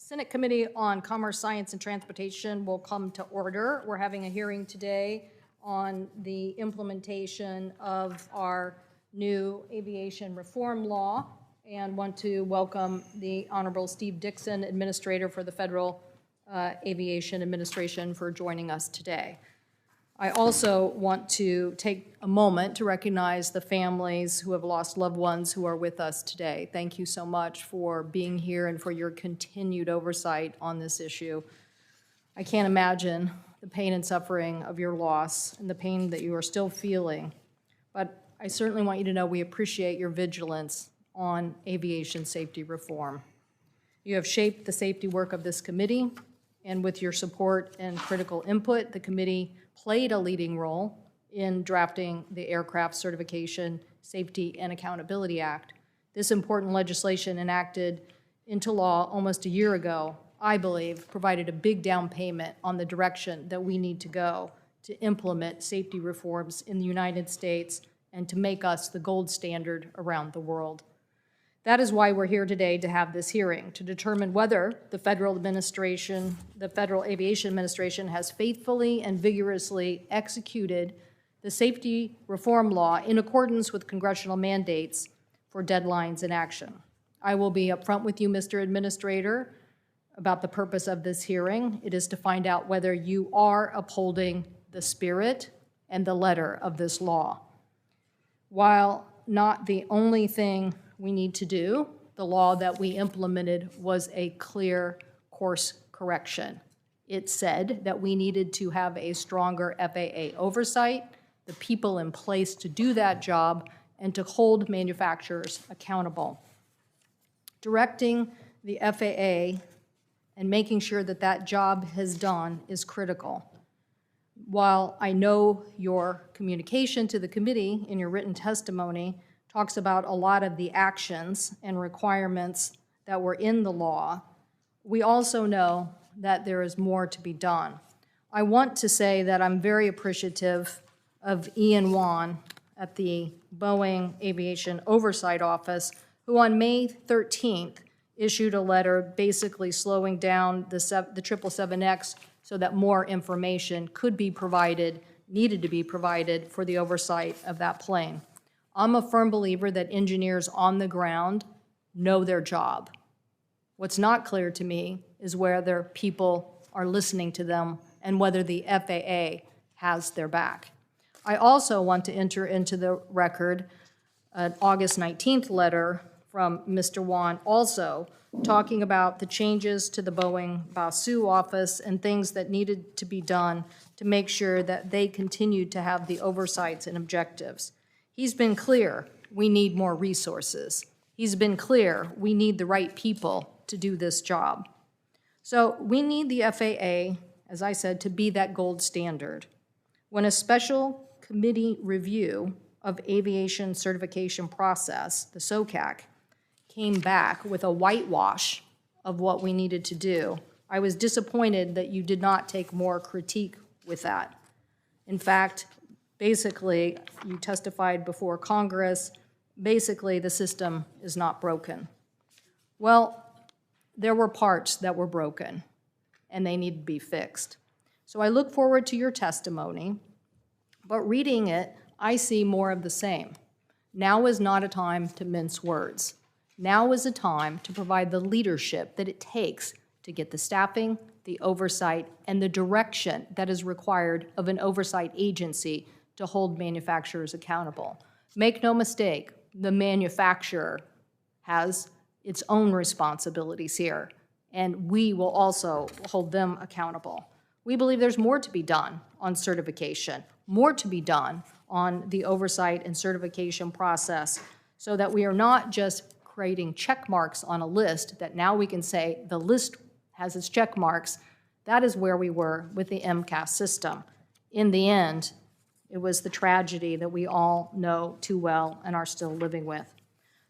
Senate Committee on Commerce, Science, and Transportation will come to order. We're having a hearing today on the implementation of our new aviation reform law, and want to welcome the Honorable Steve Dixon, Administrator for the Federal Aviation Administration, for joining us today. I also want to take a moment to recognize the families who have lost loved ones who are with us today. Thank you so much for being here and for your continued oversight on this issue. I can't imagine the pain and suffering of your loss and the pain that you are still feeling, but I certainly want you to know we appreciate your vigilance on aviation safety reform. You have shaped the safety work of this committee, and with your support and critical input, the committee played a leading role in drafting the Aircraft Certification, Safety, and Accountability Act. This important legislation, enacted into law almost a year ago, I believe, provided a big down payment on the direction that we need to go to implement safety reforms in the United States and to make us the gold standard around the world. That is why we're here today to have this hearing, to determine whether the Federal Aviation Administration has faithfully and vigorously executed the safety reform law in accordance with congressional mandates for deadlines and action. I will be upfront with you, Mr. Administrator, about the purpose of this hearing. It is to find out whether you are upholding the spirit and the letter of this law. While not the only thing we need to do, the law that we implemented was a clear course correction. It said that we needed to have a stronger FAA oversight, the people in place to do that job, and to hold manufacturers accountable. Directing the FAA and making sure that that job is done is critical. While I know your communication to the committee in your written testimony talks about a lot of the actions and requirements that were in the law, we also know that there is more to be done. I want to say that I'm very appreciative of Ian Wan at the Boeing Aviation Oversight Office, who on May 13th issued a letter basically slowing down the 777X so that more information could be provided, needed to be provided for the oversight of that plane. I'm a firm believer that engineers on the ground know their job. What's not clear to me is whether people are listening to them and whether the FAA has their back. I also want to enter into the record an August 19th letter from Mr. Wan, also talking about the changes to the Boeing Basu office and things that needed to be done to make sure that they continued to have the oversights and objectives. He's been clear, we need more resources. He's been clear, we need the right people to do this job. So we need the FAA, as I said, to be that gold standard. When a special committee review of aviation certification process, the SOCAC, came back with a whitewash of what we needed to do, I was disappointed that you did not take more critique with that. In fact, basically, you testified before Congress, basically the system is not broken. Well, there were parts that were broken, and they need to be fixed. So I look forward to your testimony, but reading it, I see more of the same. Now is not a time to mince words. Now is a time to provide the leadership that it takes to get the staffing, the oversight, and the direction that is required of an oversight agency to hold manufacturers accountable. Make no mistake, the manufacturer has its own responsibilities here, and we will also hold them accountable. We believe there's more to be done on certification, more to be done on the oversight and certification process, so that we are not just creating check marks on a list that now we can say the list has its check marks. That is where we were with the MCAS system. In the end, it was the tragedy that we all know too well and are still living with.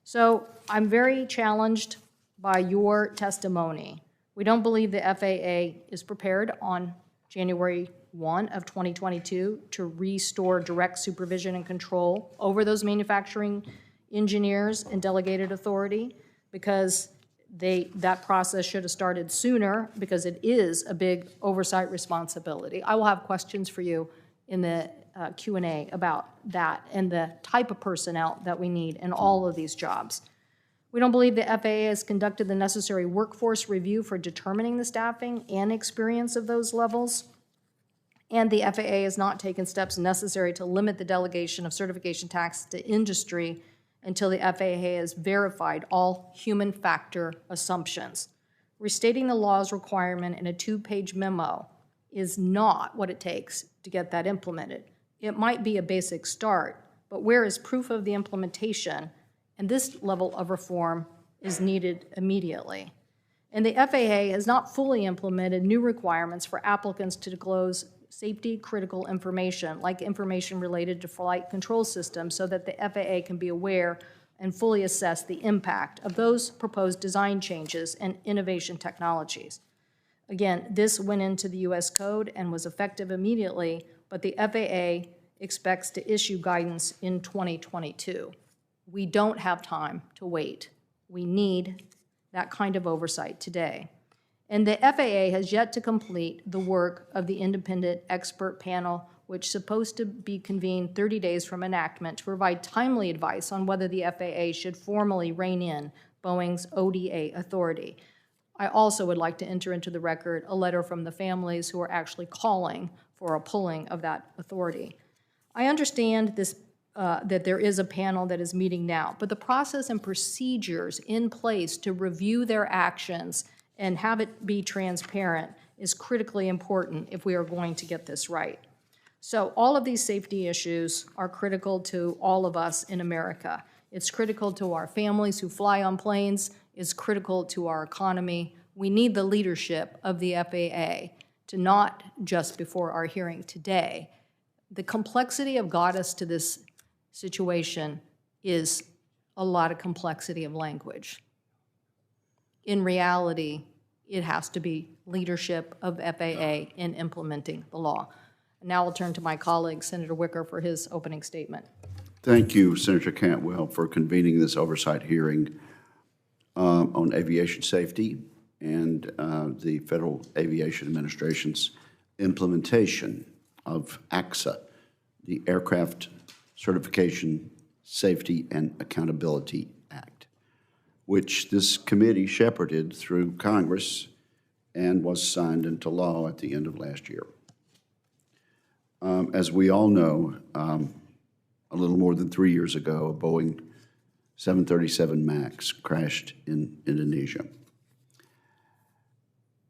So I'm very challenged by your testimony. We don't believe the FAA is prepared on January 1 of 2022 to restore direct supervision and control over those manufacturing engineers and delegated authority, because that process should have started sooner because it is a big oversight responsibility. I will have questions for you in the Q&A about that and the type of personnel that we need in all of these jobs. We don't believe the FAA has conducted the necessary workforce review for determining the staffing and experience of those levels. And the FAA has not taken steps necessary to limit the delegation of certification tasks to industry until the FAA has verified all human factor assumptions. Restating the law's requirement in a 2-page memo is not what it takes to get that implemented. It might be a basic start, but where is proof of the implementation? And this level of reform is needed immediately. And the FAA has not fully implemented new requirements for applicants to disclose safety critical information, like information related to flight control systems, so that the FAA can be aware and fully assess the impact of those proposed design changes and innovation technologies. Again, this went into the U.S. Code and was effective immediately, but the FAA expects to issue guidance in 2022. We don't have time to wait. We need that kind of oversight today. And the FAA has yet to complete the work of the independent expert panel, which is supposed to be convened 30 days from enactment to provide timely advice on whether the FAA should formally rein in Boeing's ODA authority. I also would like to enter into the record a letter from the families who are actually calling for a pulling of that authority. I understand this, that there is a panel that is meeting now, but the process and procedures in place to review their actions and have it be transparent is critically important if we are going to get this right. So all of these safety issues are critical to all of us in America. It's critical to our families who fly on planes. It's critical to our economy. We need the leadership of the FAA to not just before our hearing today. The complexity of got us to this situation is a lot of complexity of language. In reality, it has to be leadership of FAA in implementing the law. Now I'll turn to my colleague, Senator Wicker, for his opening statement. Thank you, Senator Cantwell, for convening this oversight hearing on aviation safety and the Federal Aviation Administration's implementation of ACSA, the Aircraft Certification, Safety, and Accountability Act, which this committee shepherded through Congress and was signed into law at the end of last year. As we all know, a little more than 3 years ago, a Boeing 737 MAX crashed in Indonesia.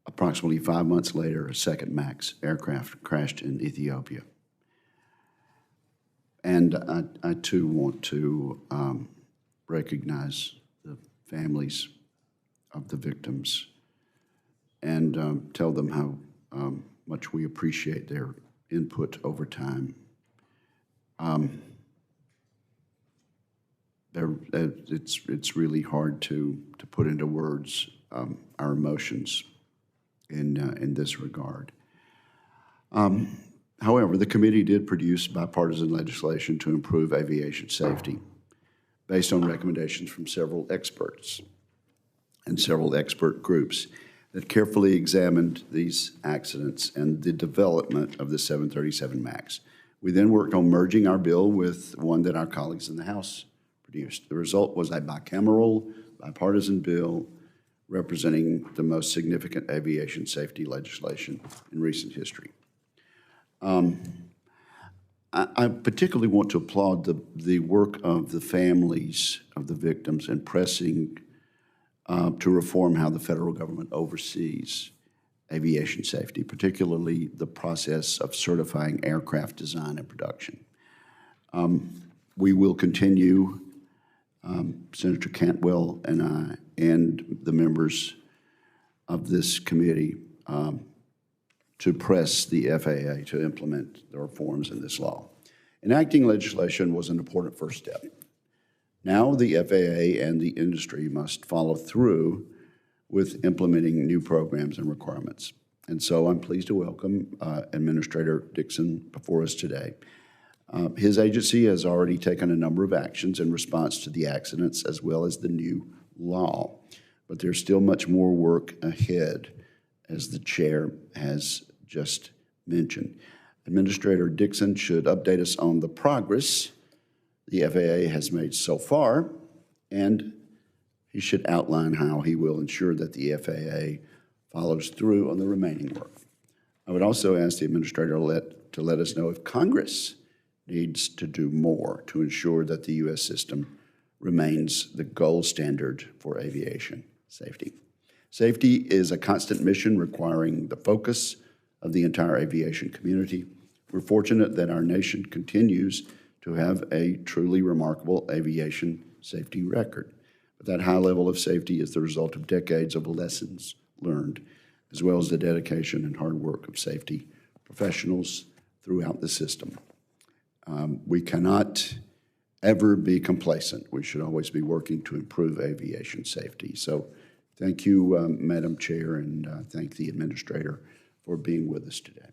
Approximately 5 months later, a second MAX aircraft crashed in Ethiopia. And I too want to recognize the families of the victims and tell them how much we appreciate their input over time. It's really hard to put into words our emotions in this regard. However, the committee did produce bipartisan legislation to improve aviation safety based on recommendations from several experts and several expert groups that carefully examined these accidents and the development of the 737 MAX. We then worked on merging our bill with one that our colleagues in the House produced. The result was a bicameral, bipartisan bill representing the most significant aviation safety legislation in recent history. I particularly want to applaud the work of the families of the victims in pressing to reform how the federal government oversees aviation safety, particularly the process of certifying aircraft design and production. We will continue, Senator Cantwell and I, and the members of this committee to press the FAA to implement the reforms in this law. Enacting legislation was an important first step. Now the FAA and the industry must follow through with implementing new programs and requirements. And so I'm pleased to welcome Administrator Dixon before us today. His agency has already taken a number of actions in response to the accidents as well as the new law. but there's still much more work ahead, as the chair has just mentioned. Administrator Dixon should update us on the progress the FAA has made so far, and he should outline how he will ensure that the FAA follows through on the remaining work. I would also ask the administrator to let us know if Congress needs to do more to ensure that the U.S. system remains the gold standard for aviation safety. Safety is a constant mission requiring the focus of the entire aviation community. We're fortunate that our nation continues to have a truly remarkable aviation safety record. But that high level of safety is the result of decades of lessons learned, as well as the dedication and hard work of safety professionals throughout the system. We cannot ever be complacent. We should always be working to improve aviation safety. So thank you, Madam Chair, and thank the administrator for being with us today.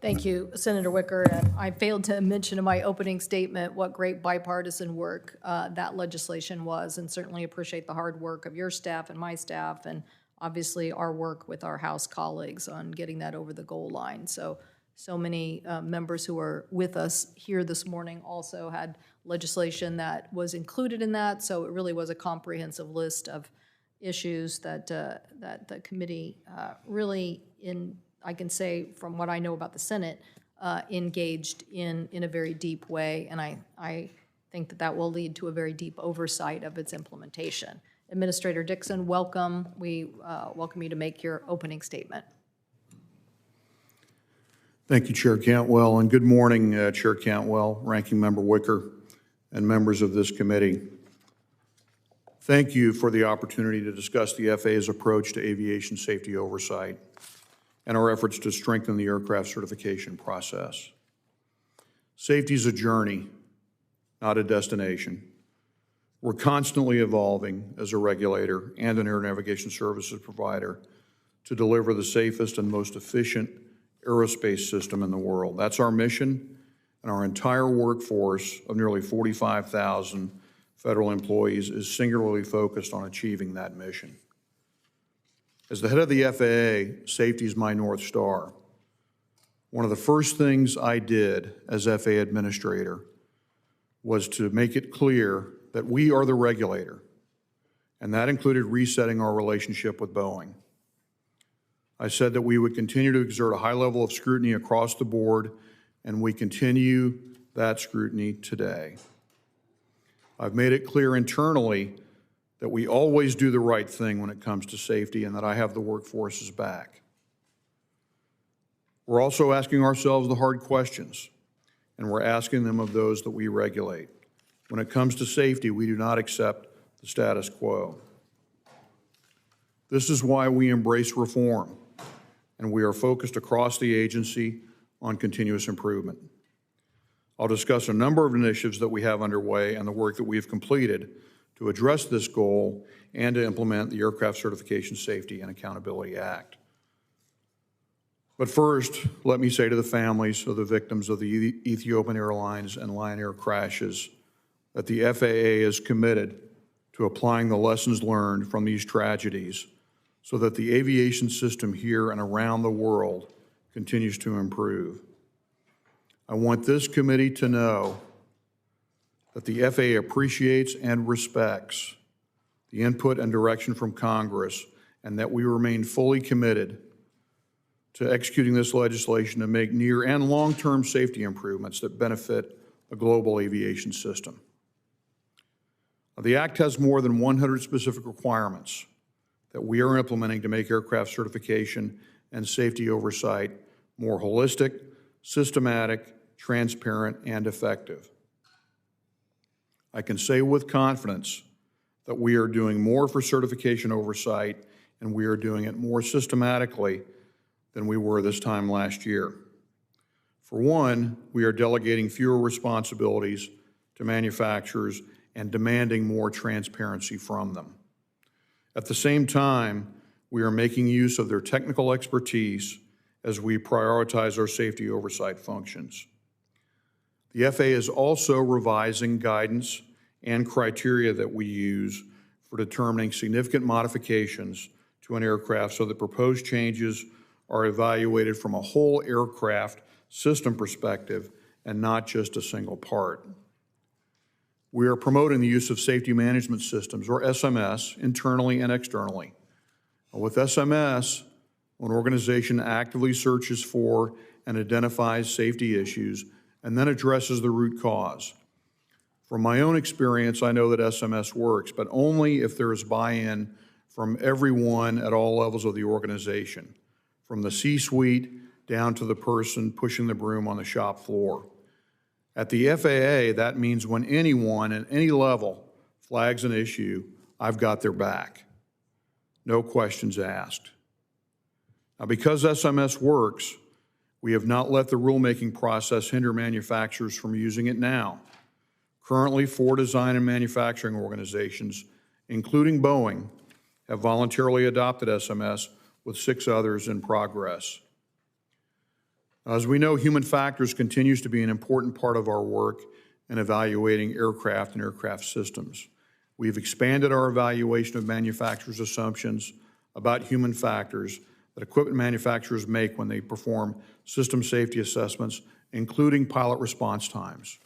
Thank you, Senator Wicker. And I failed to mention in my opening statement what great bipartisan work that legislation was, and certainly appreciate the hard work of your staff and my staff, and obviously our work with our House colleagues on getting that over the goal line. So many members who are with us here this morning also had legislation that was included in that, so it really was a comprehensive list of issues that that the committee really, I can say from what I know about the Senate, engaged in a very deep way, and I think that will lead to a very deep oversight of its implementation. Administrator Dixon, welcome. We welcome you to make your opening statement. Thank you, Chair Cantwell, and good morning, Chair Cantwell, Ranking Member Wicker, and members of this committee. Thank you for the opportunity to discuss the FAA's approach to aviation safety oversight and our efforts to strengthen the aircraft certification process. Safety is a journey, not a destination. We're constantly evolving as a regulator and an air navigation services provider to deliver the safest and most efficient aerospace system in the world. That's our mission, and our entire workforce of nearly 45,000 federal employees is singularly focused on achieving that mission. As the head of the FAA, safety is my North Star. One of the first things I did as FAA administrator was to make it clear that we are the regulator, and that included resetting our relationship with Boeing. I said that we would continue to exert a high level of scrutiny across the board, and we continue that scrutiny today. I've made it clear internally that we always do the right thing when it comes to safety and that I have the workforce's back. We're also asking ourselves the hard questions, and we're asking them of those that we regulate. When it comes to safety, we do not accept the status quo. This is why we embrace reform, and we are focused across the agency on continuous improvement. I'll discuss a number of initiatives that we have underway and the work that we have completed to address this goal and to implement the Aircraft Certification Safety and Accountability Act. But first, let me say to the families of the victims of the Ethiopian Airlines and Lion Air crashes that the FAA is committed to applying the lessons learned from these tragedies so that the aviation system here and around the world continues to improve. I want this committee to know that the FAA appreciates and respects the input and direction from Congress, and that we remain fully committed to executing this legislation to make near and long-term safety improvements that benefit the global aviation system. The Act has more than 100 specific requirements that we are implementing to make aircraft certification and safety oversight more holistic, systematic, transparent, and effective. I can say with confidence that we are doing more for certification oversight, and we are doing it more systematically than we were this time last year. For one, we are delegating fewer responsibilities to manufacturers and demanding more transparency from them. At the same time, we are making use of their technical expertise as we prioritize our safety oversight functions. The FAA is also revising guidance and criteria that we use for determining significant modifications to an aircraft so that proposed changes are evaluated from a whole aircraft system perspective and not just a single part. We are promoting the use of safety management systems, or SMS, internally and externally. With SMS, an organization actively searches for and identifies safety issues and then addresses the root cause. From my own experience, I know that SMS works, but only if there is buy-in from everyone at all levels of the organization, from the C-suite down to the person pushing the broom on the shop floor. At the FAA, that means when anyone at any level flags an issue, I've got their back. No questions asked. Now, because SMS works, we have not let the rulemaking process hinder manufacturers from using it now. Currently, 4 design and manufacturing organizations, including Boeing, have voluntarily adopted SMS, with 6 others in progress. As we know, human factors continues to be an important part of our work in evaluating aircraft and aircraft systems. We've expanded our evaluation of manufacturers' assumptions about human factors that equipment manufacturers make when they perform system safety assessments, including pilot response times.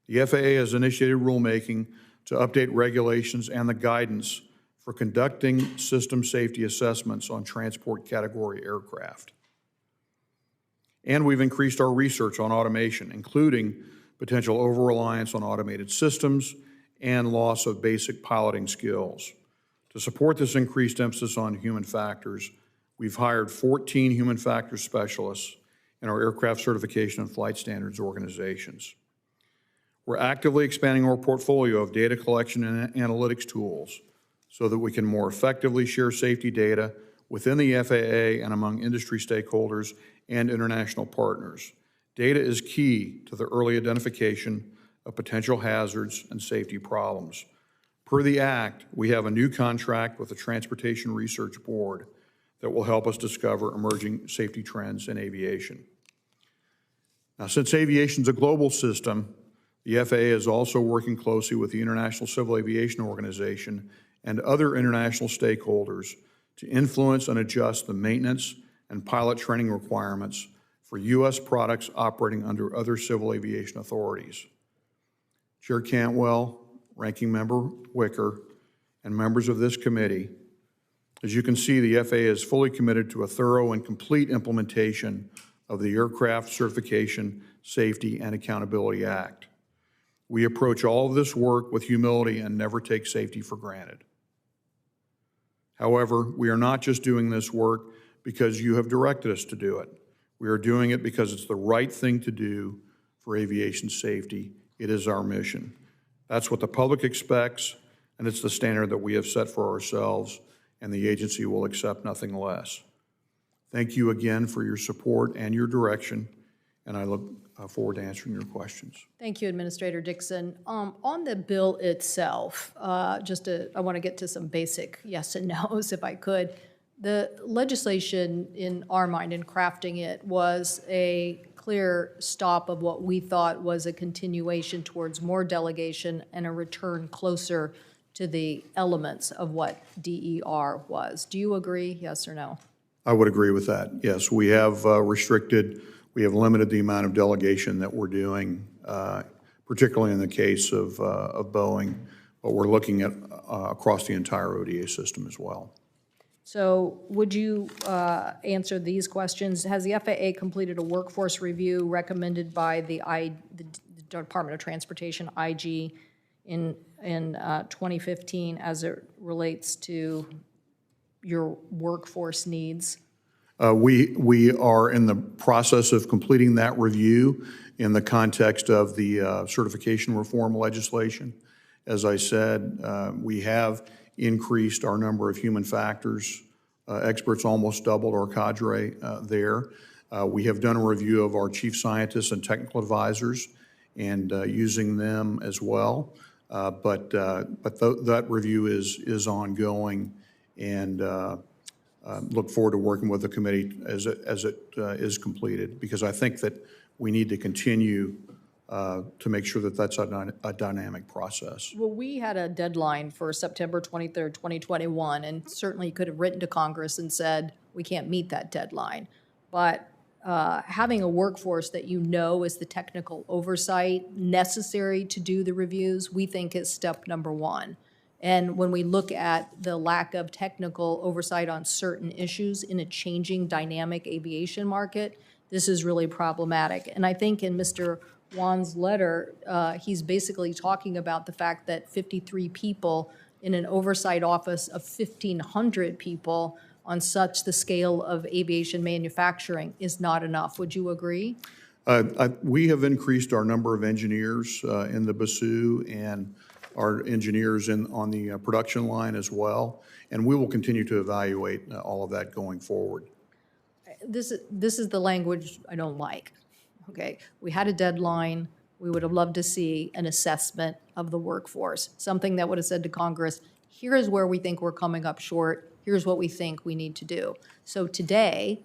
The FAA has initiated rulemaking to update regulations and the guidance for conducting system safety assessments on transport category aircraft. And we've increased our research on automation, including potential over-reliance on automated systems and loss of basic piloting skills. To support this increased emphasis on human factors, we've hired 14 human factors specialists in our aircraft certification and flight standards organizations. We're actively expanding our portfolio of data collection and analytics tools so that we can more effectively share safety data within the FAA and among industry stakeholders and international partners. Data is key to the early identification of potential hazards and safety problems. Per the Act, we have a new contract with the Transportation Research Board that will help us discover emerging safety trends in aviation. Now, since aviation is a global system, the FAA is also working closely with the International Civil Aviation Organization and other international stakeholders to influence and adjust the maintenance and pilot training requirements for U.S. products operating under other civil aviation authorities. Chair Cantwell, Ranking Member Wicker, and members of this committee, as you can see, the FAA is fully committed to a thorough and complete implementation of the Aircraft Certification, Safety, and Accountability Act. We approach all of this work with humility and never take safety for granted. However, we are not just doing this work because you have directed us to do it. We are doing it because it's the right thing to do for aviation safety. It is our mission. That's what the public expects, and it's the standard that we have set for ourselves, and the agency will accept nothing less. Thank you again for your support and your direction, and I look forward to answering your questions. Thank you, Administrator Dixon. On the bill itself, I want to get to some basic yes and no's if I could. The legislation, in our mind, in crafting it, was a clear stop of what we thought was a continuation towards more delegation and a return closer to the elements of what DER was. Do you agree, yes or no? I would agree with that. Yes, we have we have limited the amount of delegation that we're doing, particularly in the case of Boeing, but we're looking at across the entire ODA system as well. So would you answer these questions? Has the FAA completed a workforce review recommended by the Department of Transportation, IG, in 2015 as it relates to your workforce needs? We are in the process of completing that review in the context of the certification reform legislation. As I said, we have increased our number of human factors experts, almost doubled our cadre there. We have done a review of our chief scientists and technical advisors and using them as well. But that review is ongoing, and look forward to working with the committee as it is completed, because I think that we need to continue to make sure that that's a dynamic process. Well, we had a deadline for September 23rd, 2021, and certainly you could have written to Congress and said, we can't meet that deadline. But having a workforce that you know is the technical oversight necessary to do the reviews, we think is step number one. And when we look at the lack of technical oversight on certain issues in a changing dynamic aviation market, this is really problematic. And I think in Mr. Wan's letter, he's basically talking about the fact that 53 people in an oversight office of 1,500 people on such the scale of aviation manufacturing is not enough. Would you agree? We have increased our number of engineers in the BASU and our engineers on the production line as well, and we will continue to evaluate all of that going forward. This is the language I don't like. Okay, we had a deadline. We would have loved to see an assessment of the workforce, something that would have said to Congress, here is where we think we're coming up short. Here's what we think we need to do. So today,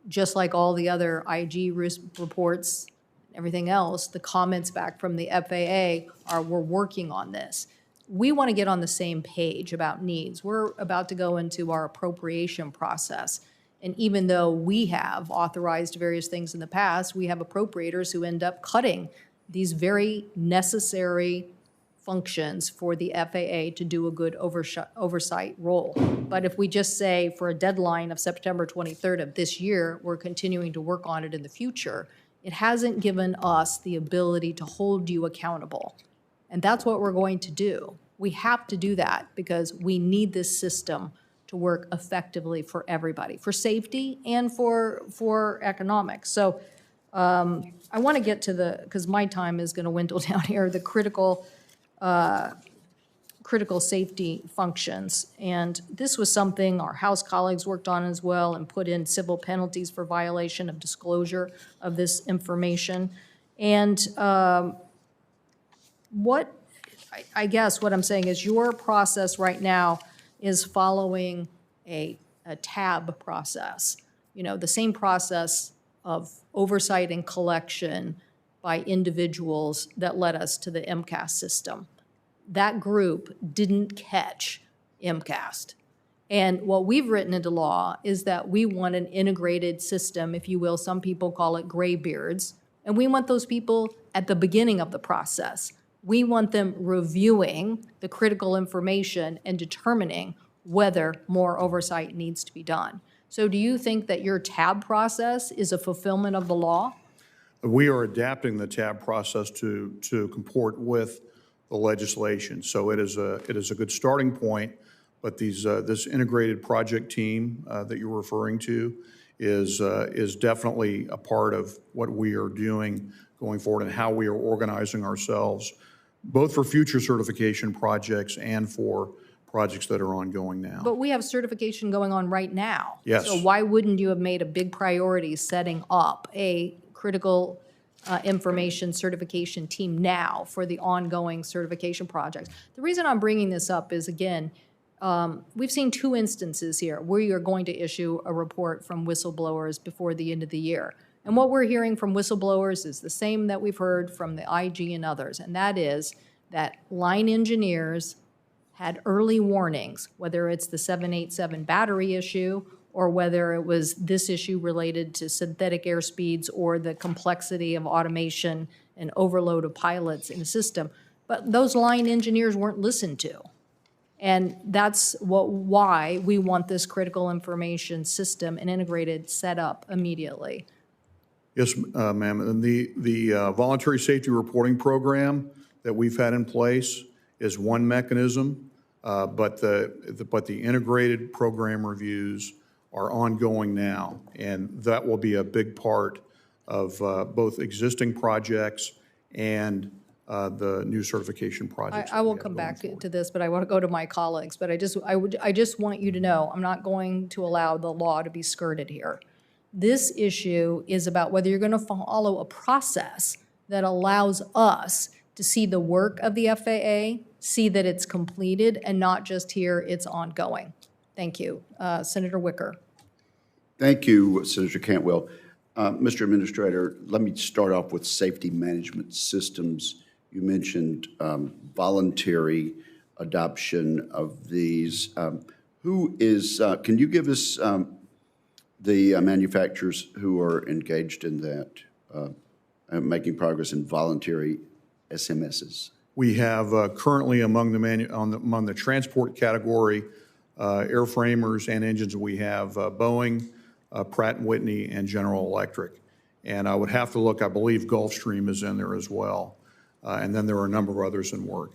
just like all the other IG risk reports, everything else, the comments back from the FAA are, we're working on this. We want to get on the same page about needs. We're about to go into our appropriation process. And even though we have authorized various things in the past, we have appropriators who end up cutting these very necessary functions for the FAA to do a good oversight role. But if we just say for a deadline of September 23rd of this year, we're continuing to work on it in the future, it hasn't given us the ability to hold you accountable. And that's what we're going to do. We have to do that because we need this system to work effectively for everybody, for safety and for economics. So I want to get to because my time is going to dwindle down here, the critical safety functions. And this was something our House colleagues worked on as well and put in civil penalties for violation of disclosure of this information. And I guess what I'm saying is your process right now is following a tab process, the same process of oversight and collection by individuals that led us to the MCAS system. That group didn't catch MCAS. And what we've written into law is that we want an integrated system, if you will. Some people call it graybeards. And we want those people at the beginning of the process. We want them reviewing the critical information and determining whether more oversight needs to be done. So do you think that your tab process is a fulfillment of the law? We are adapting the tab process to comport with the legislation. So it is a good starting point, but this integrated project team that you're referring to is definitely a part of what we are doing going forward and how we are organizing ourselves, both for future certification projects and for projects that are ongoing now. But we have certification going on right now. Yes. So why wouldn't you have made a big priority setting up a critical information certification team now for the ongoing certification projects? The reason I'm bringing this up is, again, we've seen two instances here where you're going to issue a report from whistleblowers before the end of the year. And what we're hearing from whistleblowers is the same that we've heard from the IG and others, and that is that line engineers had early warnings, whether it's the 787 battery issue or whether it was this issue related to synthetic airspeeds or the complexity of automation and overload of pilots in the system. But those line engineers weren't listened to. And that's why we want this critical information system and integrated set up immediately. Yes, ma'am. And the voluntary safety reporting program that we've had in place is one mechanism, but the integrated program reviews are ongoing now, and that will be a big part of both existing projects and the new certification projects. I will come back to this, but I want to go to my colleagues. But I just want you to know I'm not going to allow the law to be skirted here. This issue is about whether you're going to follow a process that allows us to see the work of the FAA, see that it's completed, and not just hear it's ongoing. Thank you. Senator Wicker. Thank you, Senator Cantwell. Mr. Administrator, let me start off with safety management systems. You mentioned voluntary adoption of these. Can you give us the manufacturers who are engaged in that, making progress in voluntary SMSs? We have currently among the transport category, airframers and engines, we have Boeing, Pratt & Whitney, and General Electric. And I would have to look, I believe Gulfstream is in there as well. And then there are a number of others in work.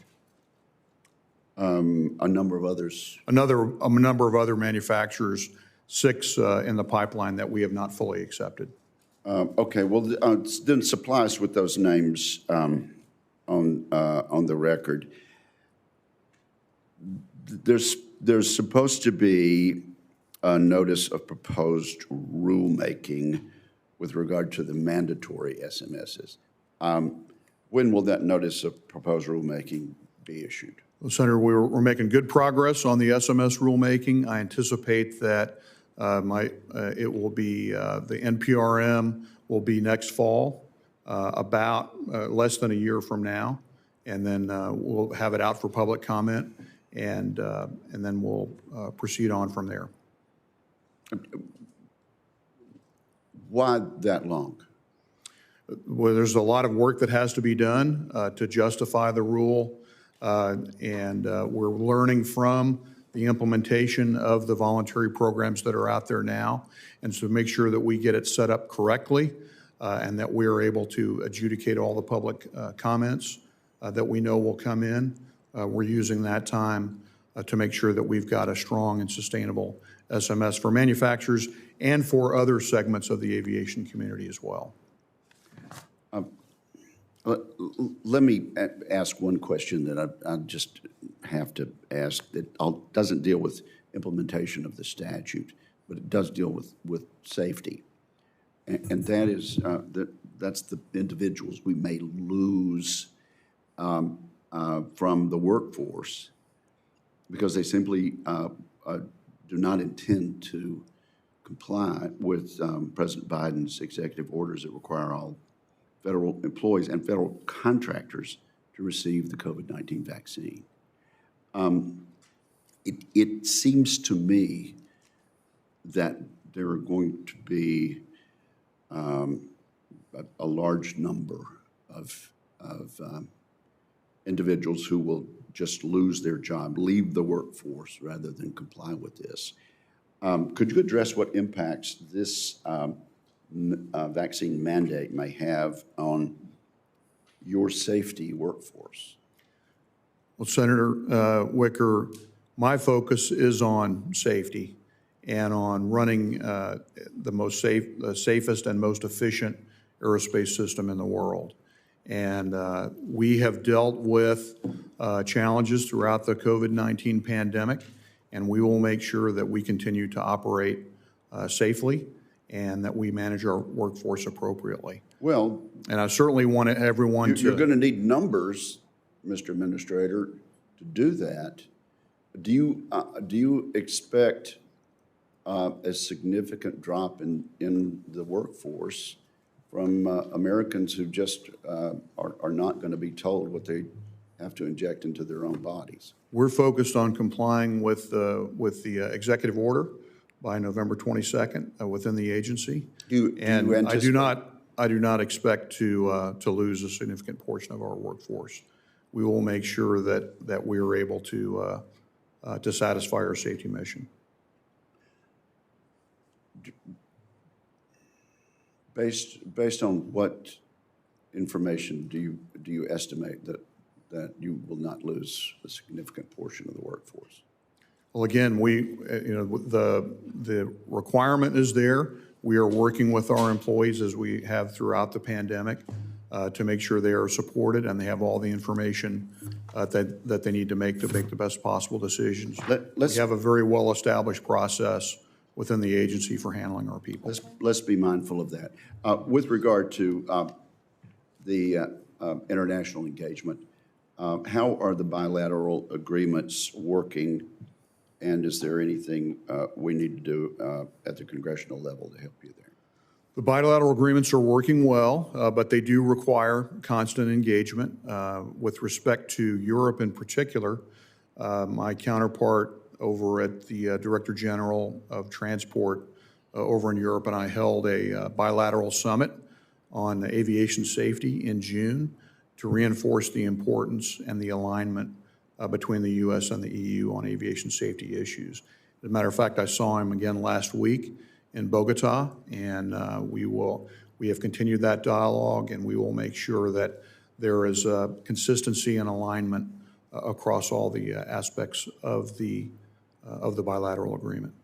A number of others? A number of other manufacturers, 6 in the pipeline that we have not fully accepted. Okay, well, then supply us with those names on the record. There's supposed to be a notice of proposed rulemaking with regard to the mandatory SMSs. When will that notice of proposed rulemaking be issued? Well, Senator, we're making good progress on the SMS rulemaking. I anticipate that it will be, the NPRM will be next fall, about less than a year from now. And then we'll have it out for public comment, and then we'll proceed on from there. Why that long? Well, there's a lot of work that has to be done to justify the rule, and we're learning from the implementation of the voluntary programs that are out there now, and so make sure that we get it set up correctly and that we are able to adjudicate all the public comments that we know will come in. We're using that time to make sure that we've got a strong and sustainable SMS for manufacturers and for other segments of the aviation community as well. Let me ask one question that I just have to ask that doesn't deal with implementation of the statute, but it does deal with safety. And that is, that's the individuals we may lose from the workforce because they simply do not intend to comply with President Biden's executive orders that require all federal employees and federal contractors to receive the COVID-19 vaccine. It seems to me that there are going to be a large number of individuals who will just lose their job, leave the workforce rather than comply with this. Could you address what impacts this vaccine mandate may have on your safety workforce? Well, Senator Wicker, my focus is on safety and on running the safest and most efficient aerospace system in the world. And we have dealt with challenges throughout the COVID-19 pandemic, and we will make sure that we continue to operate safely and that we manage our workforce appropriately. Well, and I certainly want everyone to... You're going to need numbers, Mr. Administrator, to do that. Do you expect a significant drop in the workforce from Americans who just are not going to be told what they have to inject into their own bodies? We're focused on complying with the executive order by November 22nd within the agency. I do not expect to lose a significant portion of our workforce. We will make sure that we are able to satisfy our safety mission. Based on what information do you estimate that you will not lose a significant portion of the workforce? Well, again, the requirement is there. We are working with our employees as we have throughout the pandemic to make sure they are supported and they have all the information that they need to make the best possible decisions. We have a very well-established process within the agency for handling our people. Let's be mindful of that. With regard to the international engagement, how are the bilateral agreements working, and is there anything we need to do at the congressional level to help you there? The bilateral agreements are working well, but they do require constant engagement. With respect to Europe in particular, my counterpart over at the Director General of Transport over in Europe and I held a bilateral summit on aviation safety in June to reinforce the importance and the alignment between the U.S. and the EU on aviation safety issues. As a matter of fact, I saw him again last week in Bogota, and we have continued that dialogue, and we will make sure that there is consistency and alignment across all the aspects of the bilateral agreement.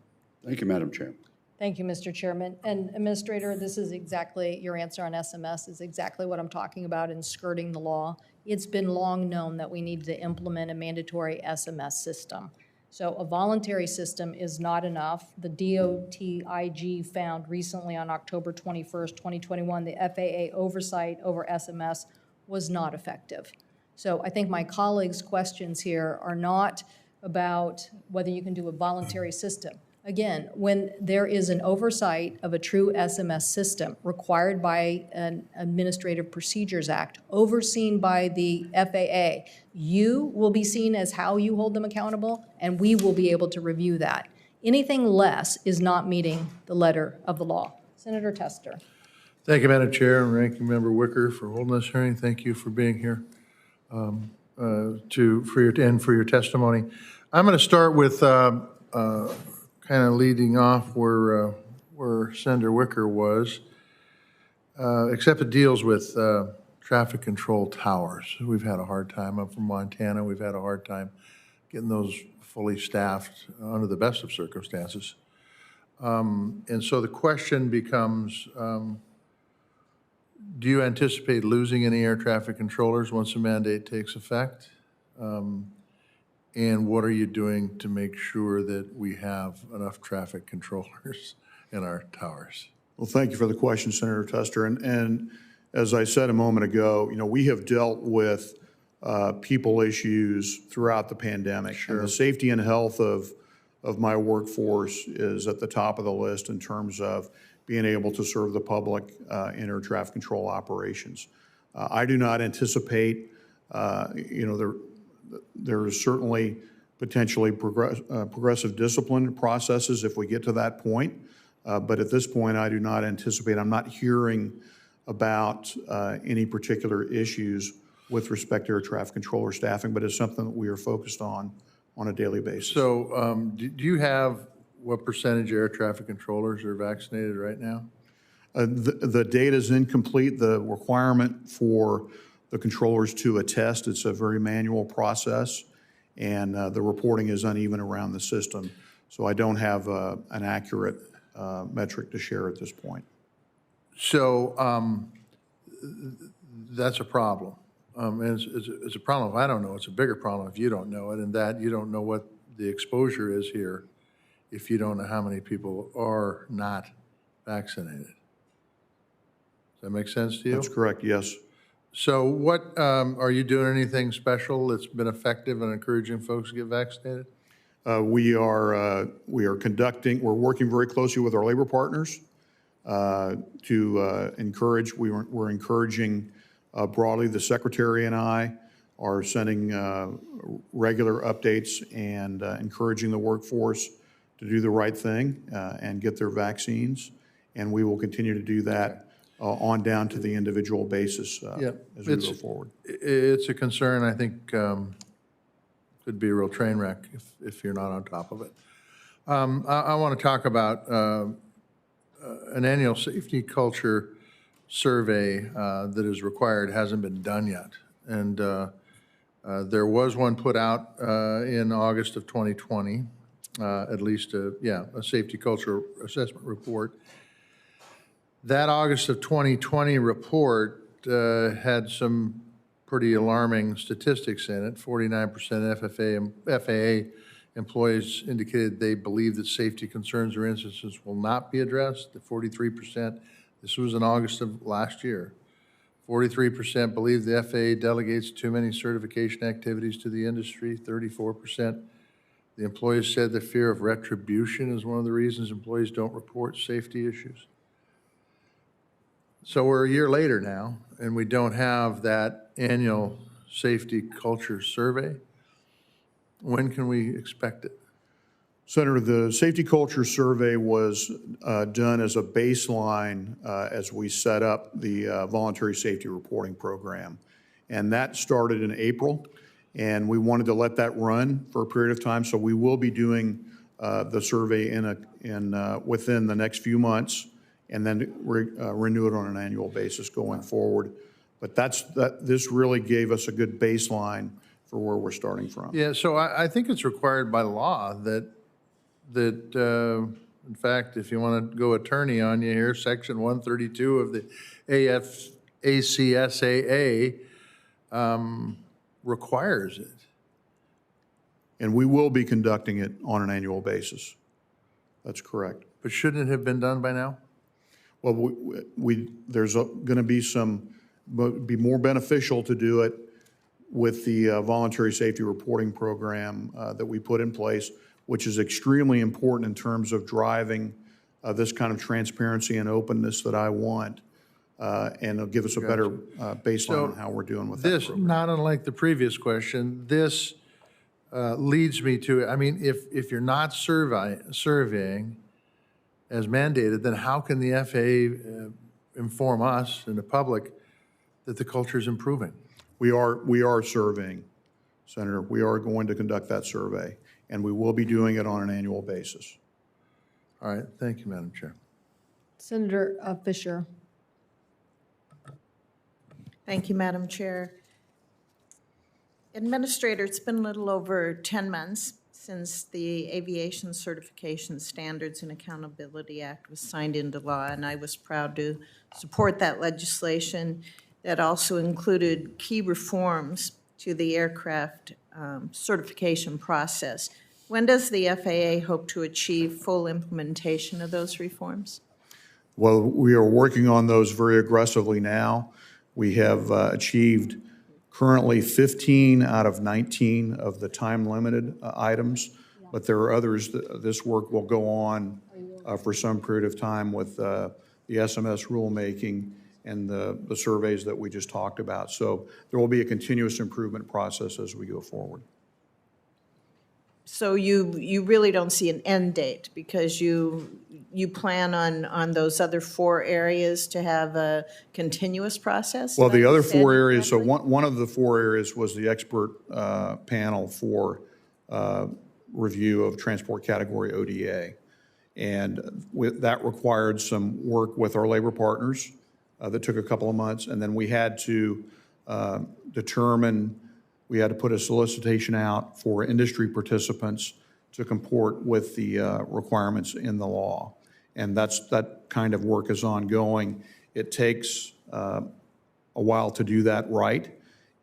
Thank you, Madam Chair. Thank you, Mr. Chairman. And Administrator, this is exactly, your answer on SMS is exactly what I'm talking about in skirting the law. It's been long known that we need to implement a mandatory SMS system. So a voluntary system is not enough. The DOTIG found recently on October 21st, 2021, the FAA oversight over SMS was not effective. So I think my colleagues' questions here are not about whether you can do a voluntary system. Again, when there is an oversight of a true SMS system required by an Administrative Procedures Act, overseen by the FAA, you will be seen as how you hold them accountable, and we will be able to review that. Anything less is not meeting the letter of the law. Senator Tester. Thank you, Madam Chair, and Ranking Member Wicker for holding this hearing. Thank you for being here for your testimony. I'm going to start with kind of leading off where Senator Wicker was, except it deals with traffic control towers. We've had a hard time. I'm from Montana. We've had a hard time getting those fully staffed under the best of circumstances. And so the question becomes, do you anticipate losing any air traffic controllers once the mandate takes effect? And what are you doing to make sure that we have enough traffic controllers in our towers? Well, thank you for the question, Senator Tester. And as I said a moment ago, we have dealt with people issues throughout the pandemic. Sure. And the safety and health of my workforce is at the top of the list in terms of being able to serve the public in air traffic control operations. I do not anticipate, there is certainly potentially progressive discipline processes if we get to that point. But at this point, I do not anticipate, I'm not hearing about any particular issues with respect to air traffic controller staffing, but it's something that we are focused on a daily basis. So do you have what percentage of air traffic controllers are vaccinated right now? The data is incomplete. The requirement for the controllers to attest, it's a very manual process, and the reporting is uneven around the system. So I don't have an accurate metric to share at this point. So that's a problem. And it's a problem if I don't know. It's a bigger problem if you don't know it, and that you don't know what the exposure is here if you don't know how many people are not vaccinated. Does that make sense to you? That's correct, yes. So what, are you doing anything special that's been effective in encouraging folks to get vaccinated? We are working very closely with our labor partners to encourage, we're encouraging broadly. The Secretary and I are sending regular updates and encouraging the workforce to do the right thing and get their vaccines. And we will continue to do that on down to the individual basis as we go forward. It's a concern, I think, could be a real train wreck if you're not on top of it. I want to talk about an annual safety culture survey that is required, hasn't been done yet. And there was one put out in August of 2020, at least a safety culture assessment report. That August of 2020 report had some pretty alarming statistics in it. 49% FAA employees indicated they believe that safety concerns or instances will not be addressed. The 43%, this was in August of last year, 43% believe the FAA delegates too many certification activities to the industry. 34%, the employees said the fear of retribution is one of the reasons employees don't report safety issues. So we're a year later now, and we don't have that annual safety culture survey. When can we expect it? Senator, the safety culture survey was done as a baseline as we set up the voluntary safety reporting program. And that started in April, and we wanted to let that run for a period of time. So we will be doing the survey within the next few months, and then renew it on an annual basis going forward. But this really gave us a good baseline for where we're starting from. Yeah, so I think it's required by law that in fact, if you want to go attorney on you here, Section 132 of the ACSAA requires it. And we will be conducting it on an annual basis. That's correct. But shouldn't it have been done by now? Well, there's going to be be more beneficial to do it with the voluntary safety reporting program that we put in place, which is extremely important in terms of driving this kind of transparency and openness that I want, and it'll give us a better baseline on how we're doing with that This, program. not unlike the previous question, this leads me to, I mean, if you're not surveying as mandated, then how can the FAA inform us and the public that the culture is improving? We are surveying, Senator. We are going to conduct that survey, and we will be doing it on an annual basis. All right, thank you, Madam Chair. Senator Fisher. Thank you, Madam Chair. Administrator, it's been a little over 10 months since the Aviation Certification Standards and Accountability Act was signed into law, and I was proud to support that legislation that also included key reforms to the aircraft certification process. When does the FAA hope to achieve full implementation of those reforms? Well, we are working on those very aggressively now. We have achieved currently 15 out of 19 of the time-limited items, but there are others. This work will go on for some period of time with the SMS rulemaking and the surveys that we just talked about. So there will be a continuous improvement process as we go forward. So you really don't see an end date because you plan on those other 4 areas to have a continuous process? Well, the other 4 areas, so one of the 4 areas was the expert panel for review of transport category ODA. And that required some work with our labor partners that took a couple of months. And then we had to we had to put a solicitation out for industry participants to comport with the requirements in the law. And that kind of work is ongoing. It takes a while to do that right,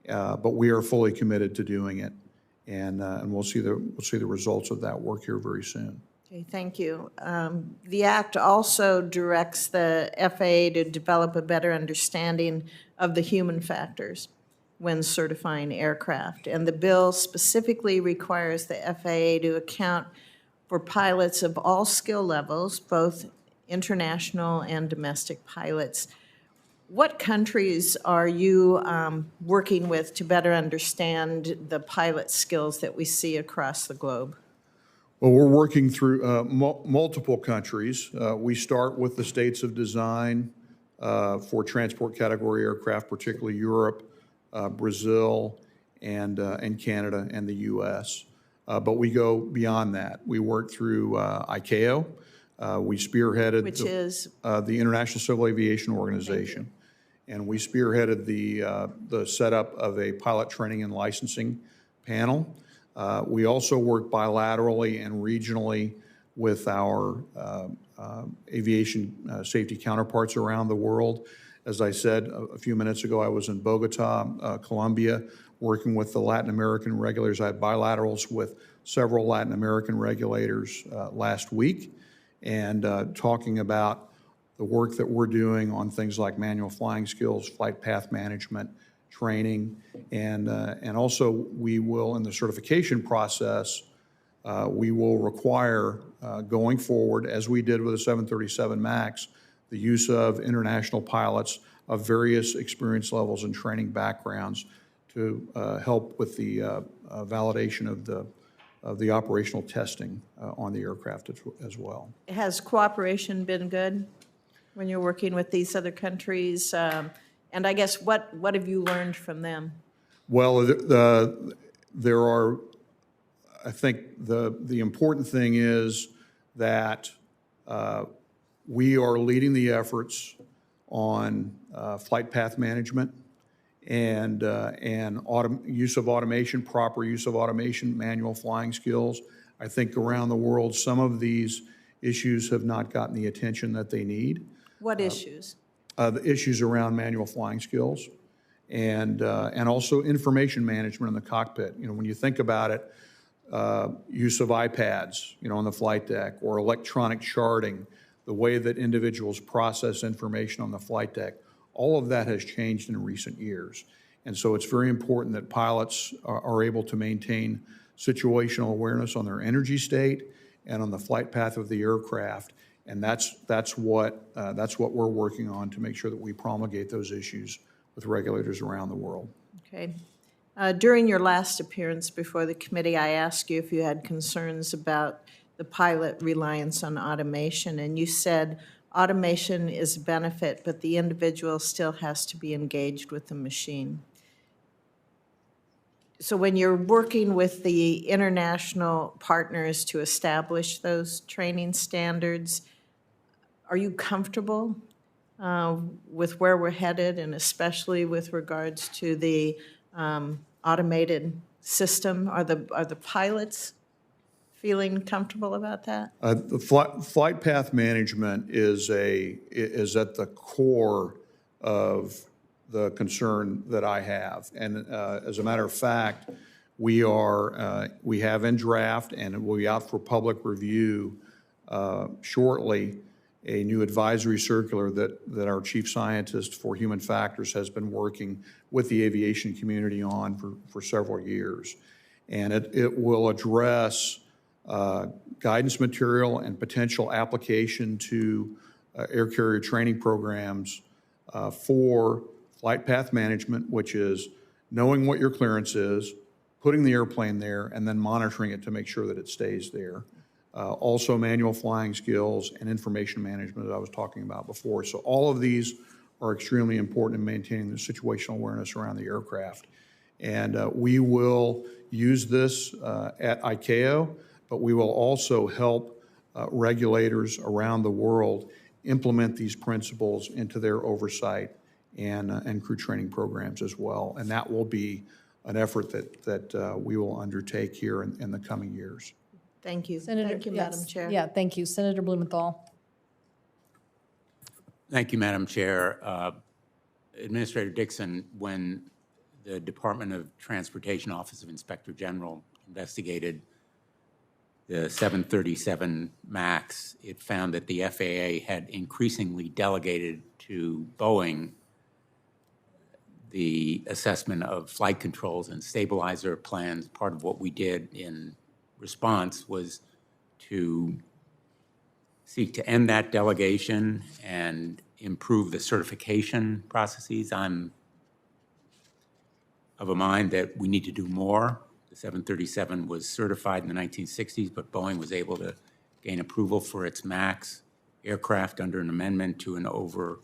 but we are fully committed to doing it. And we'll see the results of that work here very soon. Okay, thank you. The Act also directs the FAA to develop a better understanding of the human factors when certifying aircraft. And the bill specifically requires the FAA to account for pilots of all skill levels, both international and domestic pilots. What countries are you working with to better understand the pilot skills that we see across the globe? Well, we're working through multiple countries. We start with the states of design for transport category aircraft, particularly Europe, Brazil, and Canada and the U.S. But we go beyond that. We work through ICAO. We spearheaded the International Civil Aviation Organization, and we spearheaded the setup of a pilot training and licensing panel. We also work bilaterally and regionally with our aviation safety counterparts around the world. As I said a few minutes ago, I was in Bogota, Colombia, working with the Latin American regulators. I had bilaterals with several Latin American regulators last week, and talking about the work that we're doing on things like manual flying skills, flight path management, training, and also we will, in the certification process, we will require going forward, as we did with the 737 MAX, the use of international pilots of various experience levels and training backgrounds to help with the validation of the operational testing on the aircraft as well. Has cooperation been good when you're working with these other countries? And I guess what have you learned from them? Well, there are, I think the important thing is that we are leading the efforts on flight path management and use of automation, proper use of automation, manual flying skills. I think around the world, some of these issues have not gotten the attention that they need. What issues? The issues around manual flying skills and also information management in the cockpit. You know, when you think about it, use of iPads, you know, on the flight deck, or electronic charting, the way that individuals process information on the flight deck, all of that has changed in recent years. And so it's very important that pilots are able to maintain situational awareness on their energy state and on the flight path of the aircraft. And that's what we're working on to make sure that we promulgate those issues with regulators around the world. Okay. During your last appearance before the committee, I asked you if you had concerns about the pilot reliance on automation, and you said automation is a benefit, but the individual still has to be engaged with the machine. So when you're working with the international partners to establish those training standards, are you comfortable with where we're headed, and especially with regards to the automated system? Are the pilots feeling comfortable about that? The flight path management is at the core of the concern that I have. And as a matter of fact, we have in draft, and it will be out for public review shortly, a new advisory circular that our chief scientist for human factors has been working with the aviation community on for several years. And it will address guidance material and potential application to air carrier training programs for flight path management, which is knowing what your clearance is, putting the airplane there, and then monitoring it to make sure that it stays there. Also manual flying skills and information management that I was talking about before. So all of these are extremely important in maintaining the situational awareness around the aircraft. And we will use this at ICAO, but we will also help regulators around the world implement these principles into their oversight and crew training programs as well. And that will be an effort that we will undertake here in the coming years. Thank you. Senator, Thank you, yes. Madam Chair. Yeah, thank you. Senator Blumenthal. Thank you, Madam Chair. Administrator Dixon, when the Department of Transportation Office of Inspector General investigated the 737 MAX, it found that the FAA had increasingly delegated to Boeing the assessment of flight controls and stabilizer plans. Part of what we did in response was to seek to end that delegation and improve the certification processes. I'm of a mind that we need to do more. The 737 was certified in the 1960s, but Boeing was able to gain approval for its MAX aircraft under an amendment to an over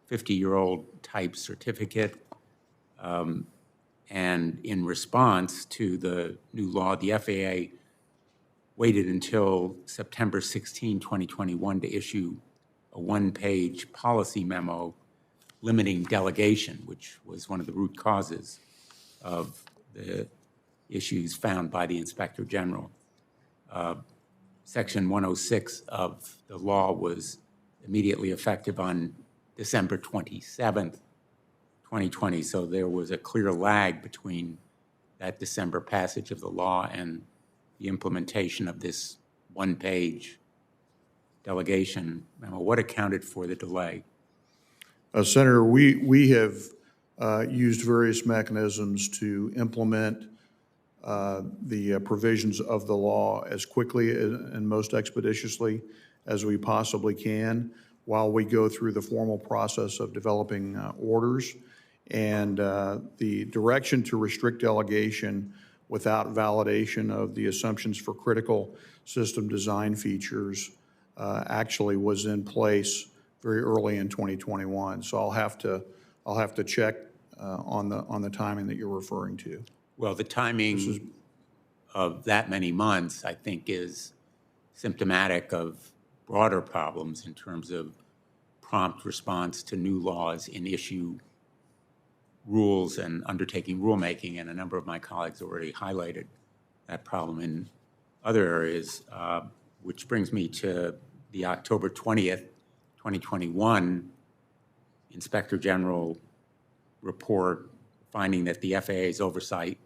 50-year-old type certificate. And in response to the new law, the FAA waited until September 16, 2021 to issue a one-page policy memo limiting delegation, which was one of the root causes of the issues found by the Inspector General. Section 106 of the law was immediately effective on December 27th, 2020, so there was a clear lag between that December passage of the law and the implementation of this one-page delegation memo. What accounted for the delay? Senator, we have used various mechanisms to implement the provisions of the law as quickly and most expeditiously as we possibly can. while we go through the formal process of developing orders. And the direction to restrict delegation without validation of the assumptions for critical system design features actually was in place very early in 2021. So I'll have to check on the timing that you're referring to. Well, the timing of that many months, I think, is symptomatic of broader problems in terms of prompt response to new laws in issue rules and undertaking rulemaking, and a number of my colleagues already highlighted that problem in other areas, which brings me to the October 20th, 2021 Inspector General report finding that the FAA's oversight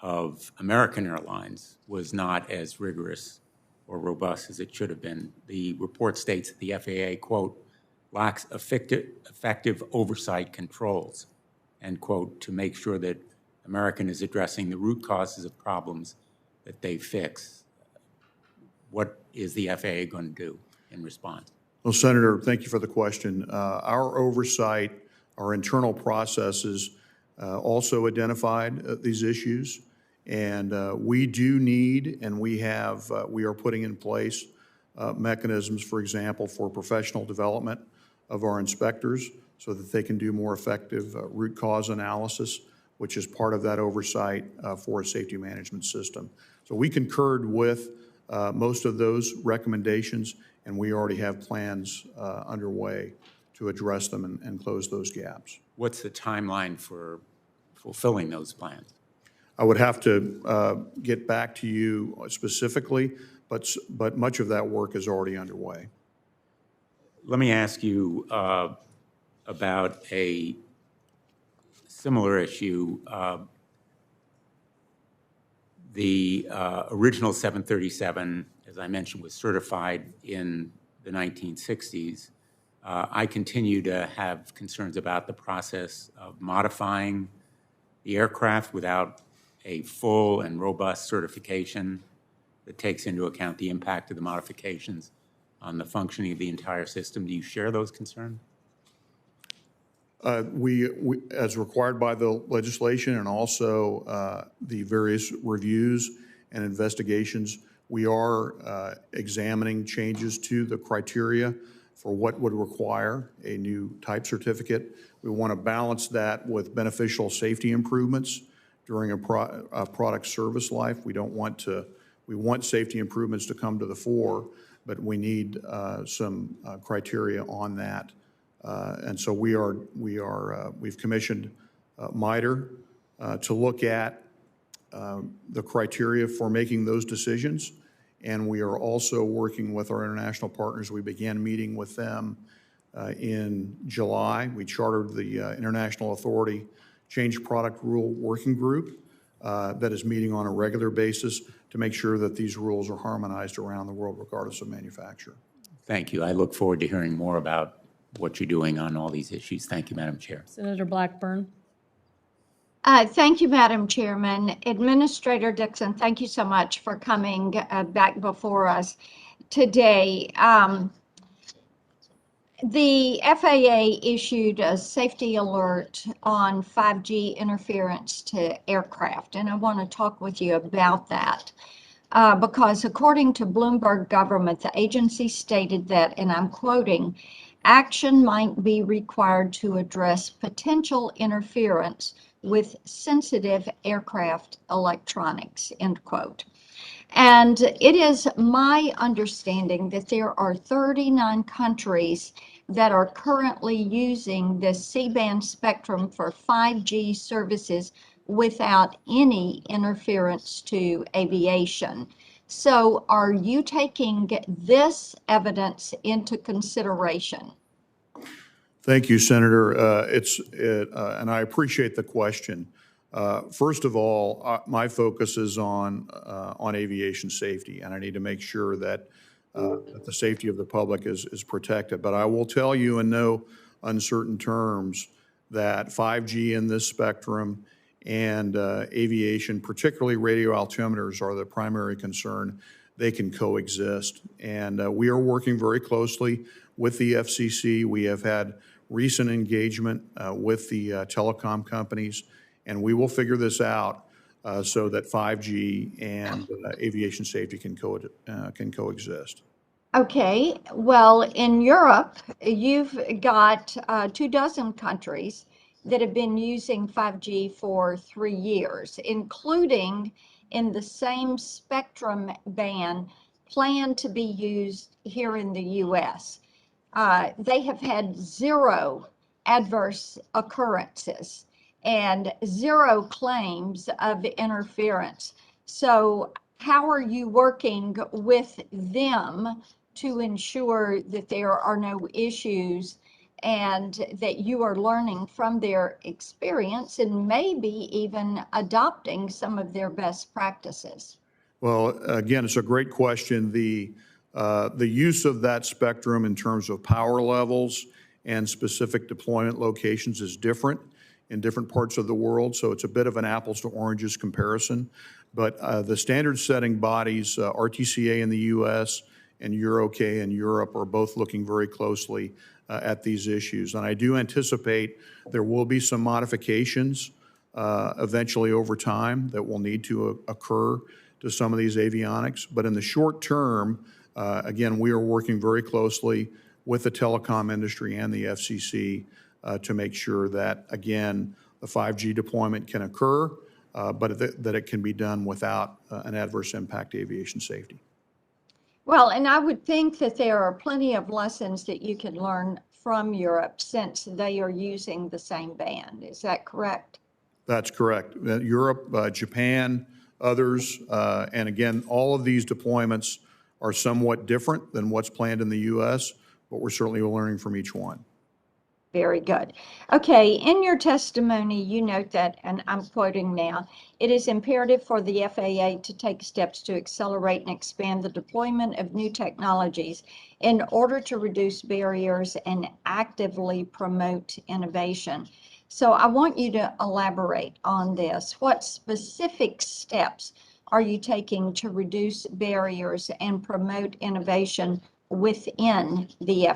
of American Airlines was not as rigorous or robust as it should have been. The report states that the FAA, quote, lacks effective oversight controls, end quote, to make sure that American is addressing the root causes of problems that they fix. What is the FAA going to do in response? Well, Senator, thank you for the question. Our oversight, our internal processes also identified these issues, and we do need, and we are putting in place mechanisms, for example, for professional development of our inspectors so that they can do more effective root cause analysis, which is part of that oversight for a safety management system. So we concurred with most of those recommendations, and we already have plans underway to address them and close those gaps. What's the timeline for fulfilling those plans? I would have to get back to you specifically, but much of that work is already underway. Let me ask you about a similar issue. The original 737, as I mentioned, was certified in the 1960s. I continue to have concerns about the process of modifying the aircraft without a full and robust certification that takes into account the impact of the modifications on the functioning of the entire system. Do you share those concerns? We, as required by the legislation and also the various reviews and investigations, we are examining changes to the criteria for what would require a new type certificate. We want to balance that with beneficial safety improvements during a product service life. We want safety improvements to come to the fore, but we need some criteria on that. And so we've commissioned MITRE to look at the criteria for making those decisions. And we are also working with our international partners. We began meeting with them in July. We chartered the International Authority Change Product Rule Working Group that is meeting on a regular basis to make sure that these rules are harmonized around the world regardless of manufacturer. Thank you. I look forward to hearing more about what you're doing on all these issues. Thank you, Madam Chair. Senator Blackburn. Thank you, Madam Chairman. Administrator Dixon, thank you so much for coming back before us today. The FAA issued a safety alert on 5G interference to aircraft, and I want to talk with you about that. Because according to Bloomberg government, the agency stated that, and I'm quoting, action might be required to address potential interference with sensitive aircraft electronics, end quote. And it is my understanding that there are 39 countries that are currently using the C-band spectrum for 5G services without any interference to aviation. So are you taking this evidence into consideration? Thank you, Senator. And I appreciate the question. First of all, my focus is on aviation safety, and I need to make sure that the safety of the public is protected. But I will tell you in no uncertain terms that 5G in this spectrum and aviation, particularly radio altimeters, are the primary concern. They can coexist. And we are working very closely with the FCC. We have had recent engagement with the telecom companies, and we will figure this out so that 5G and aviation safety can coexist. Okay, well, in Europe, you've got 24 countries that have been using 5G for 3 years, including in the same spectrum band planned to be used here in the US. They have had 0 adverse occurrences and 0 claims of interference. So how are you working with them to ensure that there are no issues and that you are learning from their experience and maybe even adopting some of their best practices? Well, again, it's a great question. The use of that spectrum in terms of power levels and specific deployment locations is different in different parts of the world, so it's a bit of an apples to oranges comparison. But the standard-setting bodies, RTCA in the U.S. and EuroK in Europe, are both looking very closely at these issues. And I do anticipate there will be some modifications eventually over time that will need to occur to some of these avionics. But in the short term, again, we are working very closely with the telecom industry and the FCC to make sure that, again, the 5G deployment can occur, but that it can be done without an adverse impact to aviation safety. Well, and I would think that there are plenty of lessons that you can learn from Europe since they are using the same band. Is that correct? That's correct. Europe, Japan, others, and again, all of these deployments are somewhat different than what's planned in the U.S., but we're certainly learning from each one. Very good. Okay, in your testimony, you note that, and I'm quoting now, it is imperative for the FAA to take steps to accelerate and expand the deployment of new technologies in order to reduce barriers and actively promote innovation. So I want you to elaborate on this. What specific steps are you taking to reduce barriers and promote innovation within the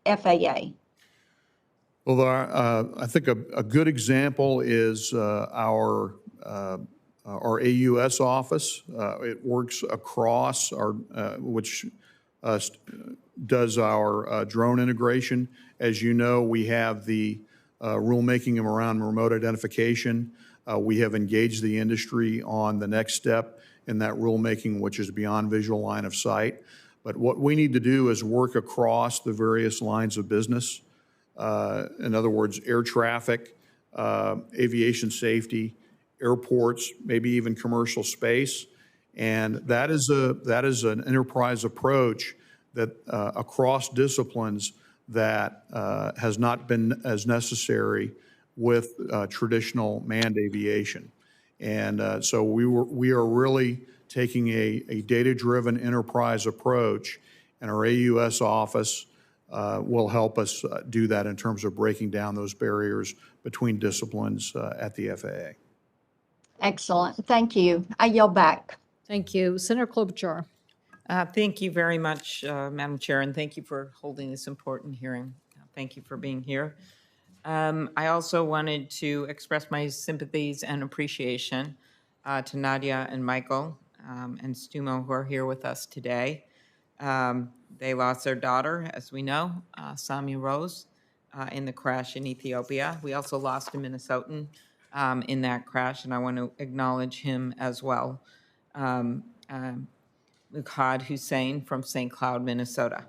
FAA? Well, I think a good example is our AUS office. It works across our, which does our drone integration. As you know, we have the rulemaking around remote identification. We have engaged the industry on the next step in that rulemaking, which is beyond visual line of sight. But what we need to do is work across the various lines of business. In other words, air traffic, aviation safety, airports, maybe even commercial space. And that is an enterprise approach that across disciplines that has not been as necessary with traditional manned aviation. And so we are really taking a data-driven enterprise approach, and our AUS office will help us do that in terms of breaking down those barriers between disciplines at the FAA. Excellent. Thank you. I yield back. Thank you. Senator Klobuchar. Thank you very much, Madam Chair, and thank you for holding this important hearing. Thank you for being here. I also wanted to express my sympathies and appreciation to Nadia and Michael and Stumo, who are here with us today. They lost their daughter, as we know, Samia Rose, in the crash in Ethiopia. We also lost a Minnesotan in that crash, and I want to acknowledge him as well. Mukhad Hussein from St. Cloud, Minnesota.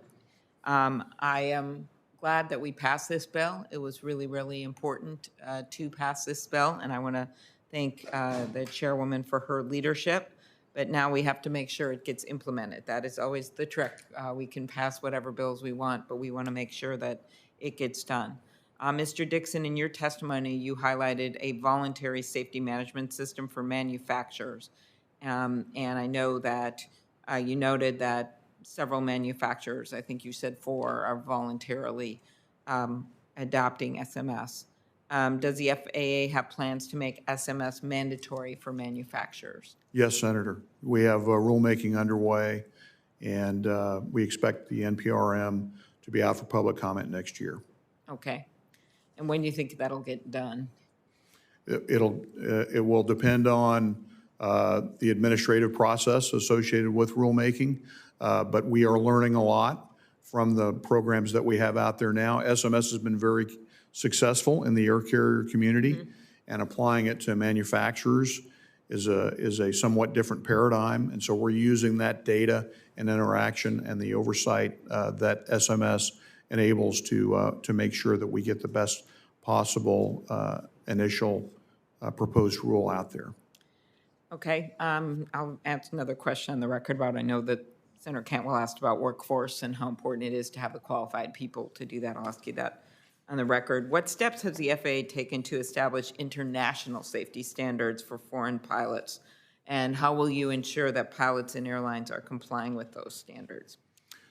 I am glad that we passed this bill. It was really, really important to pass this bill, and I want to thank the chairwoman for her leadership. But now we have to make sure it gets implemented. That is always the trick. We can pass whatever bills we want, but we want to make sure that it gets done. Mr. Dixon, in your testimony, you highlighted a voluntary safety management system for manufacturers. And I know that you noted that several manufacturers, I think you said 4, are voluntarily adopting SMS. Does the FAA have plans to make SMS mandatory for manufacturers? Yes, Senator. We have rulemaking underway, and we expect the NPRM to be out for public comment next year. Okay. And when do you think that'll get done? It will depend on the administrative process associated with rulemaking, but we are learning a lot from the programs that we have out there now. SMS has been very successful in the air carrier community, and applying it to manufacturers is a somewhat different paradigm. And so we're using that data and interaction and the oversight that SMS enables to make sure that we get the best possible initial proposed rule out there. Okay, I'll ask another question on the record about, I know that Senator Cantwell asked about workforce and how important it is to have the qualified people to do that. I'll ask you that on the record. What steps has the FAA taken to establish international safety standards for foreign pilots? And how will you ensure that pilots and airlines are complying with those standards?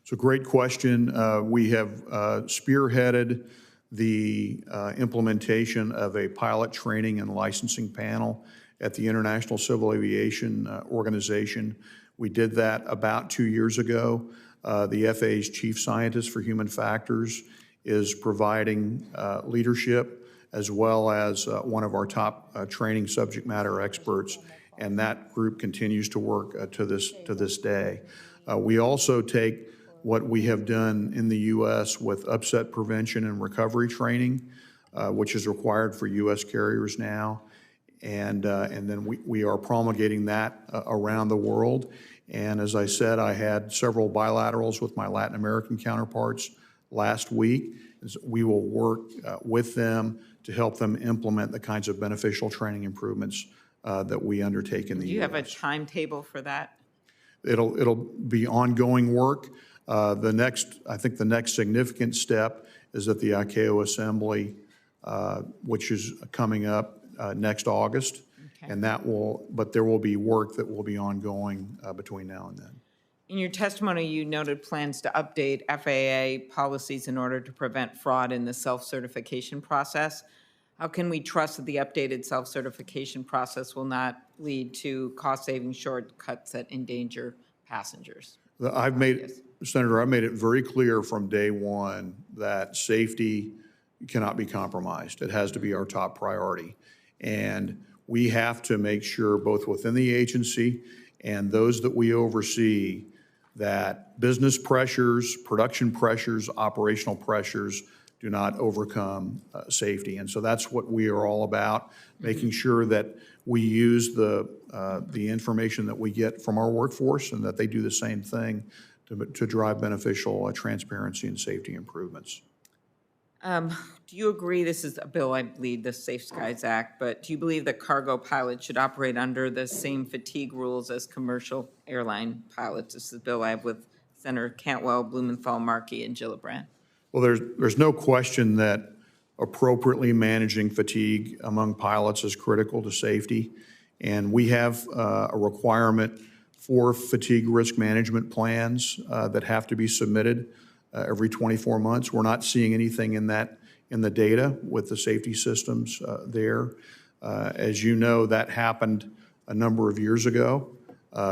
It's a great question. We have spearheaded the implementation of a pilot training and licensing panel at the International Civil Aviation Organization. We did that about 2 years ago. The FAA's chief scientist for human factors is providing leadership, as well as one of our top training subject matter experts, and that group continues to work to this day. We also take what we have done in the U.S. with upset prevention and recovery training, which is required for U.S. carriers now, and then we are promulgating that around the world. And as I said, I had several bilaterals with my Latin American counterparts last week. We will work with them to help them implement the kinds of beneficial training improvements that we undertake in the U.S. Do you have a timetable for that? It'll be ongoing work. I think the next significant step is at the ICAO Assembly, which is coming up next August. Okay. And but there will be work that will be ongoing between now and then. In your testimony, you noted plans to update FAA policies in order to prevent fraud in the self-certification process. How can we trust that the updated self-certification process will not lead to cost-saving shortcuts that endanger passengers? Senator, I've made it very clear from day one that safety cannot be compromised. It has to be our top priority. And we have to make sure, both within the agency and those that we oversee, that business pressures, production pressures, operational pressures do not overcome safety. And so that's what we are all about, making sure that we use the information that we get from our workforce and that they do the same thing to drive beneficial transparency and safety improvements. Do you agree, this is a bill, I believe, the Safe Skies Act, but do you believe that cargo pilots should operate under the same fatigue rules as commercial airline pilots? This is a bill I have with Senator Cantwell, Blumenthal, Markey, and Gillibrand. Well, there's no question that appropriately managing fatigue among pilots is critical to safety. And we have a requirement for fatigue risk management plans that have to be submitted every 24 months. We're not seeing anything in the data with the safety systems there. As you know, that happened a number of years ago.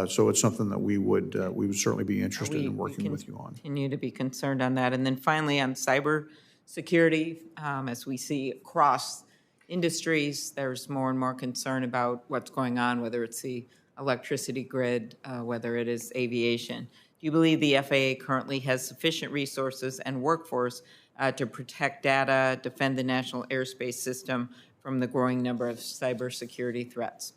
So it's something that we would certainly be interested in working with you on. Continue to be concerned on that. And then finally, on cyber security, as we see across industries, there's more and more concern about what's going on, whether it's the electricity grid, whether it is aviation. Do you believe the FAA currently has sufficient resources and workforce to protect data, defend the national airspace system from the growing number of cybersecurity threats?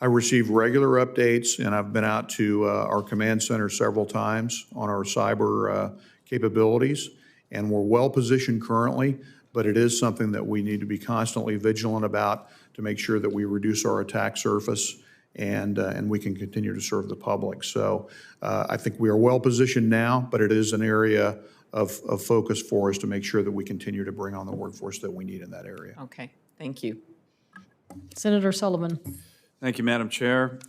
I receive regular updates, and I've been out to our command center several times on our cyber capabilities, and we're well positioned currently, but it is something that we need to be constantly vigilant about to make sure that we reduce our attack surface and we can continue to serve the public. So I think we are well positioned now, but it is an area of focus for us to make sure that we continue to bring on the workforce that we need in that area. Okay, thank you. Senator Sullivan. Thank you, Madam Chair.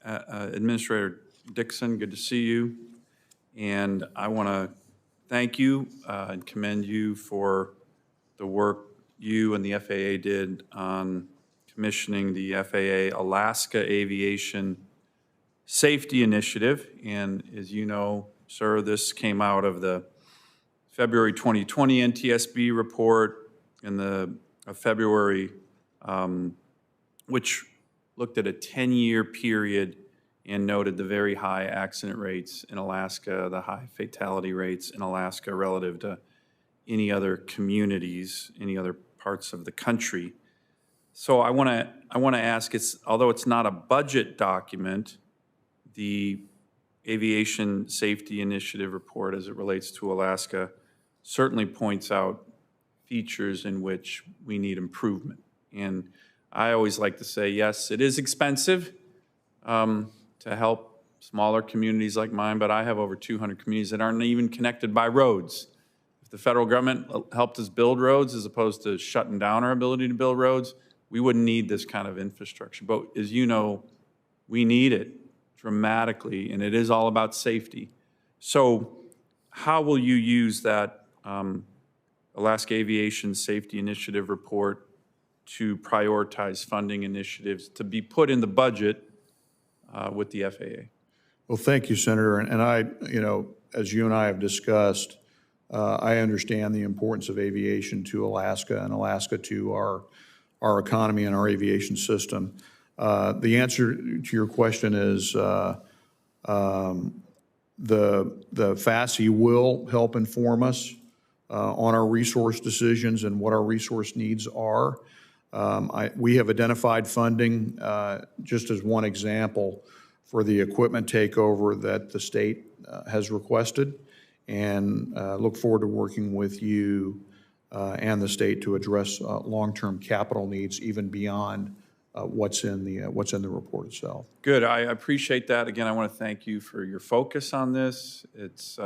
Administrator Dixon, good to see you. And I want to thank you and commend you for the work you and the FAA did on commissioning the FAA Alaska Aviation Safety Initiative. And as you know, sir, this came out of the February 2020 NTSB report and the February, which looked at a 10-year period and noted the very high accident rates in Alaska, the high fatality rates in Alaska relative to any other communities, any other parts of the country. So I want to ask, although it's not a budget document, the Aviation Safety Initiative report as it relates to Alaska certainly points out features in which we need improvement. And I always like to say, yes, it is expensive to help smaller communities like mine, but I have over 200 communities that aren't even connected by roads. If the federal government helped us build roads as opposed to shutting down our ability to build roads, we wouldn't need this kind of infrastructure. But as you know, we need it dramatically, and it is all about safety. So how will you use that Alaska Aviation Safety Initiative report to prioritize funding initiatives to be put in the budget with the FAA? Well, thank you, Senator. And I, as you and I have discussed, I understand the importance of aviation to Alaska and Alaska to our economy and our aviation system. The answer to your question is the FASI will help inform us on our resource decisions and what our resource needs are. We have identified funding, just as one example, for the equipment takeover that the state has requested, and look forward to working with you and the state to address long-term capital needs, even beyond what's in the report itself. Good. I appreciate that. Again, I want to thank you for your focus on this. It's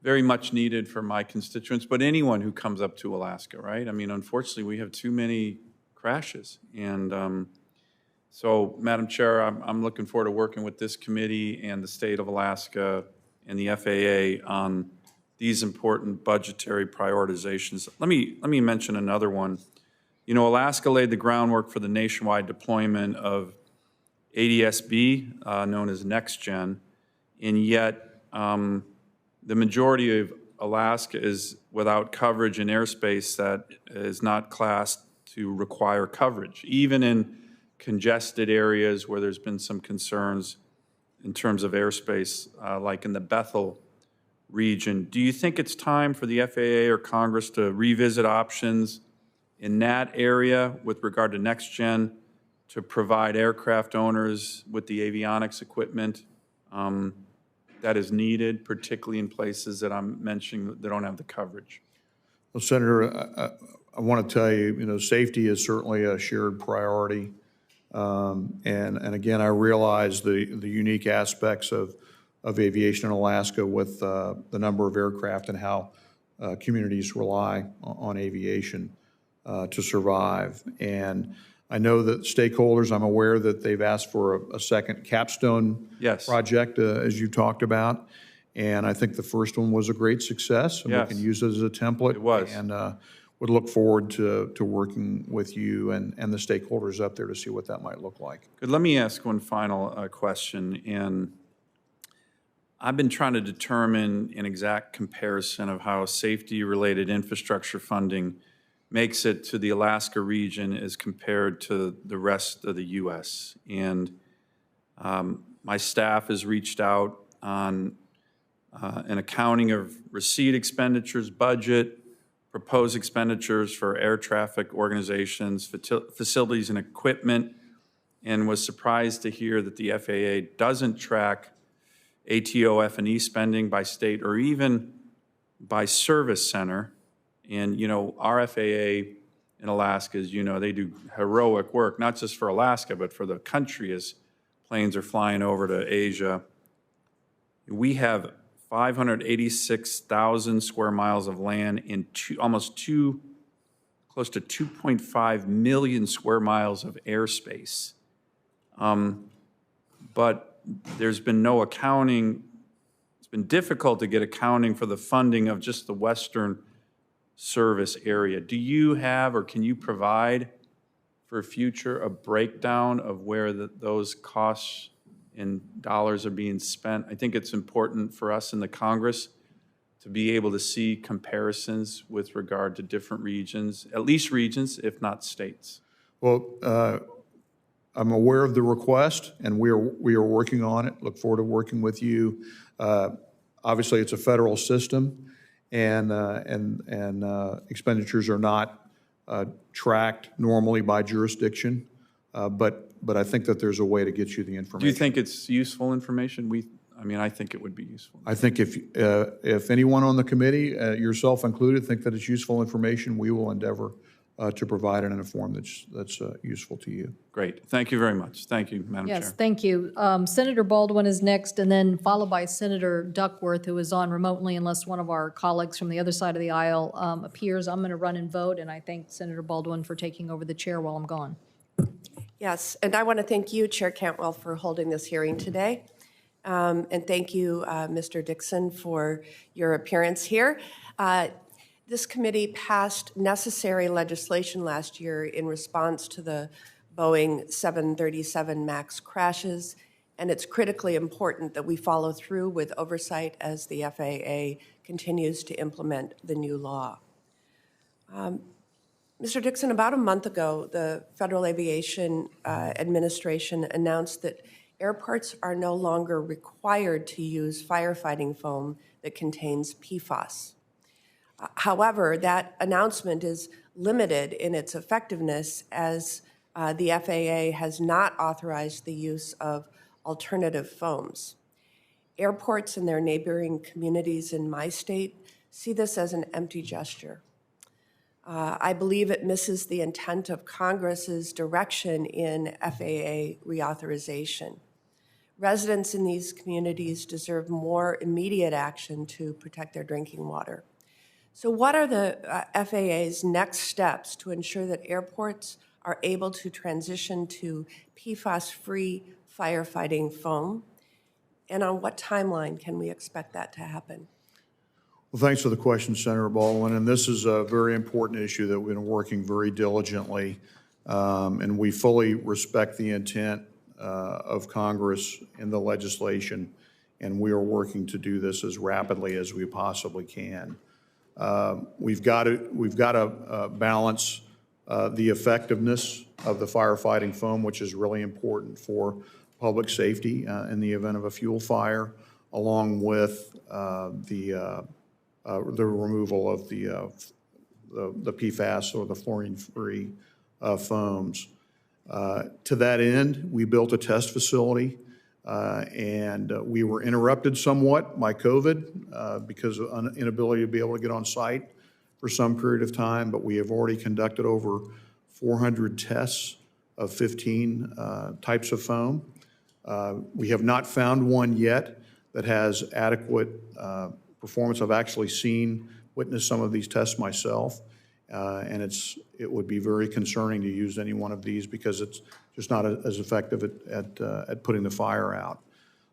very much needed for my constituents, but anyone who comes up to Alaska, right? I mean, unfortunately, we have too many crashes. And so, Madam Chair, I'm looking forward to working with this committee and the state of Alaska and the FAA on these important budgetary prioritizations. Let me mention another one. You know, Alaska laid the groundwork for the nationwide deployment of ADS-B, known as NextGen, and yet the majority of Alaska is without coverage in airspace that is not classed to require coverage, even in congested areas where there's been some concerns in terms of airspace, like in the Bethel region. Do you think it's time for the FAA or Congress to revisit options in that area with regard to NextGen to provide aircraft owners with the avionics equipment that is needed, particularly in places that I'm mentioning that don't have the coverage? Well, Senator, I want to tell you, safety is certainly a shared priority. And again, I realize the unique aspects of aviation in Alaska with the number of aircraft and how communities rely on aviation to survive. And I know that stakeholders, I'm aware that they've asked for a second capstone project, as you talked about. And I think the first one was a great success, and we can use it as a template. It was. And would look forward to working with you and the stakeholders up there to see what that might look like. Good. Let me ask one final question. And I've been trying to determine an exact comparison of how safety-related infrastructure funding makes it to the Alaska region as compared to the rest of the U.S. And my staff has reached out on an accounting of receipt expenditures, budget, proposed expenditures for air traffic organizations, facilities and equipment, and was surprised to hear that the FAA doesn't track ATO F&E spending by state or even by service center. And, our FAA in Alaska, as you know, they do heroic work, not just for Alaska, but for the country as planes are flying over to Asia. We have 586,000 square miles of land and close to 2.5 million square miles of airspace. But there's been no accounting. It's been difficult to get accounting for the funding of just the Western service area. Do you have, or can you provide for future a breakdown of where those costs and dollars are being spent? I think it's important for us in the Congress to be able to see comparisons with regard to different regions, at least regions, if not states? Well, I'm aware of the request, and we are working on it. Look forward to working with you. Obviously, it's a federal system, and expenditures are not tracked normally by jurisdiction, but I think that there's a way to get you the information. Do you think it's useful information? I mean, I think it would be useful. I think if anyone on the committee, yourself included, think that it's useful information, we will endeavor to provide it in a form that's useful to you. Great. Thank you very much. Thank you, Madam Chair. Yes, thank you. Senator Baldwin is next, and then followed by Senator Duckworth, who is on remotely unless one of our colleagues from the other side of the aisle appears. I'm going to run and vote, and I thank Senator Baldwin for taking over the chair while I'm gone. Yes, and I want to thank you, Chair Cantwell, for holding this hearing today. And thank you, Mr. Dixon, for your appearance here. This committee passed necessary legislation last year in response to the Boeing 737 MAX crashes, and it's critically important that we follow through with oversight as the FAA continues to implement the new law. Mr. Dixon, about a month ago, the Federal Aviation Administration announced that airports are no longer required to use firefighting foam that contains PFAS. However, that announcement is limited in its effectiveness as the FAA has not authorized the use of alternative foams. Airports and their neighboring communities in my state see this as an empty gesture. I believe it misses the intent of Congress's direction in FAA reauthorization. Residents in these communities deserve more immediate action to protect their drinking water. So what are the FAA's next steps to ensure that airports are able to transition to PFAS-free firefighting foam? And on what timeline can we expect that to happen? Well, thanks for the question, Senator Baldwin. And this is a very important issue that we've been working very diligently, and we fully respect the intent of Congress in the legislation, and we are working to do this as rapidly as we possibly can. We've got to balance the effectiveness of the firefighting foam, which is really important for public safety in the event of a fuel fire, along with the removal of the PFAS or the fluorine-free foams. To that end, we built a test facility, and we were interrupted somewhat by COVID because of inability to be able to get on site for some period of time, but we have already conducted over 400 tests of 15 types of foam. We have not found one yet that has adequate performance. I've actually witnessed some of these tests myself, and it would be very concerning to use any one of these because it's just not as effective at putting the fire out.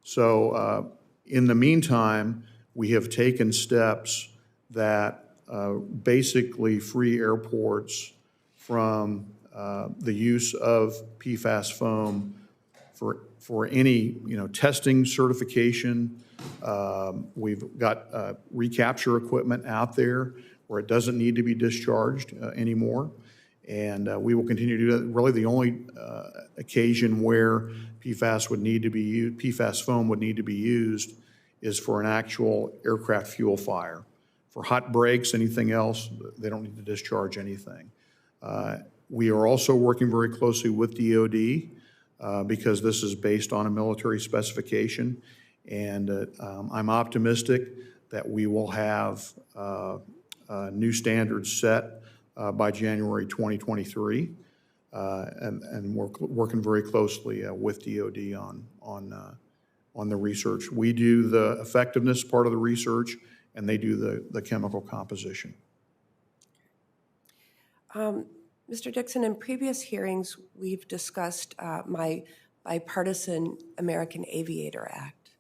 So in the meantime, we have taken steps that basically free airports from the use of PFAS foam for any testing certification. We've got recapture equipment out there where it doesn't need to be discharged anymore, and we will continue to do that. Really, the only occasion where PFAS foam would need to be used is for an actual aircraft fuel fire. For hot breaks, anything else, they don't need to discharge anything. We are also working very closely with DOD because this is based on a military specification, and I'm optimistic that we will have new standards set by January 2023, and we're working very closely with DOD on the research. We do the effectiveness part of the research, and they do the chemical composition. Mr. Dixon, in previous hearings, we've discussed my bipartisan American Aviator Act.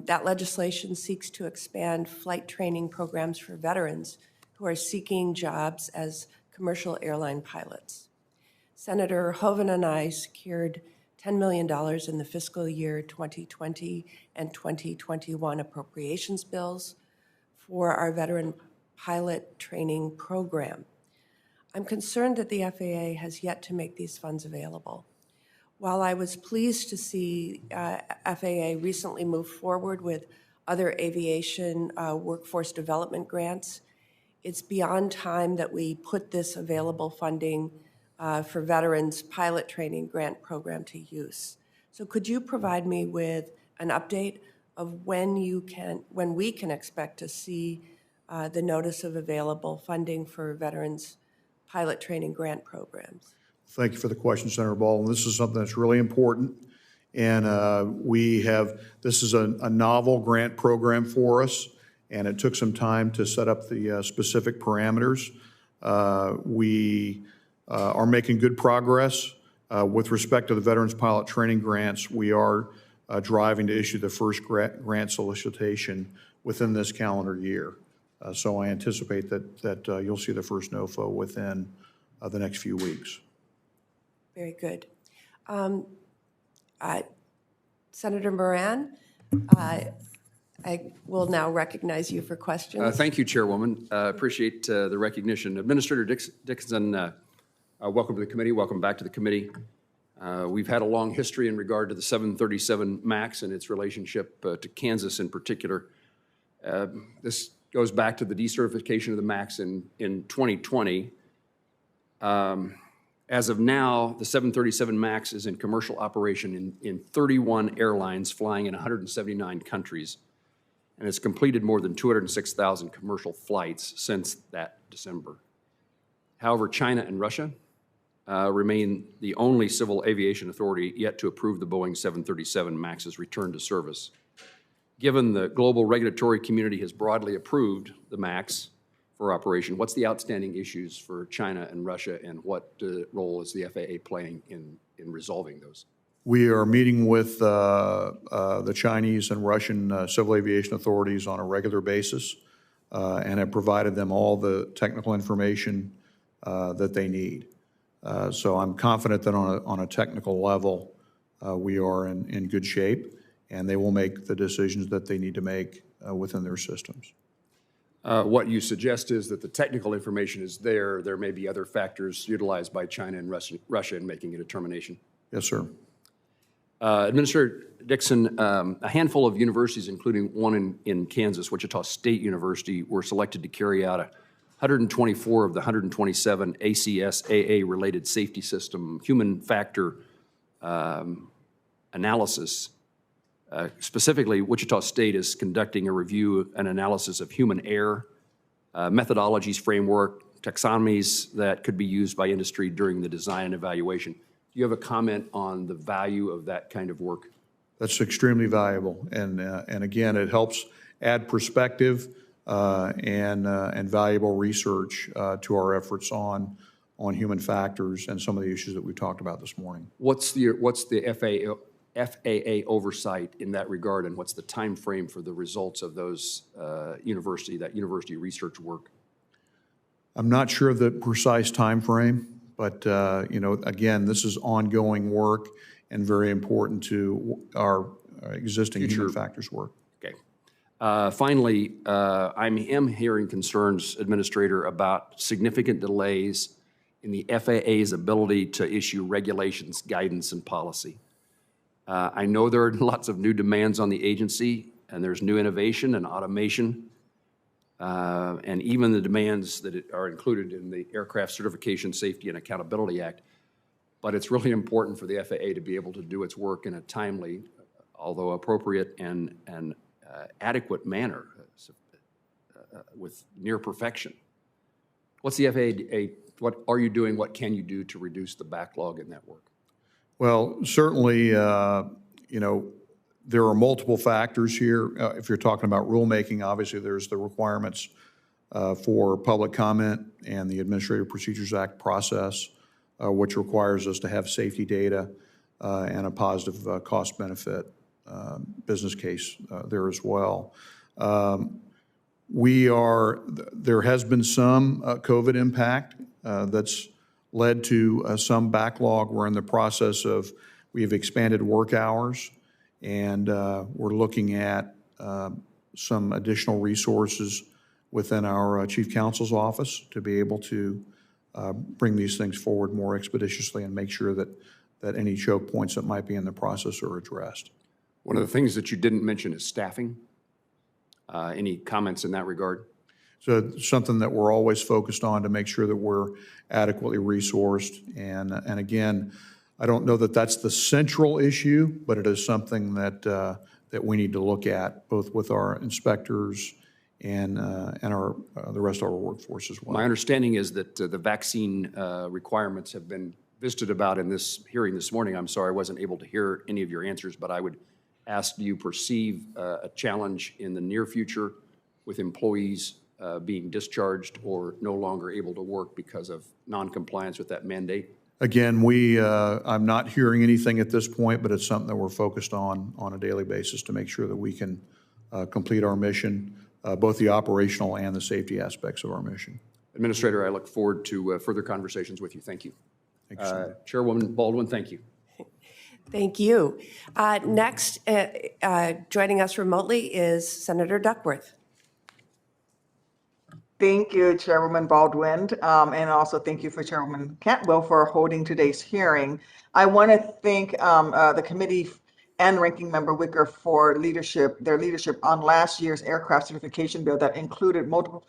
That legislation seeks to expand flight training programs for veterans who are seeking jobs as commercial airline pilots. Senator Hoeven and I secured $10 million in the fiscal year 2020 and 2021 appropriations bills for our veteran pilot training program. I'm concerned that the FAA has yet to make these funds available. While I was pleased to see FAA recently move forward with other aviation workforce development grants, it's beyond time that we put this available funding for veterans pilot training grant program to use. So could you provide me with an update of when we can expect to see the notice of available funding for veterans pilot training grant programs? Thank you for the question, Senator Ball. And this is something that's really important. And this is a novel grant program for us, and it took some time to set up the specific parameters. We are making good progress. With respect to the Veterans Pilot Training Grants, we are driving to issue the first grant solicitation within this calendar year. So I anticipate that you'll see the first NOFO within the next few weeks. Very good. Senator Moran, I will now recognize you for questions. Thank you, Chairwoman. Appreciate the recognition. Administrator Dixon, welcome to the committee. Welcome back to the committee. We've had a long history in regard to the 737 MAX and its relationship to Kansas in particular. This goes back to the decertification of the MAX in 2020. As of now, the 737 MAX is in commercial operation in 31 airlines flying in 179 countries, and it's completed more than 206,000 commercial flights since that December. However, China and Russia remain the only civil aviation authority yet to approve the Boeing 737 MAX's return to service. Given the global regulatory community has broadly approved the MAX for operation, what's the outstanding issues for China and Russia, and what role is the FAA playing in resolving those? We are meeting with the Chinese and Russian civil aviation authorities on a regular basis and have provided them all the technical information that they need. So I'm confident that on a technical level, we are in good shape, and they will make the decisions that they need to make within their systems. What you suggest is that the technical information is there. There may be other factors utilized by China and Russia in making a determination. Yes, sir. Administrator Dixon, a handful of universities, including one in Kansas, Wichita State University, were selected to carry out 124 of the 127 ACS-AA-related safety system human factor analysis. Specifically, Wichita State is conducting a review and analysis of human error, methodologies, framework, taxonomies that could be used by industry during the design and evaluation. Do you have a comment on the value of that kind of work? That's extremely valuable, and again, it helps add perspective and valuable research to our efforts on human factors and some of the issues that we've talked about this morning. What's the FAA oversight in that regard, and what's the time frame for the results of those university research work? I'm not sure of the precise time frame, but again, this is ongoing work and very important to our existing human factors work. Okay. Finally, I am hearing concerns, Administrator, about significant delays in the FAA's ability to issue regulations, guidance, and policy. I know there are lots of new demands on the agency, and there's new innovation and automation, and even the demands that are included in the Aircraft Certification, Safety, and Accountability Act. But it's really important for the FAA to be able to do its work in a timely, although appropriate and adequate manner with near perfection. What's the FAA, what are you doing, what can you do to reduce the backlog in that work? Well, certainly, there are multiple factors here. If you're talking about rulemaking, obviously there's the requirements for public comment and the Administrative Procedures Act process, which requires us to have safety data and a positive cost-benefit business case there as well. There has been some COVID impact that's led to some backlog. We're in the process of, we have expanded work hours, and we're looking at some additional resources within our chief counsel's office to be able to bring these things forward more expeditiously and make sure that any choke points that might be in the process are addressed. One of the things that you didn't mention is staffing. Any comments in that regard? So something that we're always focused on to make sure that we're adequately resourced. And again, I don't know that that's the central issue, but it is something that we need to look at, both with our inspectors and our the rest of our workforce as well. My understanding is that the vaccine requirements have been visited about in this hearing this morning. I'm sorry I wasn't able to hear any of your answers, but I would ask, do you perceive a challenge in the near future with employees being discharged or no longer able to work because of noncompliance with that mandate? Again, I'm not hearing anything at this point, but it's something that we're focused on a daily basis to make sure that we can complete our mission, both the operational and the safety aspects of our mission. Administrator, I look forward to further conversations with you. Thank you. Thank you, sir. Chairwoman Baldwin, thank you. Thank you. Next, joining us remotely is Senator Duckworth. Thank you, Chairwoman Baldwin, and also thank you for Chairwoman Cantwell for holding today's hearing. I want to thank the committee and Ranking Member Wicker for their leadership on last year's aircraft certification bill that included multiple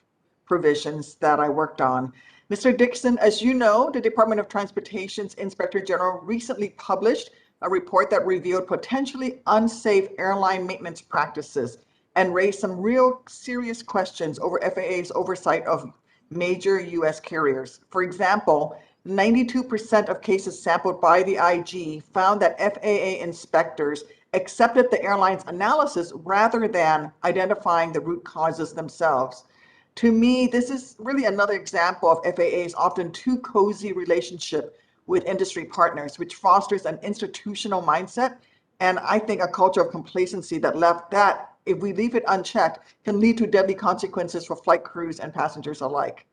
provisions that I worked on. Mr. Dixon, as you know, the Department of Transportation's Inspector General recently published a report that revealed potentially unsafe airline maintenance practices and raised some real serious questions over FAA's oversight of major U.S. carriers. For example, 92% of cases sampled by the IG found that FAA inspectors accepted the airline's analysis rather than identifying the root causes themselves. To me, this is really another example of FAA's often too cozy relationship with industry partners, which fosters an institutional mindset and I think a culture of complacency that if we leave it unchecked, can lead to deadly consequences for flight crews and passengers alike.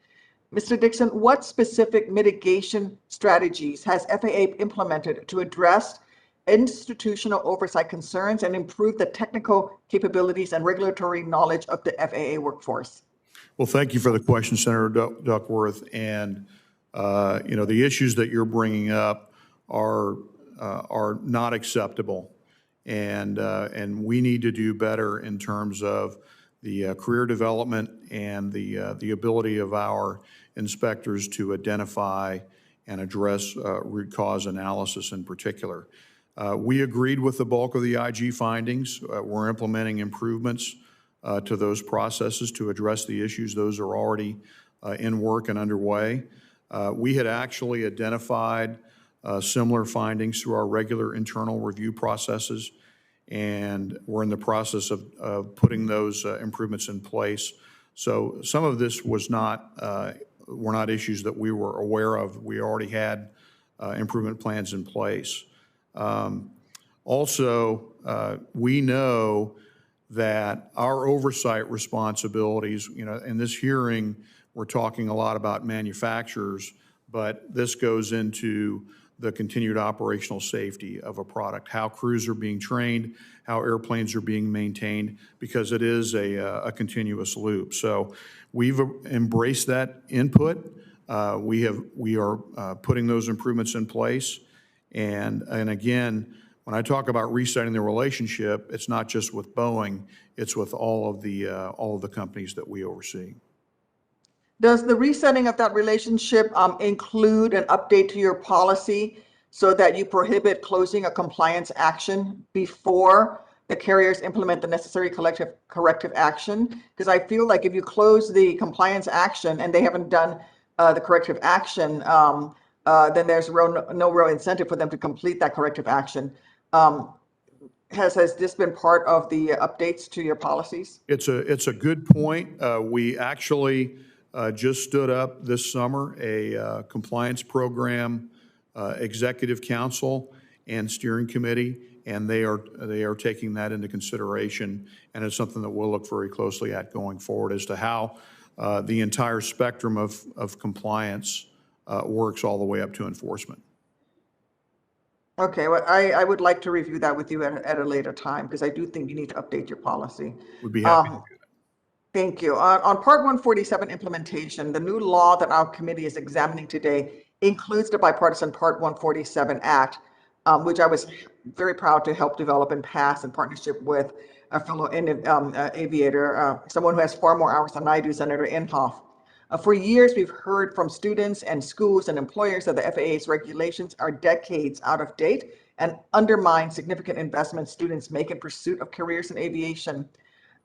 Mr. Dixon, what specific mitigation strategies has FAA implemented to address institutional oversight concerns and improve the technical capabilities and regulatory knowledge of the FAA workforce? Well, thank you for the question, Senator Duckworth. And the issues that you're bringing up are not acceptable, and we need to do better in terms of the career development and the ability of our inspectors to identify and address root cause analysis in particular. We agreed with the bulk of the IG findings. We're implementing improvements to those processes to address the issues. Those are already in work and underway. We had actually identified similar findings through our regular internal review processes, and we're in the process of putting those improvements in place. So some of this were not issues that we were aware of. We already had improvement plans in place. Also, we know that our oversight responsibilities, in this hearing, we're talking a lot about manufacturers, but this goes into the continued operational safety of a product, how crews are being trained, how airplanes are being maintained, because it is a continuous loop. So we've embraced that input. We are putting those improvements in place. And again, when I talk about resetting the relationship, it's not just with Boeing, it's with all of the companies that we oversee. Does the resetting of that relationship include an update to your policy so that you prohibit closing a compliance action before the carriers implement the necessary corrective action? Because I feel like if you close the compliance action and they haven't done the corrective action, then there's no real incentive for them to complete that corrective action. Has this been part of the updates to your policies? It's a good point. We actually just stood up this summer a compliance program executive council and steering committee, and they are taking that into consideration, and it's something that we'll look very closely at going forward as to how the entire spectrum of compliance works all the way up to enforcement. Okay, well, I would like to review that with you at a later time, because I do think you need to update your policy. We'd be happy to do that. Thank you. On Part 147 implementation, the new law that our committee is examining today includes the bipartisan Part 147 Act, which I was very proud to help develop and pass in partnership with a fellow aviator, someone who has far more hours than I do, Senator Inhofe. For years, we've heard from students and schools and employers that the FAA's regulations are decades out of date and undermine significant investments students make in pursuit of careers in aviation.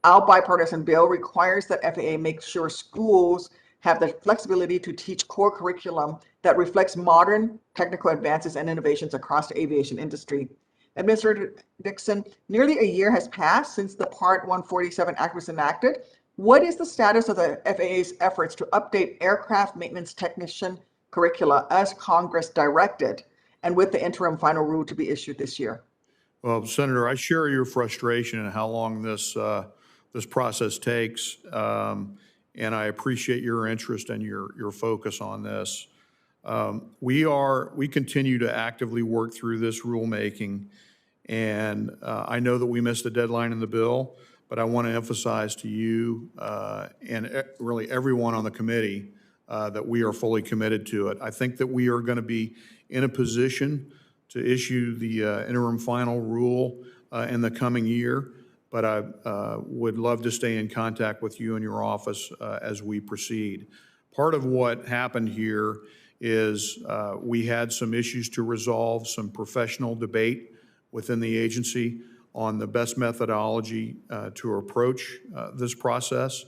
Our bipartisan bill requires that FAA make sure schools have the flexibility to teach core curriculum that reflects modern technical advances and innovations across the aviation industry. Administrator Dixon, nearly a year has passed since the Part 147 Act was enacted. What is the status of the FAA's efforts to update aircraft maintenance technician curricula as Congress directed, and with the interim final rule to be issued this year? Well, Senator, I share your frustration and how long this process takes, and I appreciate your interest and your focus on this. We continue to actively work through this rulemaking, and I know that we missed the deadline in the bill, but I want to emphasize to you and really everyone on the committee that we are fully committed to it. I think that we are going to be in a position to issue the interim final rule in the coming year, but I would love to stay in contact with you and your office as we proceed. Part of what happened here is we had some issues to resolve, some professional debate within the agency on the best methodology to approach this process,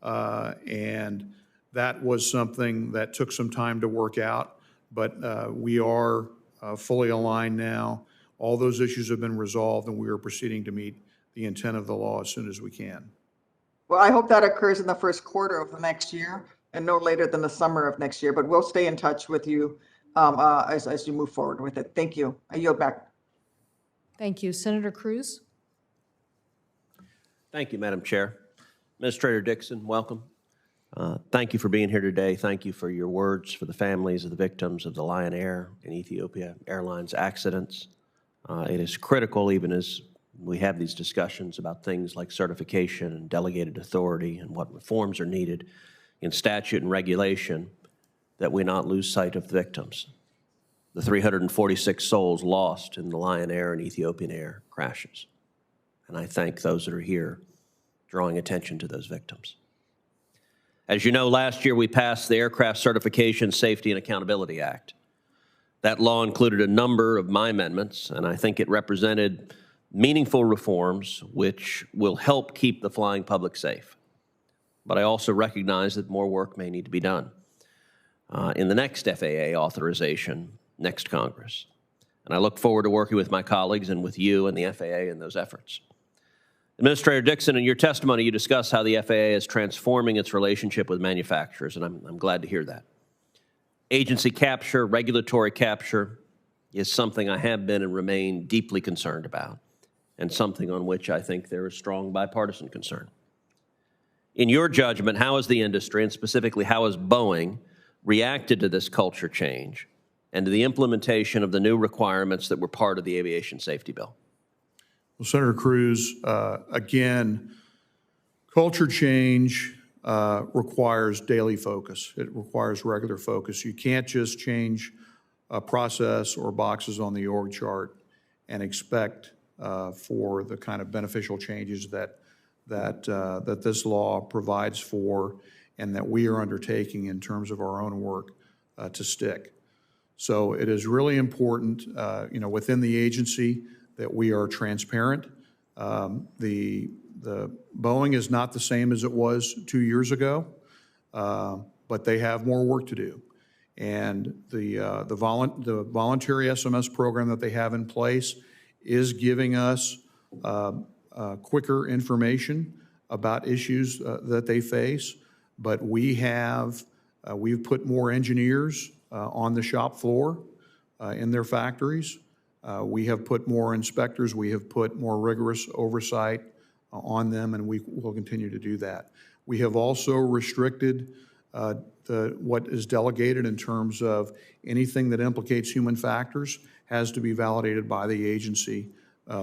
and that was something that took some time to work out, but we are fully aligned now. All those issues have been resolved, and we are proceeding to meet the intent of the law as soon as we can. Well, I hope that occurs in the first quarter of the next year and no later than the summer of next year, but we'll stay in touch with you as you move forward with it. Thank you. I yield back. Thank you. Senator Cruz? Thank you, Madam Chair. Administrator Dixon, welcome. Thank you for being here today. Thank you for your words for the families of the victims of the Lion Air and Ethiopia Airlines accidents. It is critical, even as we have these discussions about things like certification and delegated authority and what reforms are needed in statute and regulation, that we not lose sight of the victims. The 346 souls lost in the Lion Air and Ethiopian Air crashes. And I thank those that are here drawing attention to those victims. As you know, last year we passed the Aircraft Certification, Safety, and Accountability Act. That law included a number of my amendments, and I think it represented meaningful reforms which will help keep the flying public safe. But I also recognize that more work may need to be done in the next FAA authorization, next Congress. And I look forward to working with my colleagues and with you and the FAA in those efforts. Administrator Dixon, in your testimony, you discuss how the FAA is transforming its relationship with manufacturers, and I'm glad to hear that. Agency capture, regulatory capture is something I have been and remain deeply concerned about, and something on which I think there is strong bipartisan concern. In your judgment, how has the industry, and specifically how has Boeing, reacted to this culture change and to the implementation of the new requirements that were part of the Aviation Safety Bill? Well, Senator Cruz, again, culture change requires daily focus. It requires regular focus. You can't just change a process or boxes on the org chart and expect for the kind of beneficial changes that this law provides for and that we are undertaking in terms of our own work to stick. So it is really important, within the agency that we are transparent. The Boeing is not the same as it was 2 years ago, but they have more work to do. And the voluntary SMS program that they have in place is giving us quicker information about issues that they face. But we've put more engineers on the shop floor in their factories. We have put more inspectors. We have put more rigorous oversight on them, and we will continue to do that. We have also restricted what is delegated in terms of anything that implicates human factors has to be validated by the agency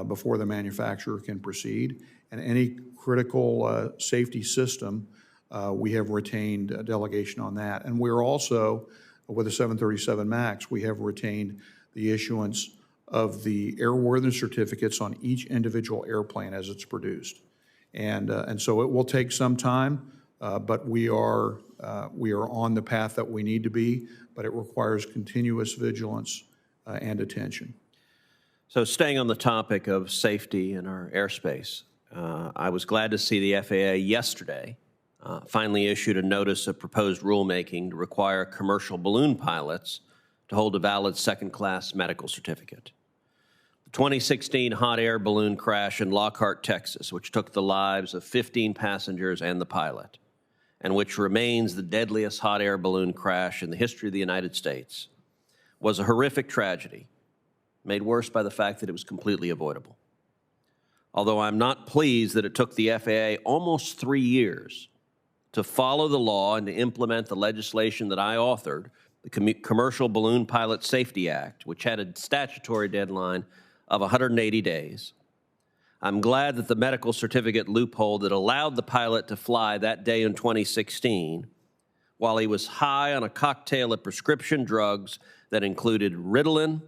before the manufacturer can proceed. And any critical safety system, we have retained a delegation on that. And we're also, with the 737 MAX, we have retained the issuance of the airworthiness certificates on each individual airplane as it's produced. And so it will take some time, but we are on the path that we need to be, but it requires continuous vigilance and attention. So staying on the topic of safety in our airspace, I was glad to see the FAA yesterday finally issued a notice of proposed rulemaking to require commercial balloon pilots to hold a valid second-class medical certificate. The 2016 hot air balloon crash in Lockhart, Texas, which took the lives of 15 passengers and the pilot, and which remains the deadliest hot air balloon crash in the history of the United States, was a horrific tragedy, made worse by the fact that it was completely avoidable. Although I'm not pleased that it took the FAA almost 3 years to follow the law and to implement the legislation that I authored, the Commercial Balloon Pilot Safety Act, which had a statutory deadline of 180 days. I'm glad that the medical certificate loophole that allowed the pilot to fly that day in 2016, while he was high on a cocktail of prescription drugs that included Ritalin,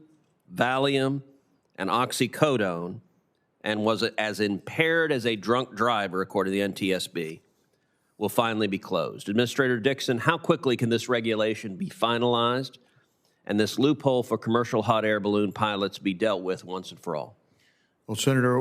Valium, and oxycodone, and was as impaired as a drunk driver, according to the NTSB, will finally be closed. Administrator Dixon, how quickly can this regulation be finalized and this loophole for commercial hot air balloon pilots be dealt with once and for all? Well, Senator,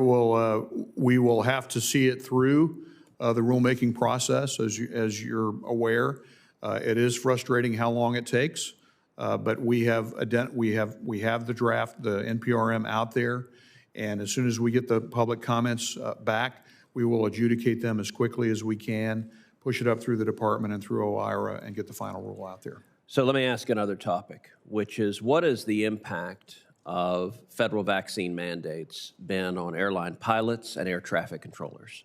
we will have to see it through the rulemaking process, as you're aware. It is frustrating how long it takes, but we have the draft, the NPRM out there, and as soon as we get the public comments back, we will adjudicate them as quickly as we can, push it up through the department and through OIRA, and get the final rule out there. So let me ask another topic, which is, what is the impact of federal vaccine mandates been on airline pilots and air traffic controllers?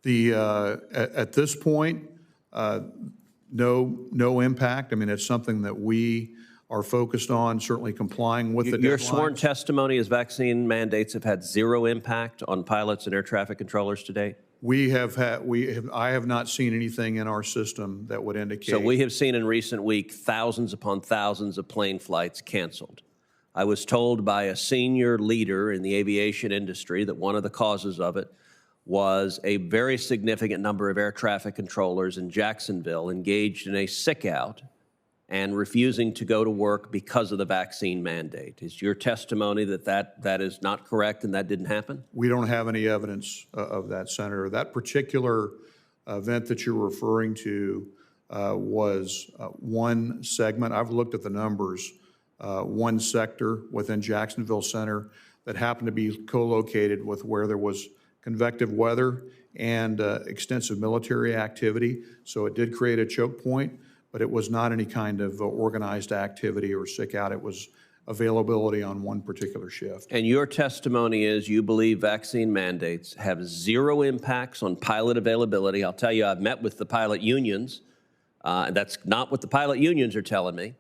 At this point, no impact. I mean, it's something that we are focused on, certainly complying with the deadlines. Your sworn testimony is vaccine mandates have had zero impact on pilots and air traffic controllers to date? I have not seen anything in our system that would indicate. So we have seen in recent weeks thousands upon thousands of plane flights canceled. I was told by a senior leader in the aviation industry that one of the causes of it was a very significant number of air traffic controllers in Jacksonville engaged in a sick-out and refusing to go to work because of the vaccine mandate. Is your testimony that is not correct and that didn't happen? We don't have any evidence of that, Senator. That particular event that you're referring to was one segment. I've looked at the numbers. One sector within Jacksonville Center that happened to be co-located with where there was convective weather and extensive military activity. So it did create a choke point, but it was not any kind of organized activity or sick out. It was availability on one particular shift. And your testimony is you believe vaccine mandates have zero impacts on pilot availability. I'll tell you, I've met with the pilot unions, and that's not what the pilot unions are telling me.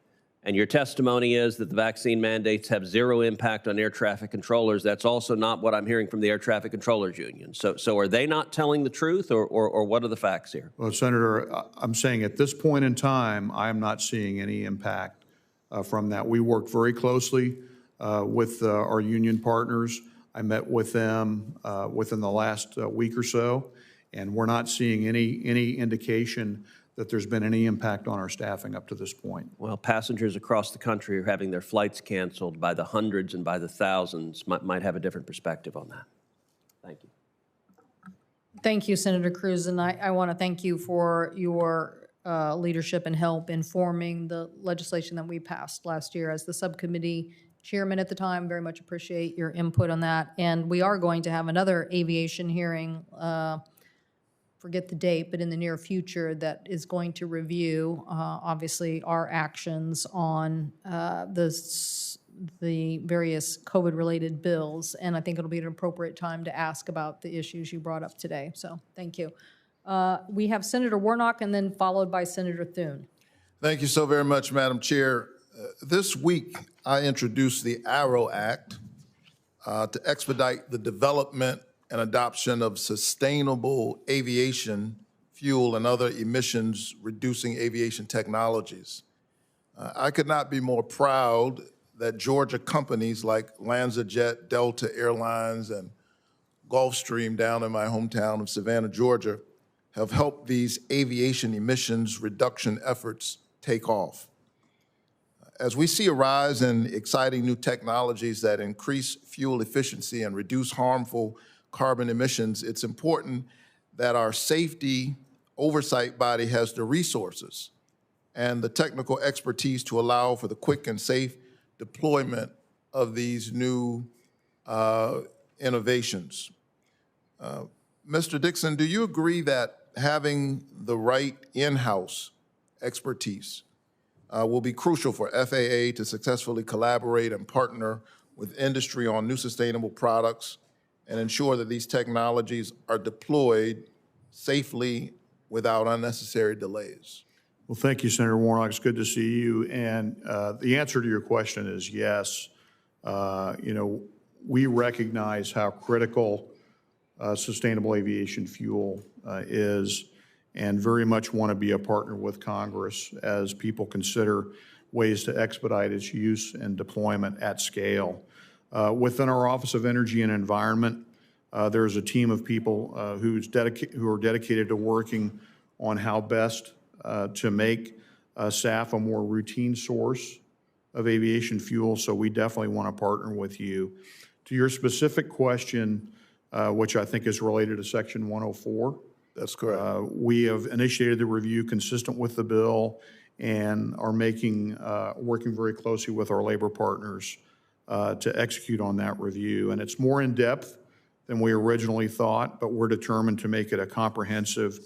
And your testimony is that the vaccine mandates have zero impact on air traffic controllers. That's also not what I'm hearing from the Air Traffic Controllers Union. So are they not telling the truth, or what are the facts here? Well, Senator, I'm saying at this point in time, I am not seeing any impact from that. We work very closely with our union partners. I met with them within the last week or so, and we're not seeing any indication that there's been any impact on our staffing up to this point. Well, passengers across the country are having their flights canceled by the hundreds and by the thousands. Might have a different perspective on that. Thank you. Thank you, Senator Cruz, and I want to thank you for your leadership and help in forming the legislation that we passed last year. As the subcommittee chairman at the time, very much appreciate your input on that. And we are going to have another aviation hearing, forget the date, but in the near future, that is going to review, obviously, our actions on the various COVID-related bills. And I think it'll be an appropriate time to ask about the issues you brought up today. So thank you. We have Senator Warnock and then followed by Senator Thune. Thank you so very much, Madam Chair. This week, I introduced the ARROW Act, to expedite the development and adoption of sustainable aviation fuel and other emissions-reducing aviation technologies. I could not be more proud that Georgia companies like LanzaJet, Delta Airlines, and Gulfstream down in my hometown of Savannah, Georgia, have helped these aviation emissions reduction efforts take off. As we see a rise in exciting new technologies that increase fuel efficiency and reduce harmful carbon emissions, it's important that our safety oversight body has the resources and the technical expertise to allow for the quick and safe deployment of these new innovations. Mr. Dixon, do you agree that having the right in-house expertise will be crucial for FAA to successfully collaborate and partner with industry on new sustainable products and ensure that these technologies are deployed safely without unnecessary delays? Well, thank you, Senator Warnock. It's good to see you. And the answer to your question is yes. We recognize how critical sustainable aviation fuel is, and very much want to be a partner with Congress as people consider ways to expedite its use and deployment at scale. Within our Office of Energy and Environment, there's a team of people who are dedicated to working on how best to make SAF a more routine source of aviation fuel, so we definitely want to partner with you. To your specific question, which I think is related to Section 104. That's correct. We have initiated the review consistent with the bill and are working very closely with our labor partners to execute on that review. And it's more in depth than we originally thought, but we're determined to make it a comprehensive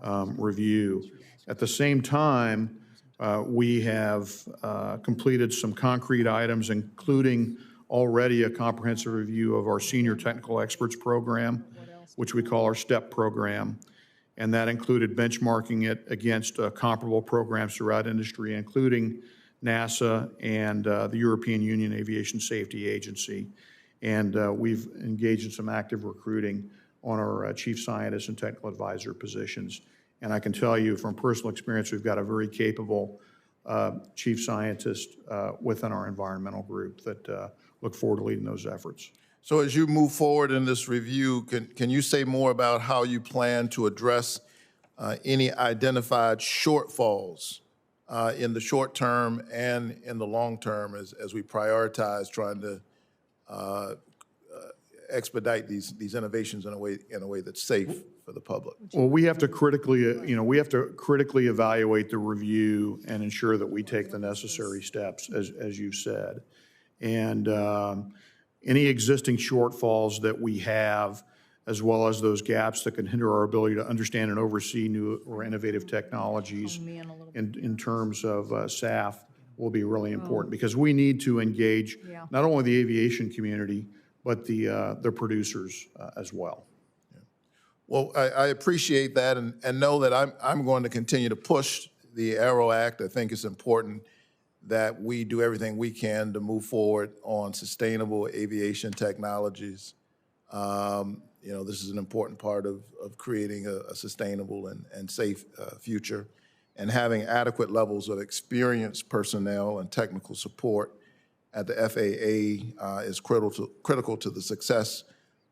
review. At the same time, we have completed some concrete items, including already a comprehensive review of our Senior Technical Experts Program, which we call our STEP program. And that included benchmarking it against comparable programs throughout industry, including NASA and the European Union Aviation Safety Agency. And we've engaged in some active recruiting on our chief scientist and technical advisor positions. And I can tell you from personal experience, we've got a very capable chief scientist within our environmental group that look forward to leading those efforts. So as you move forward in this review, can you say more about how you plan to address any identified shortfalls in the short term and in the long term as we prioritize trying to expedite these innovations in a way that's safe for the public? Well, we have to critically evaluate the review and ensure that we take the necessary steps, as you said. And any existing shortfalls that we have, as well as those gaps that can hinder our ability to understand and oversee new or innovative technologies in terms of SAF, will be really important, because we need to engage not only the aviation community, but the producers as well. Well, I appreciate that, and know that I'm going to continue to push the Aero Act. I think it's important that we do everything we can to move forward on sustainable aviation technologies. This is an important part of creating a sustainable and safe future, and having adequate levels of experienced personnel and technical support at the FAA is critical to the success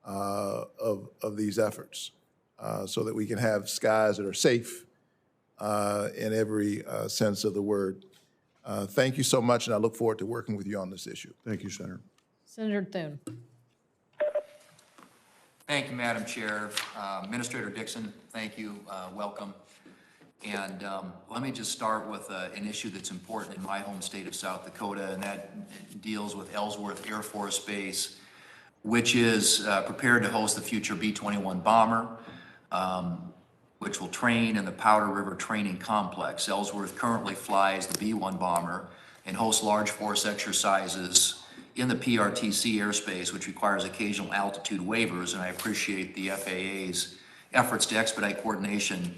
of these efforts, so that we can have skies that are safe in every sense of the word. Thank you so much, and I look forward to working with you on this issue. Thank you, Senator. Senator Thune. Thank you, Madam Chair. Administrator Dixon, thank you. Welcome. And let me just start with an issue that's important in my home state of South Dakota, and that deals with Ellsworth Air Force Base, which is prepared to host the future B-21 bomber, which will train in the Powder River Training Complex. Ellsworth currently flies the B-1 bomber and hosts large force exercises in the PRTC airspace, which requires occasional altitude waivers, and I appreciate the FAA's efforts to expedite coordination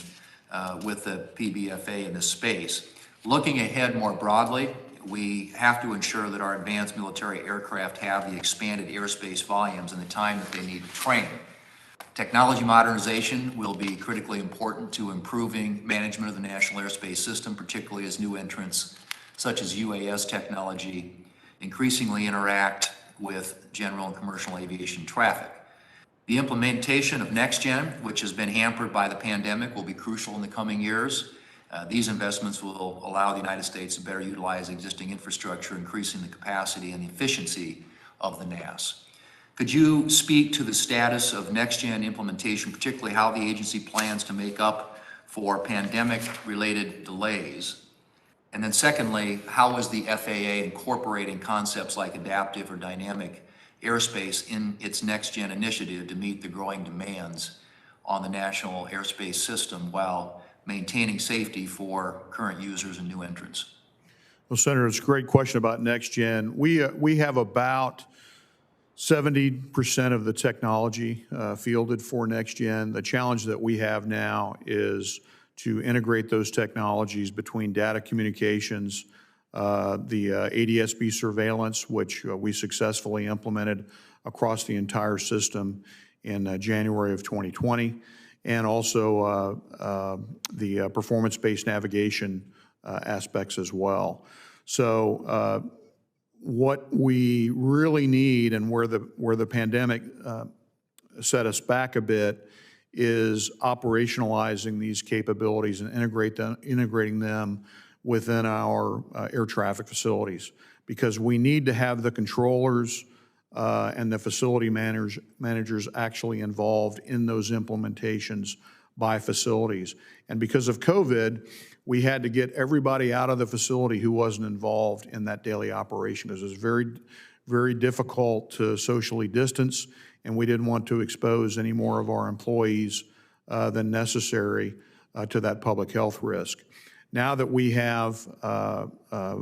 with the PBFA in this space. Looking ahead more broadly, we have to ensure that our advanced military aircraft have the expanded airspace volumes and the time that they need to train. Technology modernization will be critically important to improving management of the national airspace system, particularly as new entrants such as UAS technology increasingly interact with general and commercial aviation traffic. The implementation of NextGen, which has been hampered by the pandemic, will be crucial in the coming years. These investments will allow the United States to better utilize existing infrastructure, increasing the capacity and the efficiency of the NAS. Could you speak to the status of NextGen implementation, particularly how the agency plans to make up for pandemic-related delays? And then secondly, how is the FAA incorporating concepts like adaptive or dynamic airspace in its NextGen initiative to meet the growing demands on the national airspace system while maintaining safety for current users and new entrants? Well, Senator, it's a great question about NextGen. We have about 70% of the technology fielded for NextGen. The challenge that we have now is to integrate those technologies between data communications, the ADS-B surveillance, which we successfully implemented across the entire system in January of 2020, and also the performance-based navigation aspects as well. So what we really need, and where the pandemic set us back a bit, is operationalizing these capabilities and integrating them within our air traffic facilities, because we need to have the controllers and the facility managers actually involved in those implementations by facilities. And because of COVID, we had to get everybody out of the facility who wasn't involved in that daily operation, because it was very, very difficult to socially distance, and we didn't want to expose any more of our employees than necessary to that public health risk. Now that we have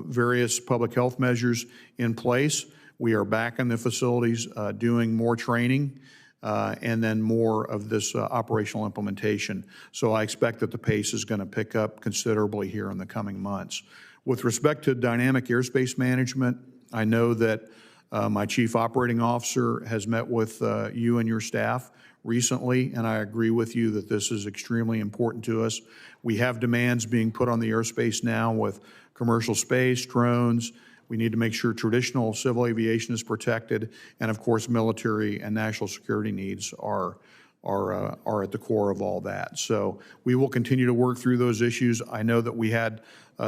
various public health measures in place, we are back in the facilities doing more training and then more of this operational implementation. So I expect that the pace is going to pick up considerably here in the coming months. With respect to dynamic airspace management, I know that my Chief Operating Officer has met with you and your staff recently, and I agree with you that this is extremely important to us. We have demands being put on the airspace now with commercial space, drones. We need to make sure traditional civil aviation is protected, and of course, military and national security needs are at the core of all that. So we will continue to work through those issues. I know that we had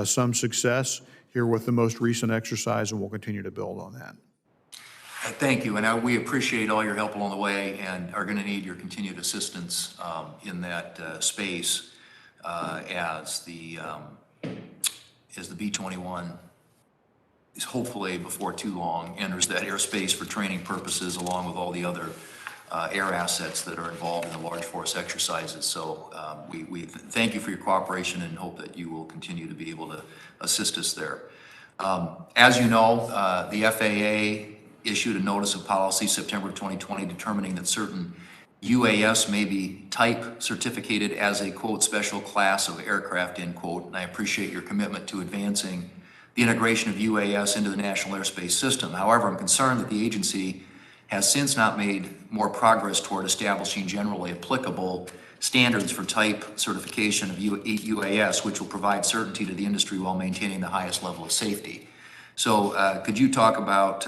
some success here with the most recent exercise, and we'll continue to build on that. Thank you, and we appreciate all your help along the way and are going to need your continued assistance in that space as the B-21 is hopefully before too long enters that airspace for training purposes, along with all the other air assets that are involved in the large force exercises. So we thank you for your cooperation and hope that you will continue to be able to assist us there. As you know, the FAA issued a notice of policy September 2020 determining that certain UAS may be type certificated as a, quote, special class of aircraft, end quote, and I appreciate your commitment to advancing the integration of UAS into the national airspace system. However, I'm concerned that the agency has since not made more progress toward establishing generally applicable standards for type certification of UAS, which will provide certainty to the industry while maintaining the highest level of safety. So could you talk about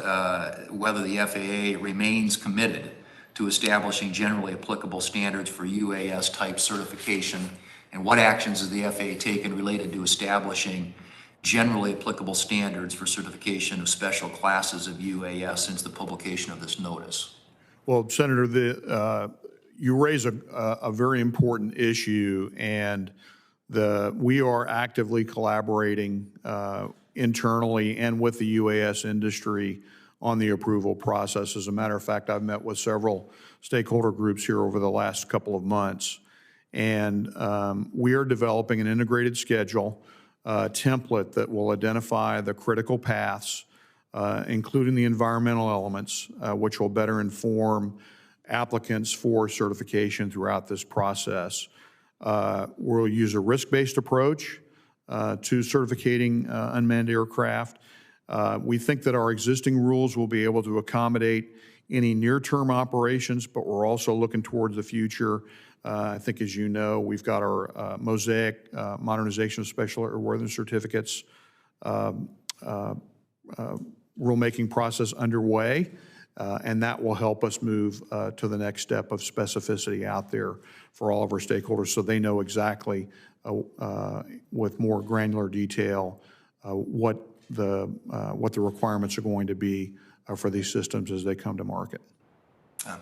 whether the FAA remains committed to establishing generally applicable standards for UAS type certification, and what actions has the FAA taken related to establishing generally applicable standards for certification of special classes of UAS since the publication of this notice? Well, Senator, you raise a very important issue, and we are actively collaborating internally and with the UAS industry on the approval process. As a matter of fact, I've met with several stakeholder groups here over the last couple of months, and we are developing an integrated schedule template that will identify the critical paths, including the environmental elements, which will better inform applicants for certification throughout this process. We'll use a risk-based approach to certificating unmanned aircraft. We think that our existing rules will be able to accommodate any near-term operations, but we're also looking towards the future. I think, as you know, we've got our Mosaic modernization of special airworthiness certificates rulemaking process underway, and that will help us move to the next step of specificity out there for all of our stakeholders, so they know exactly with more granular detail what the requirements are going to be for these systems as they come to market.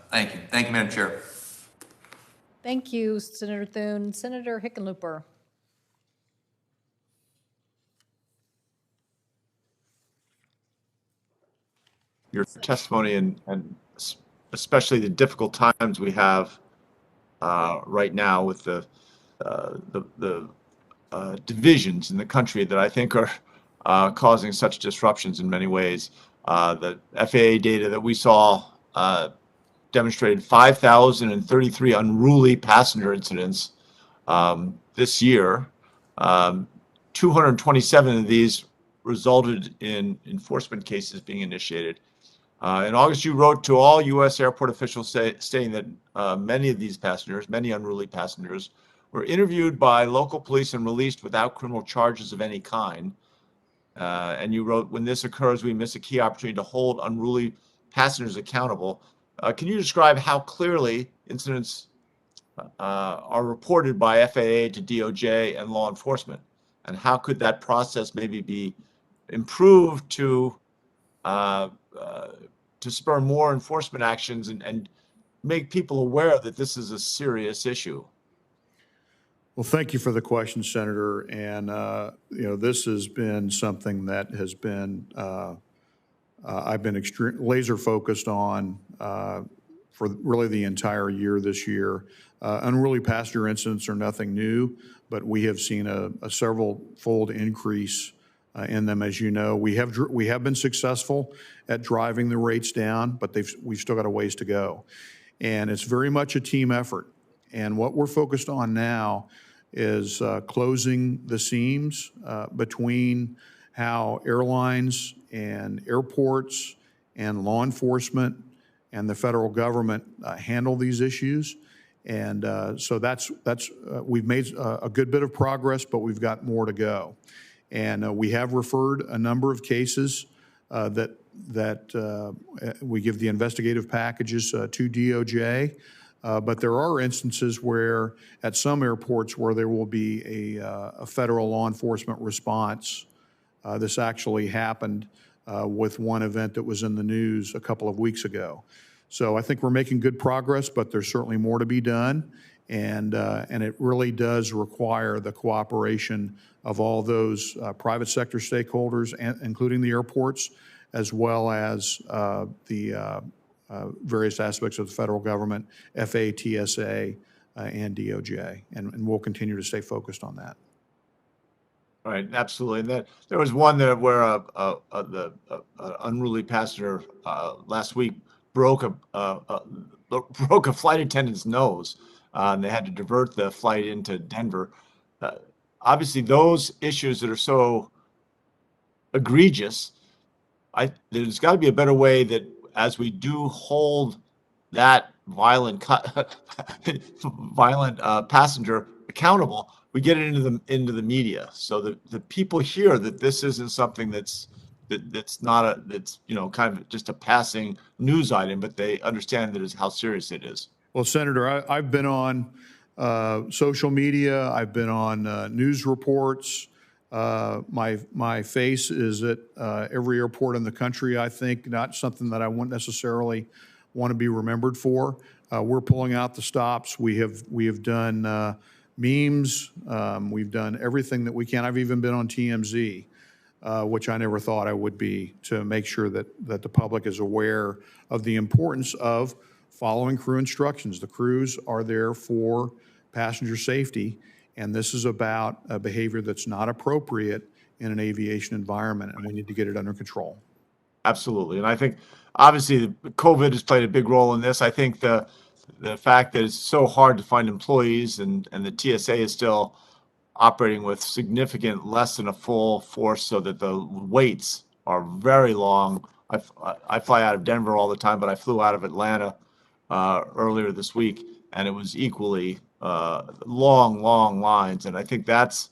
Thank you. Thank you, Madam Chair. Thank you, Senator Thune. Senator Hickenlooper. Your testimony and especially the difficult times we have right now with the divisions in the country that I think are causing such disruptions in many ways. The FAA data that we saw demonstrated 5,033 unruly passenger incidents this year. 227 of these resulted in enforcement cases being initiated. In August, you wrote to all U.S. airport officials stating that many of these passengers, many unruly passengers, were interviewed by local police and released without criminal charges of any kind. And you wrote, when this occurs, we miss a key opportunity to hold unruly passengers accountable. Can you describe how clearly incidents are reported by FAA to DOJ and law enforcement? And how could that process maybe be improved to spur more enforcement actions and make people aware that this is a serious issue? Well, thank you for the question, Senator. And, this has been something that has been, I've been laser focused on for really the entire year this year. Unruly passenger incidents are nothing new, but we have seen a several-fold increase in them. As you know, we have been successful at driving the rates down, but we've still got a ways to go. And it's very much a team effort. And what we're focused on now is closing the seams between how airlines and airports and law enforcement and the federal government handle these issues. And so we've made a good bit of progress, but we've got more to go. And we have referred a number of cases that we give the investigative packages to DOJ. But there are instances where, at some airports, where there will be a federal law enforcement response. This actually happened with one event that was in the news a couple of weeks ago. So I think we're making good progress, but there's certainly more to be done. And it really does require the cooperation of all those private sector stakeholders, including the airports, as well as the various aspects of the federal government, FAA, TSA, and DOJ. And we'll continue to stay focused on that. Right, absolutely. And there was one where the unruly passenger last week broke a flight attendant's nose, and they had to divert the flight into Denver. Obviously, those issues that are so egregious, there's got to be a better way that, as we do hold that violent passenger accountable, we get it into the media, so the people hear that this isn't something that's kind of just a passing news item, but they understand that how serious it is. Well, Senator, I've been on social media. I've been on news reports. My face is at every airport in the country, I think, not something that I wouldn't necessarily want to be remembered for. We're pulling out the stops. We have done memes. We've done everything that we can. I've even been on TMZ, which I never thought I would be, to make sure that the public is aware of the importance of following crew instructions. The crews are there for passenger safety, and this is about a behavior that's not appropriate in an aviation environment, and we need to get it under control. Absolutely. And I think, obviously, COVID has played a big role in this. I think the fact that it's so hard to find employees and the TSA is still operating with significant less than a full force so that the waits are very long. I fly out of Denver all the time, but I flew out of Atlanta earlier this week, and it was equally long lines. And I think that's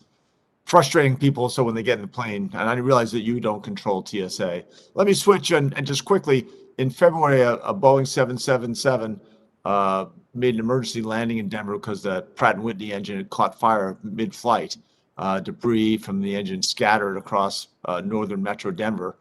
frustrating people. So when they get in the plane, and I realize that you don't control TSA. Let me switch and just quickly, in February, a Boeing 777 made an emergency landing in Denver because the Pratt & Whitney engine had caught fire mid-flight. Debris from the engine scattered across northern metro Denver.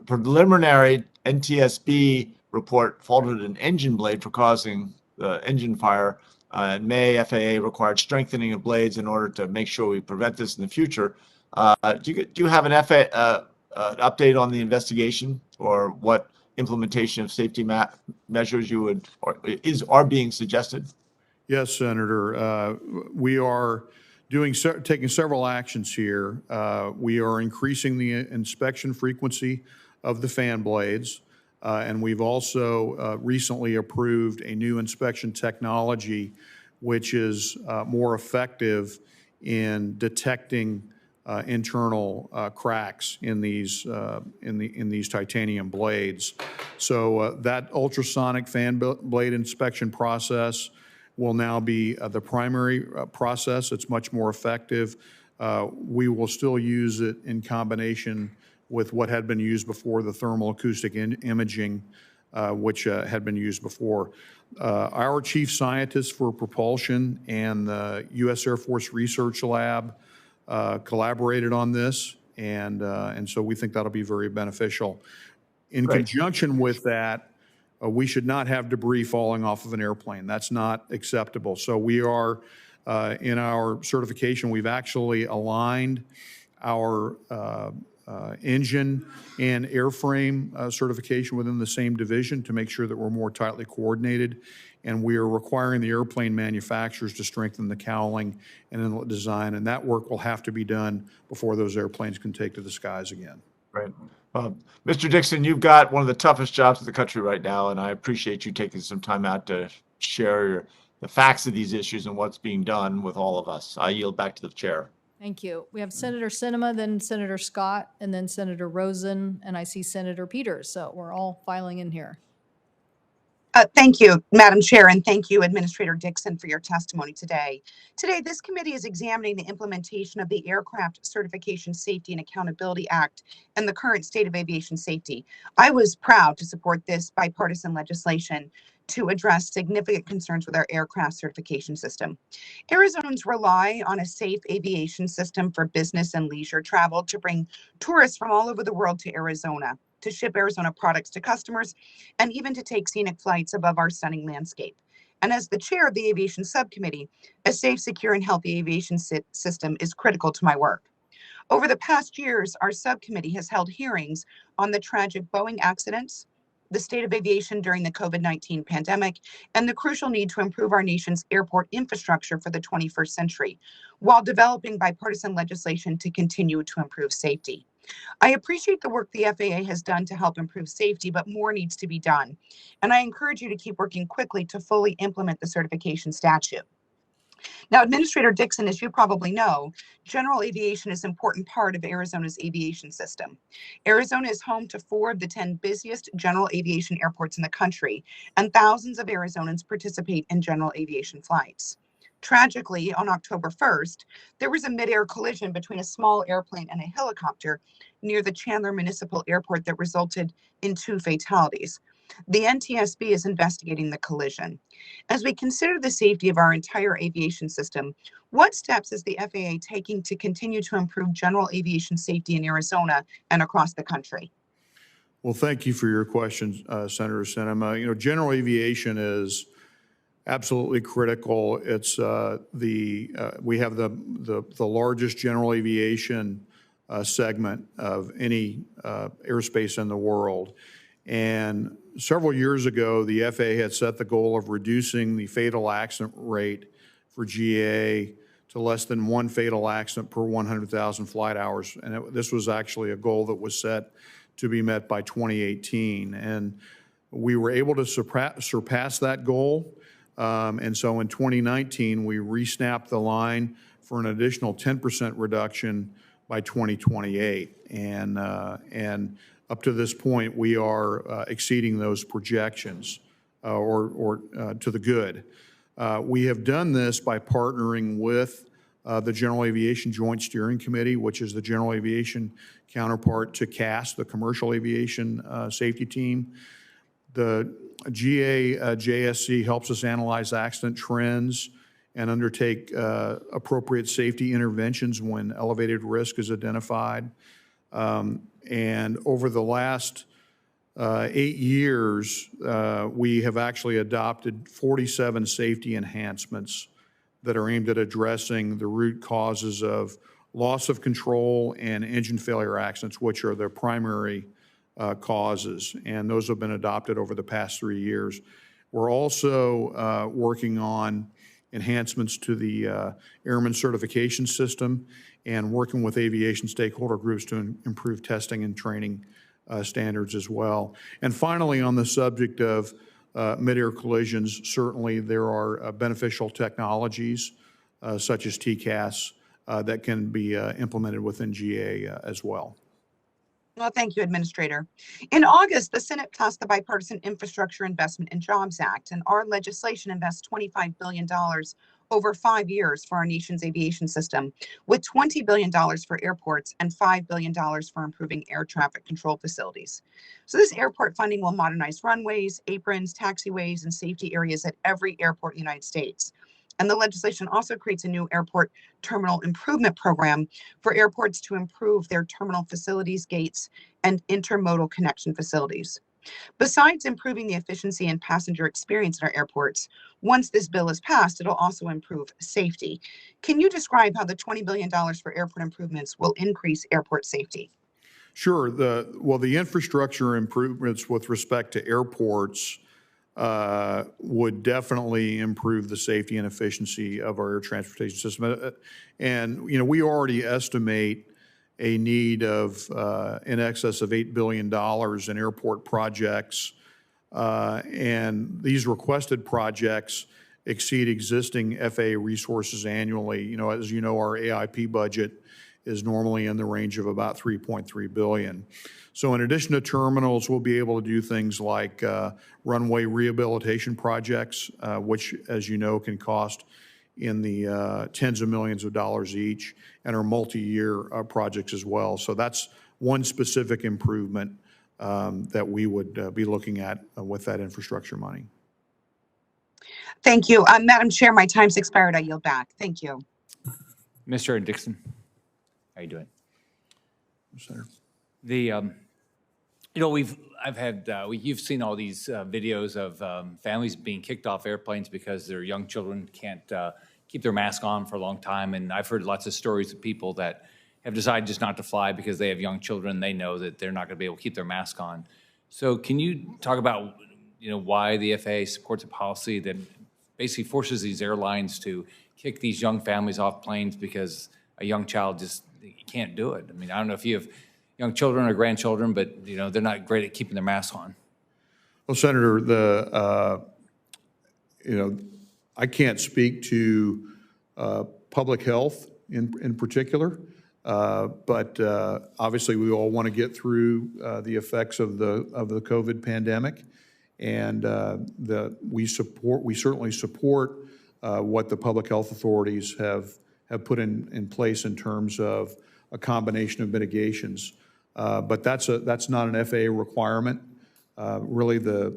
Preliminary NTSB report faulted an engine blade for causing the engine fire. In May, FAA required strengthening of blades in order to make sure we prevent this in the future. Do you have an update on the investigation or what implementation of safety measures you would are being suggested? Yes, Senator. We are taking several actions here. We are increasing the inspection frequency of the fan blades. And we've also recently approved a new inspection technology which is more effective in detecting internal cracks in these titanium blades. So that ultrasonic fan blade inspection process will now be the primary process. It's much more effective. We will still use it in combination with what had been used before, the thermal acoustic imaging, which had been used before. Our chief scientist for propulsion and the U.S. Air Force Research Lab collaborated on this, and so we think that'll be very beneficial. In conjunction with that, we should not have debris falling off of an airplane. That's not acceptable. So we are, in our certification, we've actually aligned our engine and airframe certification within the same division to make sure that we're more tightly coordinated. And we are requiring the airplane manufacturers to strengthen the cowling and inlet design. And that work will have to be done before those airplanes can take to the skies again. Right. Mr. Dixon, you've got one of the toughest jobs in the country right now, and I appreciate you taking some time out to share the facts of these issues and what's being done with all of us. I yield back to the chair. Thank you. We have Senator Sinema, then Senator Scott, and then Senator Rosen, and I see Senator Peters. So we're all filing in here. Thank you, Madam Chair, and thank you, Administrator Dixon, for your testimony today. Today, this committee is examining the implementation of the Aircraft Certification Safety and Accountability Act and the current state of aviation safety. I was proud to support this bipartisan legislation to address significant concerns with our aircraft certification system. Arizonans rely on a safe aviation system for business and leisure travel to bring tourists from all over the world to Arizona, to ship Arizona products to customers, and even to take scenic flights above our stunning landscape. And as the chair of the Aviation Subcommittee, a safe, secure, and healthy aviation system is critical to my work. Over the past years, our subcommittee has held hearings on the tragic Boeing accidents, the state of aviation during the COVID-19 pandemic, and the crucial need to improve our nation's airport infrastructure for the 21st century, while developing bipartisan legislation to continue to improve safety. I appreciate the work the FAA has done to help improve safety, but more needs to be done. And I encourage you to keep working quickly to fully implement the certification statute. Now, Administrator Dixon, as you probably know, general aviation is an important part of Arizona's aviation system. Arizona is home to 4 of the 10 busiest general aviation airports in the country, and thousands of Arizonans participate in general aviation flights. Tragically, on October 1st, there was a mid-air collision between a small airplane and a helicopter near the Chandler Municipal Airport that resulted in 2 fatalities. The NTSB is investigating the collision. As we consider the safety of our entire aviation system, what steps is the FAA taking to continue to improve general aviation safety in Arizona and across the country? Well, thank you for your question, Senator Sinema. You know, general aviation is absolutely critical. It's we have the largest general aviation segment of any airspace in the world. And several years ago, the FAA had set the goal of reducing the fatal accident rate for GA to less than 1 fatal accident per 100,000 flight hours. And this was actually a goal that was set to be met by 2018. And we were able to surpass that goal. And so in 2019, we re-snapped the line for an additional 10% reduction by 2028. And up to this point, we are exceeding those projections or to the good. We have done this by partnering with the General Aviation Joint Steering Committee, which is the general aviation counterpart to CAS, the Commercial Aviation Safety Team. The GAJSC helps us analyze accident trends and undertake appropriate safety interventions when elevated risk is identified. And over the last 8 years, we have actually adopted 47 safety enhancements that are aimed at addressing the root causes of loss of control and engine failure accidents, which are the primary causes, and those have been adopted over the past 3 years. We're also working on enhancements to the airman certification system and working with aviation stakeholder groups to improve testing and training standards as well. And finally, on the subject of mid-air collisions, certainly there are beneficial technologies such as TCAS that can be implemented within GA as well. Well, thank you, Administrator. In August, the Senate passed the Bipartisan Infrastructure Investment and Jobs Act, and our legislation invests $25 billion over 5 years for our nation's aviation system, with $20 billion for airports and $5 billion for improving air traffic control facilities. So this airport funding will modernize runways, aprons, taxiways, and safety areas at every airport in the United States. And the legislation also creates a new airport terminal improvement program for airports to improve their terminal facilities, gates, and intermodal connection facilities. Besides improving the efficiency and passenger experience at our airports, once this bill is passed, it'll also improve safety. Can you describe how the $20 billion for airport improvements will increase airport safety? Sure. The infrastructure improvements with respect to airports would definitely improve the safety and efficiency of our air transportation system. And, you know, we already estimate a need of in excess of $8 billion in airport projects. And these requested projects exceed existing FAA resources annually. You know, as you know, our AIP budget is normally in the range of about $3.3 billion. So in addition to terminals, we'll be able to do things like runway rehabilitation projects, which, as you know, can cost in the tens of millions of dollars each, and are multi-year projects as well. So that's one specific improvement that we would be looking at with that infrastructure money. Thank you. Madam Chair, my time's expired. I yield back. Thank you. Mr. Dixon, how you doing? Senator. You know, you've seen all these videos of families being kicked off airplanes because their young children can't keep their mask on for a long time. And I've heard lots of stories of people that have decided just not to fly because they have young children. They know that they're not going to be able to keep their mask on. So can you talk about, you know, why the FAA supports a policy that basically forces these airlines to kick these young families off planes because a young child just can't do it? I mean, I don't know if you have young children or grandchildren, but, you know, they're not great at keeping their masks on. Well, Senator, you know, I can't speak to public health in particular, but obviously we all want to get through the effects of the COVID pandemic, and we certainly support what the public health authorities have put in place in terms of a combination of mitigations. But that's not an FAA requirement. Really, the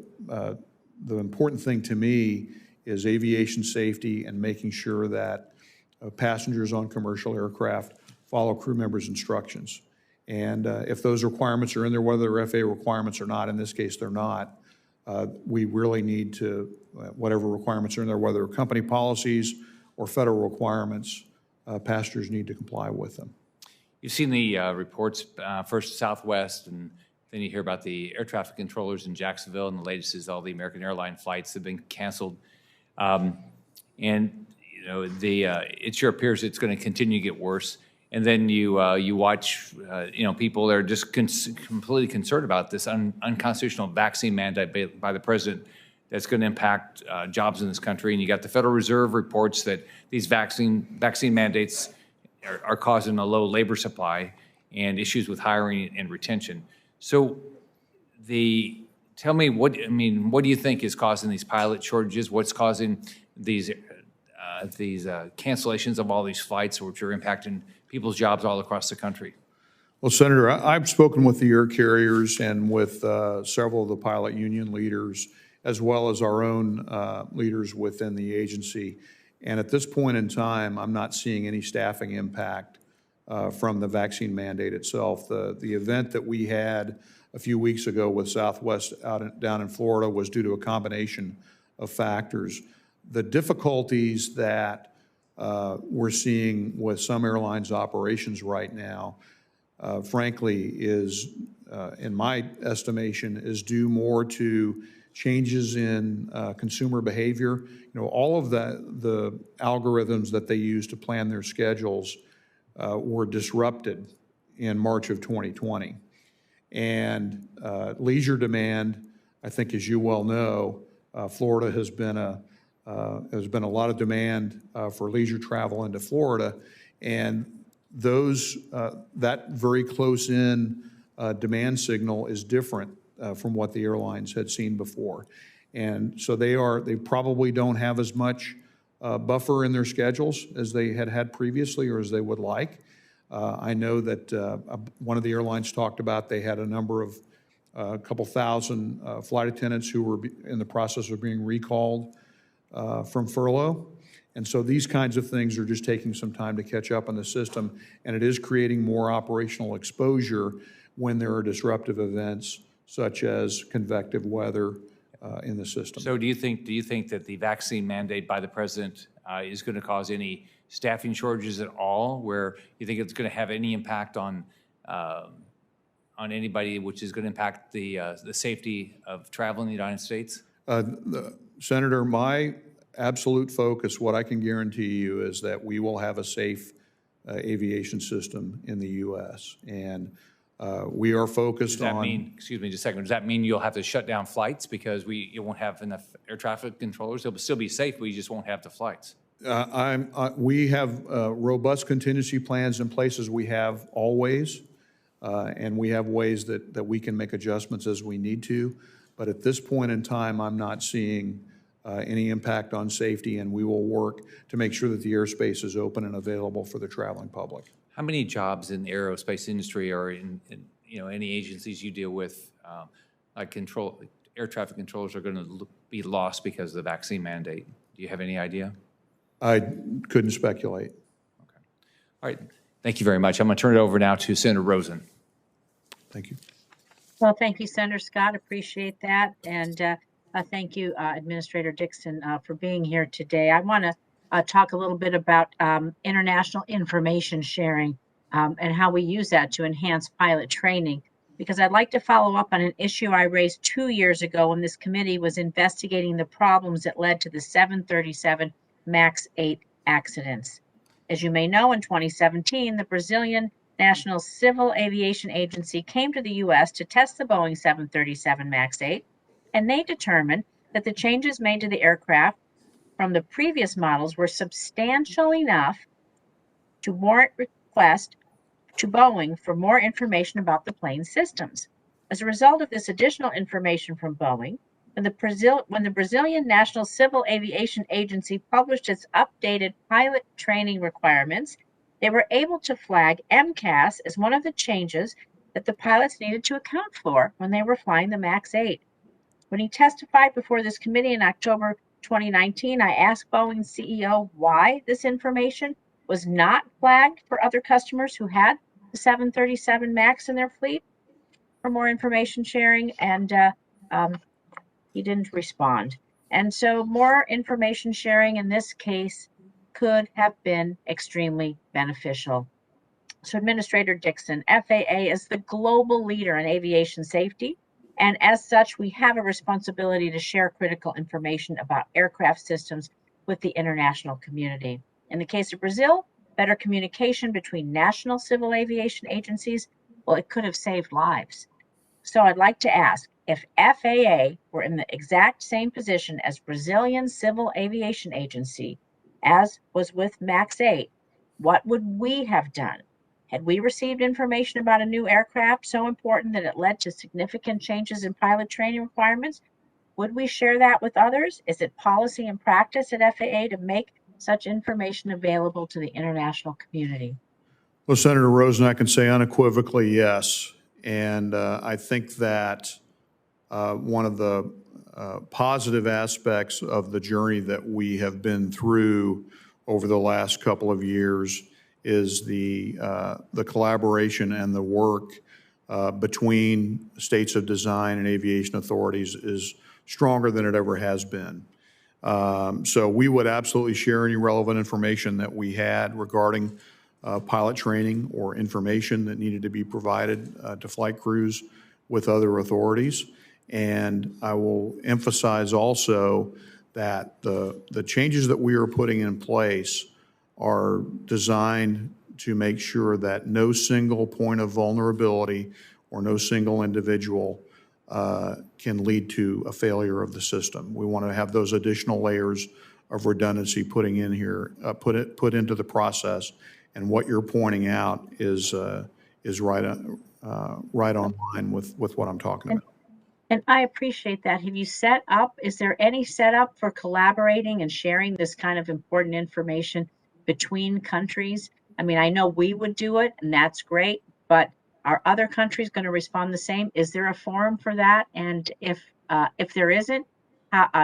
important thing to me is aviation safety and making sure that passengers on commercial aircraft follow crew members' instructions. And if those requirements are in there, whether they're FAA requirements or not, in this case they're not, we really need to, whatever requirements are in there, whether they're company policies or federal requirements, passengers need to comply with them. You've seen the reports, first Southwest, and then you hear about the air traffic controllers in Jacksonville, and the latest is all the American airline flights have been canceled. And, you know, it sure appears it's going to continue to get worse. And then you watch, you know, people that are just completely concerned about this unconstitutional vaccine mandate by the president that's going to impact jobs in this country. And you got the Federal Reserve reports that these vaccine mandates are causing a low labor supply and issues with hiring and retention. So tell me what do you think is causing these pilot shortages? What's causing these cancellations of all these flights, which are impacting people's jobs all across the country? Well, Senator, I've spoken with the air carriers and with several of the pilot union leaders, as well as our own leaders within the agency. And at this point in time, I'm not seeing any staffing impact from the vaccine mandate itself. The event that we had a few weeks ago with Southwest down in Florida was due to a combination of factors. The difficulties that we're seeing with some airlines' operations right now, frankly, is, in my estimation, is due more to changes in consumer behavior. You know, all of the algorithms that they use to plan their schedules were disrupted in March of 2020. And leisure demand, I think, as you well know, Florida has been a lot of demand for leisure travel into Florida, and that very close-in demand signal is different from what the airlines had seen before. And so they probably don't have as much buffer in their schedules as they had previously or as they would like. I know that one of the airlines talked about they had a couple thousand flight attendants who were in the process of being recalled from furlough. And so these kinds of things are just taking some time to catch up on the system, and it is creating more operational exposure when there are disruptive events such as convective weather in the system. So do you think that the vaccine mandate by the president is going to cause any staffing shortages at all, where you think it's going to have any impact on anybody, which is going to impact the safety of travel in the United States? Senator, my absolute focus, what I can guarantee you, is that we will have a safe aviation system in the U.S. And we are focused on... Excuse me just a second, does that mean you'll have to shut down flights because you won't have enough air traffic controllers? They'll still be safe, but you just won't have the flights. We have robust contingency plans in place, as we have always, and we have ways that we can make adjustments as we need to. But at this point in time, I'm not seeing any impact on safety, and we will work to make sure that the airspace is open and available for the traveling public. How many jobs in the aerospace industry or in any agencies you deal with, like air traffic controllers, are going to be lost because of the vaccine mandate? Do you have any idea? I couldn't speculate. Okay. All right. Thank you very much. I'm going to turn it over now to Senator Rosen. Thank you. Well, thank you, Senator Scott. Appreciate that. And thank you, Administrator Dixon, for being here today. I want to talk a little bit about international information sharing and how we use that to enhance pilot training, because I'd like to follow up on an issue I raised 2 years ago when this committee was investigating the problems that led to the 737 MAX 8 accidents. As you may know, in 2017, the Brazilian National Civil Aviation Agency came to the U.S. to test the Boeing 737 MAX 8, and they determined that the changes made to the aircraft from the previous models were substantial enough to warrant request to Boeing for more information about the plane systems. As a result of this additional information from Boeing, when the Brazilian National Civil Aviation Agency published its updated pilot training requirements, they were able to flag MCAS as one of the changes that the pilots needed to account for when they were flying the MAX 8. When he testified before this committee in October 2019, I asked Boeing's CEO why this information was not flagged for other customers who had the 737 MAX in their fleet for more information sharing, and he didn't respond. And so more information sharing in this case could have been extremely beneficial. So Administrator Dixon, FAA is the global leader in aviation safety, and as such, we have a responsibility to share critical information about aircraft systems with the international community. In the case of Brazil, better communication between national civil aviation agencies, well, it could have saved lives. So I'd like to ask, if FAA were in the exact same position as Brazilian Civil Aviation Agency, as was with MAX 8, what would we have done? Had we received information about a new aircraft so important that it led to significant changes in pilot training requirements? Would we share that with others? Is it policy and practice at FAA to make such information available to the international community? Well, Senator Rosen, I can say unequivocally yes. And I think that one of the positive aspects of the journey that we have been through over the last couple of years is the collaboration and the work between states of design and aviation authorities is stronger than it ever has been. So we would absolutely share any relevant information that we had regarding pilot training or information that needed to be provided to flight crews with other authorities. And I will emphasize also that the changes that we are putting in place are designed to make sure that no single point of vulnerability or no single individual can lead to a failure of the system. We want to have those additional layers of redundancy put into the process. And what you're pointing out is right on line with what I'm talking about. And I appreciate that. Have you set up, is there any setup for collaborating and sharing this kind of important information between countries? I mean, I know we would do it, and that's great, but are other countries going to respond the same? Is there a forum for that? And if there isn't,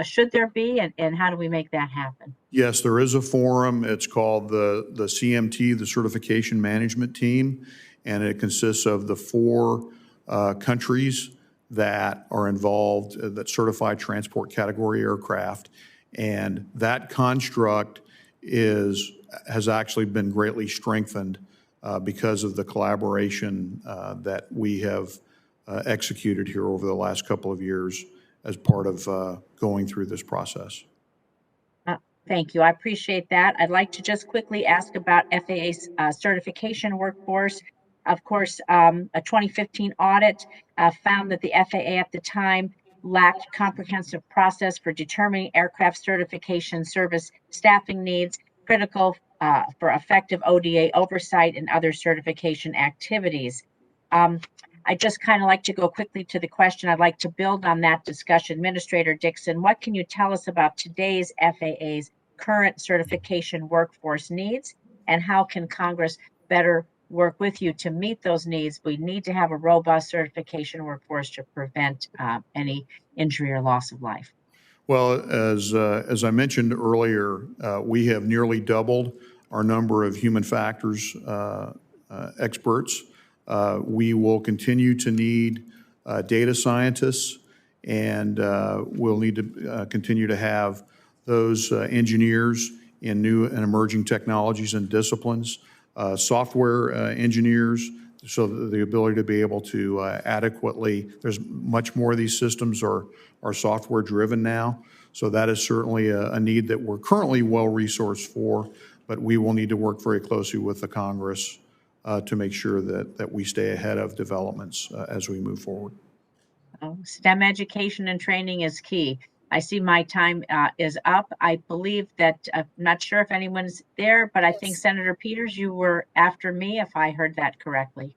should there be, and how do we make that happen? Yes, there is a forum. It's called the CMT, the Certification Management Team, and it consists of the 4 countries that are involved that certify transport category aircraft. And that construct has actually been greatly strengthened because of the collaboration that we have executed here over the last couple of years as part of going through this process. Thank you. I appreciate that. I'd like to just quickly ask about FAA's certification workforce. Of course, a 2015 audit found that the FAA at the time lacked comprehensive process for determining aircraft certification service staffing needs, critical for effective ODA oversight and other certification activities. I just kind of like to go quickly to the question. I'd like to build on that discussion. Administrator Dixon, what can you tell us about today's FAA's current certification workforce needs, and how can Congress better work with you to meet those needs? We need to have a robust certification workforce to prevent any injury or loss of life. Well, as I mentioned earlier, we have nearly doubled our number of human factors experts. We will continue to need data scientists, and we'll need to continue to have those engineers in new and emerging technologies and disciplines, software engineers, so the ability to be able to adequately, there's much more of these systems are software driven now. So that is certainly a need that we're currently well-resourced for, but we will need to work very closely with the Congress to make sure that we stay ahead of developments as we move forward. STEM education and training is key. I see my time is up. I believe that, I'm not sure if anyone's there, but I think Senator Peters, you were after me, if I heard that correctly.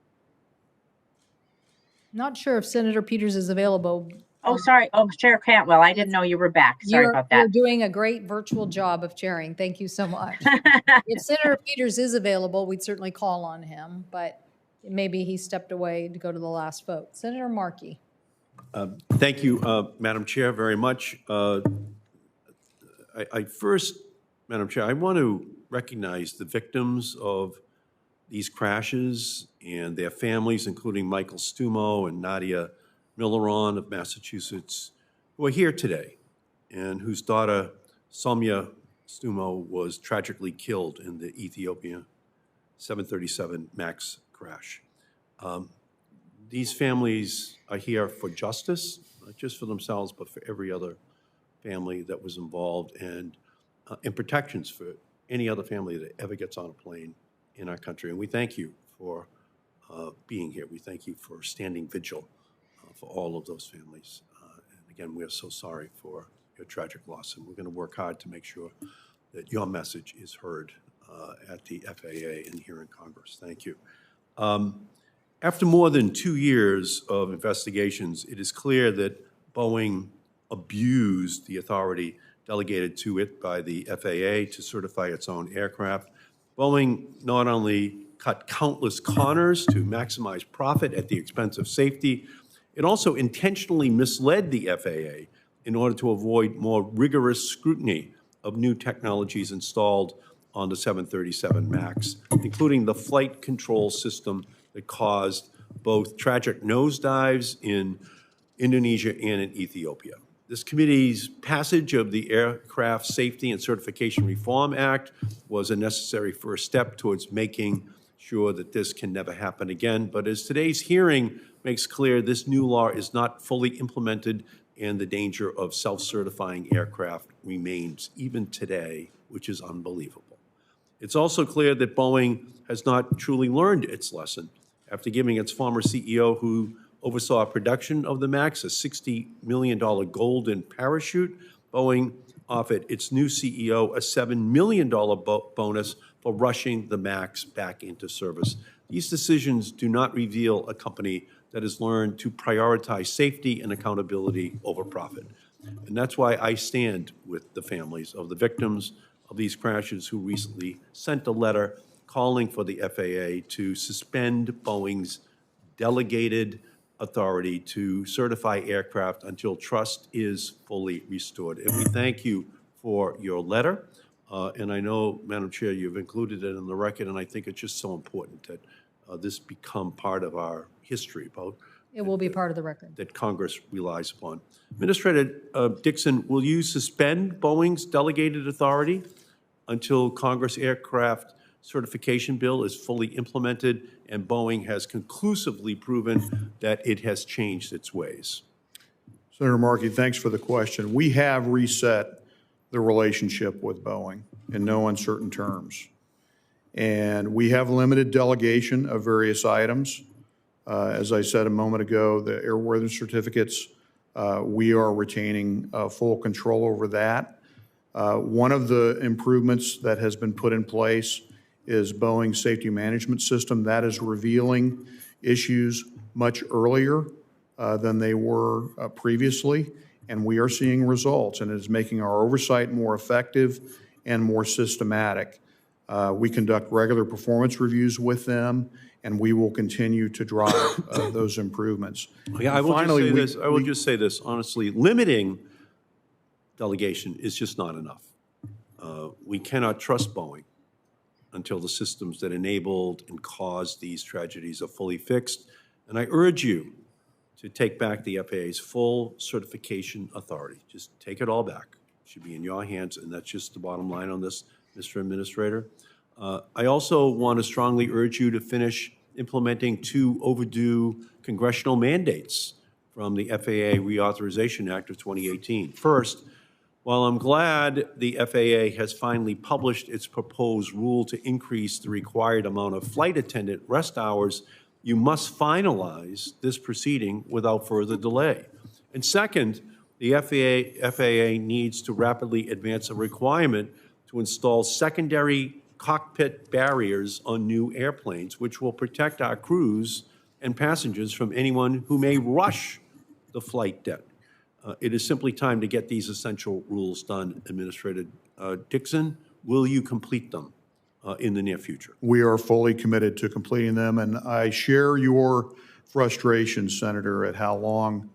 Not sure if Senator Peters is available. Oh, sorry. Oh, Chair Cantwell, I didn't know you were back. Sorry about that. You're doing a great virtual job of chairing. Thank you so much. If Senator Peters is available, we'd certainly call on him, but maybe he stepped away to go to the last vote. Senator Markey. Thank you, Madam Chair, very much. First, Madam Chair, I want to recognize the victims of these crashes and their families, including Michael Stumo and Nadia Milleron of Massachusetts, who are here today and whose daughter, Soumya Stumo, was tragically killed in the Ethiopia 737 MAX crash. These families are here for justice, not just for themselves, but for every other family that was involved, and protections for any other family that ever gets on a plane in our country. And we thank you for being here. We thank you for standing vigil for all of those families. And again, we are so sorry for your tragic loss, and we're going to work hard to make sure that your message is heard at the FAA and here in Congress. Thank you. After more than 2 years of investigations, it is clear that Boeing abused the authority delegated to it by the FAA to certify its own aircraft. Boeing not only cut countless corners to maximize profit at the expense of safety, it also intentionally misled the FAA in order to avoid more rigorous scrutiny of new technologies installed on the 737 MAX, including the flight control system that caused both tragic nosedives in Indonesia and in Ethiopia. This committee's passage of the Aircraft Safety and Certification Reform Act was a necessary first step towards making sure that this can never happen again. But as today's hearing makes clear, this new law is not fully implemented, and the danger of self-certifying aircraft remains even today, which is unbelievable. It's also clear that Boeing has not truly learned its lesson after giving its former CEO, who oversaw production of the MAX, a $60 million golden parachute. Boeing offered its new CEO a $7 million bonus for rushing the MAX back into service. These decisions do not reveal a company that has learned to prioritize safety and accountability over profit. And that's why I stand with the families of the victims of these crashes who recently sent a letter calling for the FAA to suspend Boeing's delegated authority to certify aircraft until trust is fully restored. And we thank you for your letter. And I know, Madam Chair, you've included it in the record, and I think it's just so important that this become part of our history about It will be part of the record. that Congress relies upon. Administrator Dixon, will you suspend Boeing's delegated authority until Congress aircraft certification bill is fully implemented and Boeing has conclusively proven that it has changed its ways? Senator Markey, thanks for the question. We have reset the relationship with Boeing in no uncertain terms. And we have limited delegation of various items. As I said a moment ago, the airworthiness certificates, we are retaining full control over that. One of the improvements that has been put in place is Boeing's safety management system. That is revealing issues much earlier than they were previously, and we are seeing results, and it is making our oversight more effective and more systematic. We conduct regular performance reviews with them, and we will continue to drive those improvements. Yeah, I will just say this honestly, limiting delegation is just not enough. We cannot trust Boeing until the systems that enabled and caused these tragedies are fully fixed. And I urge you to take back the FAA's full certification authority. Just take it all back. It should be in your hands, and that's just the bottom line on this, Mr. Administrator. I also want to strongly urge you to finish implementing 2 overdue congressional mandates from the FAA Reauthorization Act of 2018. First, while I'm glad the FAA has finally published its proposed rule to increase the required amount of flight attendant rest hours, you must finalize this proceeding without further delay. And second, the FAA needs to rapidly advance a requirement to install secondary cockpit barriers on new airplanes, which will protect our crews and passengers from anyone who may rush the flight deck. It is simply time to get these essential rules done, Administrator Dixon. Will you complete them in the near future? We are fully committed to completing them, and I share your frustration, Senator, at how long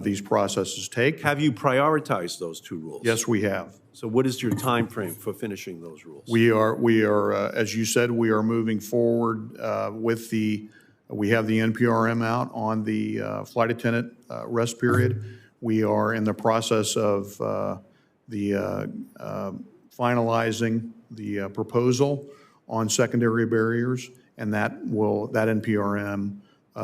these processes take. Have you prioritized those 2 rules? Yes, we have. So what is your time frame for finishing those rules? We are, as you said, we are moving forward with we have the NPRM out on the flight attendant rest period. We are in the process of finalizing the proposal on secondary barriers, and that NPRM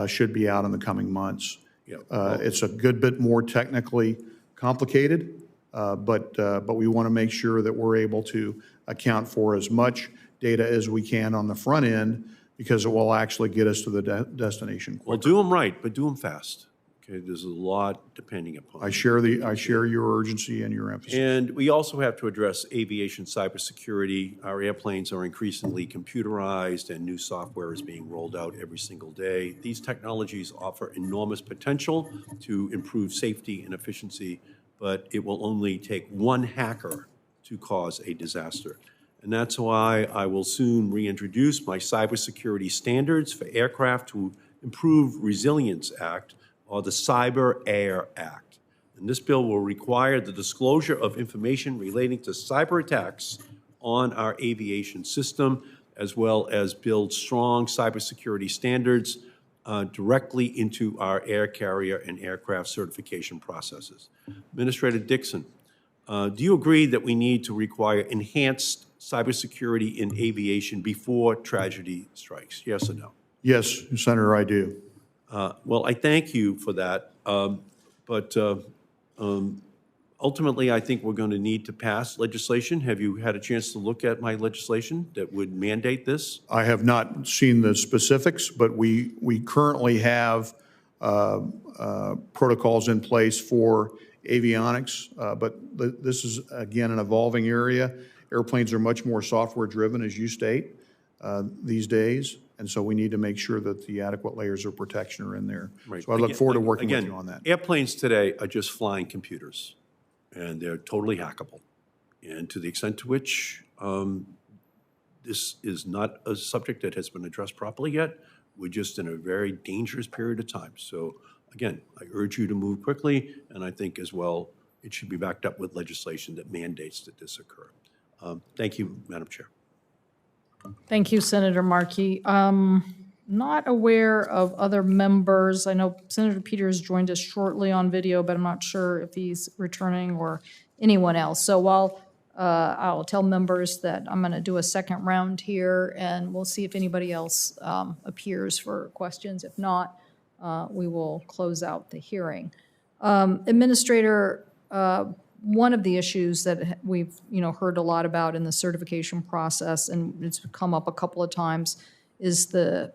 should be out in the coming months. It's a good bit more technically complicated, but we want to make sure that we're able to account for as much data as we can on the front end, because it will actually get us to the destination quicker. Well, do them right, but do them fast, Okay, there's a lot depending upon. I share your urgency and your emphasis. And we also have to address aviation cybersecurity. Our airplanes are increasingly computerized and new software is being rolled out every single day. These technologies offer enormous potential to improve safety and efficiency, but it will only take one hacker to cause a disaster. And that's why I will soon reintroduce my cybersecurity standards for aircraft to improve Resilience Act, or the Cyber Air Act. And this bill will require the disclosure of information relating to cyber attacks on our aviation system, as well as build strong cybersecurity standards directly into our air carrier and aircraft certification processes. Administrator Dixon, do you agree that we need to require enhanced cybersecurity in aviation before tragedy strikes? Yes or no? Yes, Senator, I do. Well, I thank you for that, but ultimately, I think we're going to need to pass legislation. Have you had a chance to look at my legislation that would mandate this? I have not seen the specifics, but we currently have protocols in place for avionics, but this is, again, an evolving area. Airplanes are much more software-driven, as you state, these days. And so we need to make sure that the adequate layers of protection are in there. Right. So I look forward to working with Again, you on that. airplanes today are just flying computers, and they're totally hackable. And to the extent to which this is not a subject that has been addressed properly yet, we're just in a very dangerous period of time. So again, I urge you to move quickly, and I think as well it should be backed up with legislation that mandates that this occur. Thank you, Madam Chair. Thank you, Senator Markey. Not aware of other members. I know Senator Peters joined us shortly on video, but I'm not sure if he's returning or anyone else. So while I'll tell members that I'm going to do a second round here, and we'll see if anybody else appears for questions. If not, we will close out the hearing. Administrator, one of the issues that we've heard a lot about in the certification process, and it's come up a couple of times, is the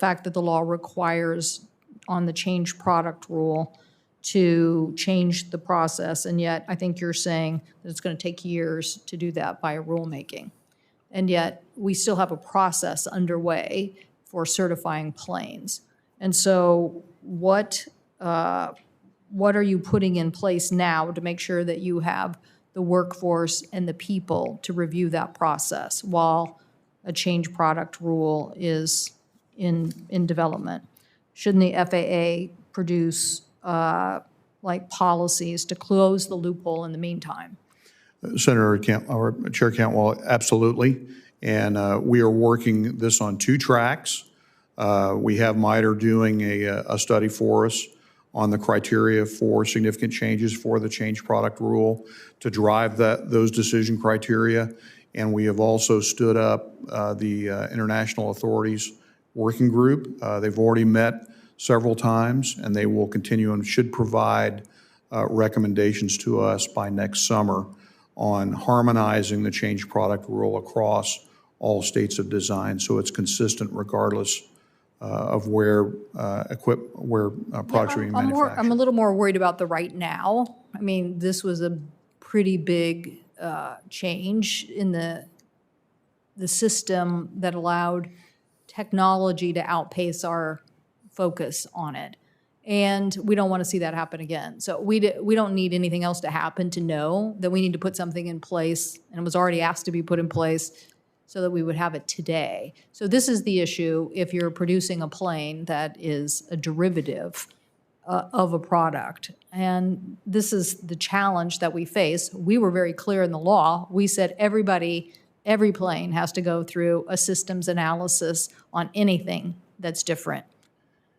fact that the law requires on the change product rule to change the process, and yet I think you're saying that it's going to take years to do that by rulemaking. And yet we still have a process underway for certifying planes. And so what are you putting in place now to make sure that you have the workforce and the people to review that process while a change product rule is in development? Shouldn't the FAA produce policies to close the loophole in the meantime? Senator or Chair Cantwell, absolutely. And we are working this on two tracks. We have MITRE doing a study for us on the criteria for significant changes for the change product rule to drive those decision criteria. And we have also stood up the International Authorities Working Group. They've already met several times, and they will continue and should provide recommendations to us by next summer on harmonizing the change product rule across all states of design so it's consistent regardless of where products are being manufactured. I'm a little more worried about the right now. I mean, this was a pretty big change in the system that allowed technology to outpace our focus on it. And we don't want to see that happen again. So we don't need anything else to happen to know that we need to put something in place, and it was already asked to be put in place, so that we would have it today. So this is the issue if you're producing a plane that is a derivative of a product. And this is the challenge that we face. We were very clear in the law. We said every plane has to go through a systems analysis on anything that's different.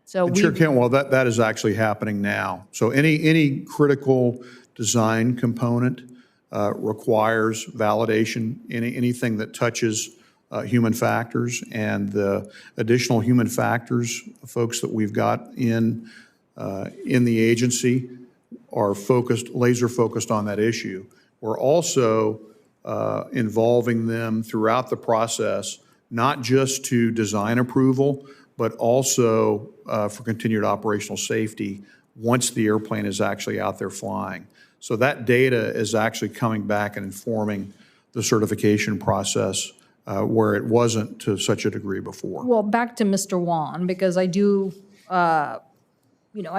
So Chair Cantwell, that is actually happening now. So any critical design component requires validation, anything that touches human factors, and the additional human factors folks that we've got in the agency are laser focused on that issue. We're also involving them throughout the process, not just to design approval, but also for continued operational safety once the airplane is actually out there flying. So that data is actually coming back and informing the certification process where it wasn't to such a degree before. Well, back to Mr. Wan, because I do, I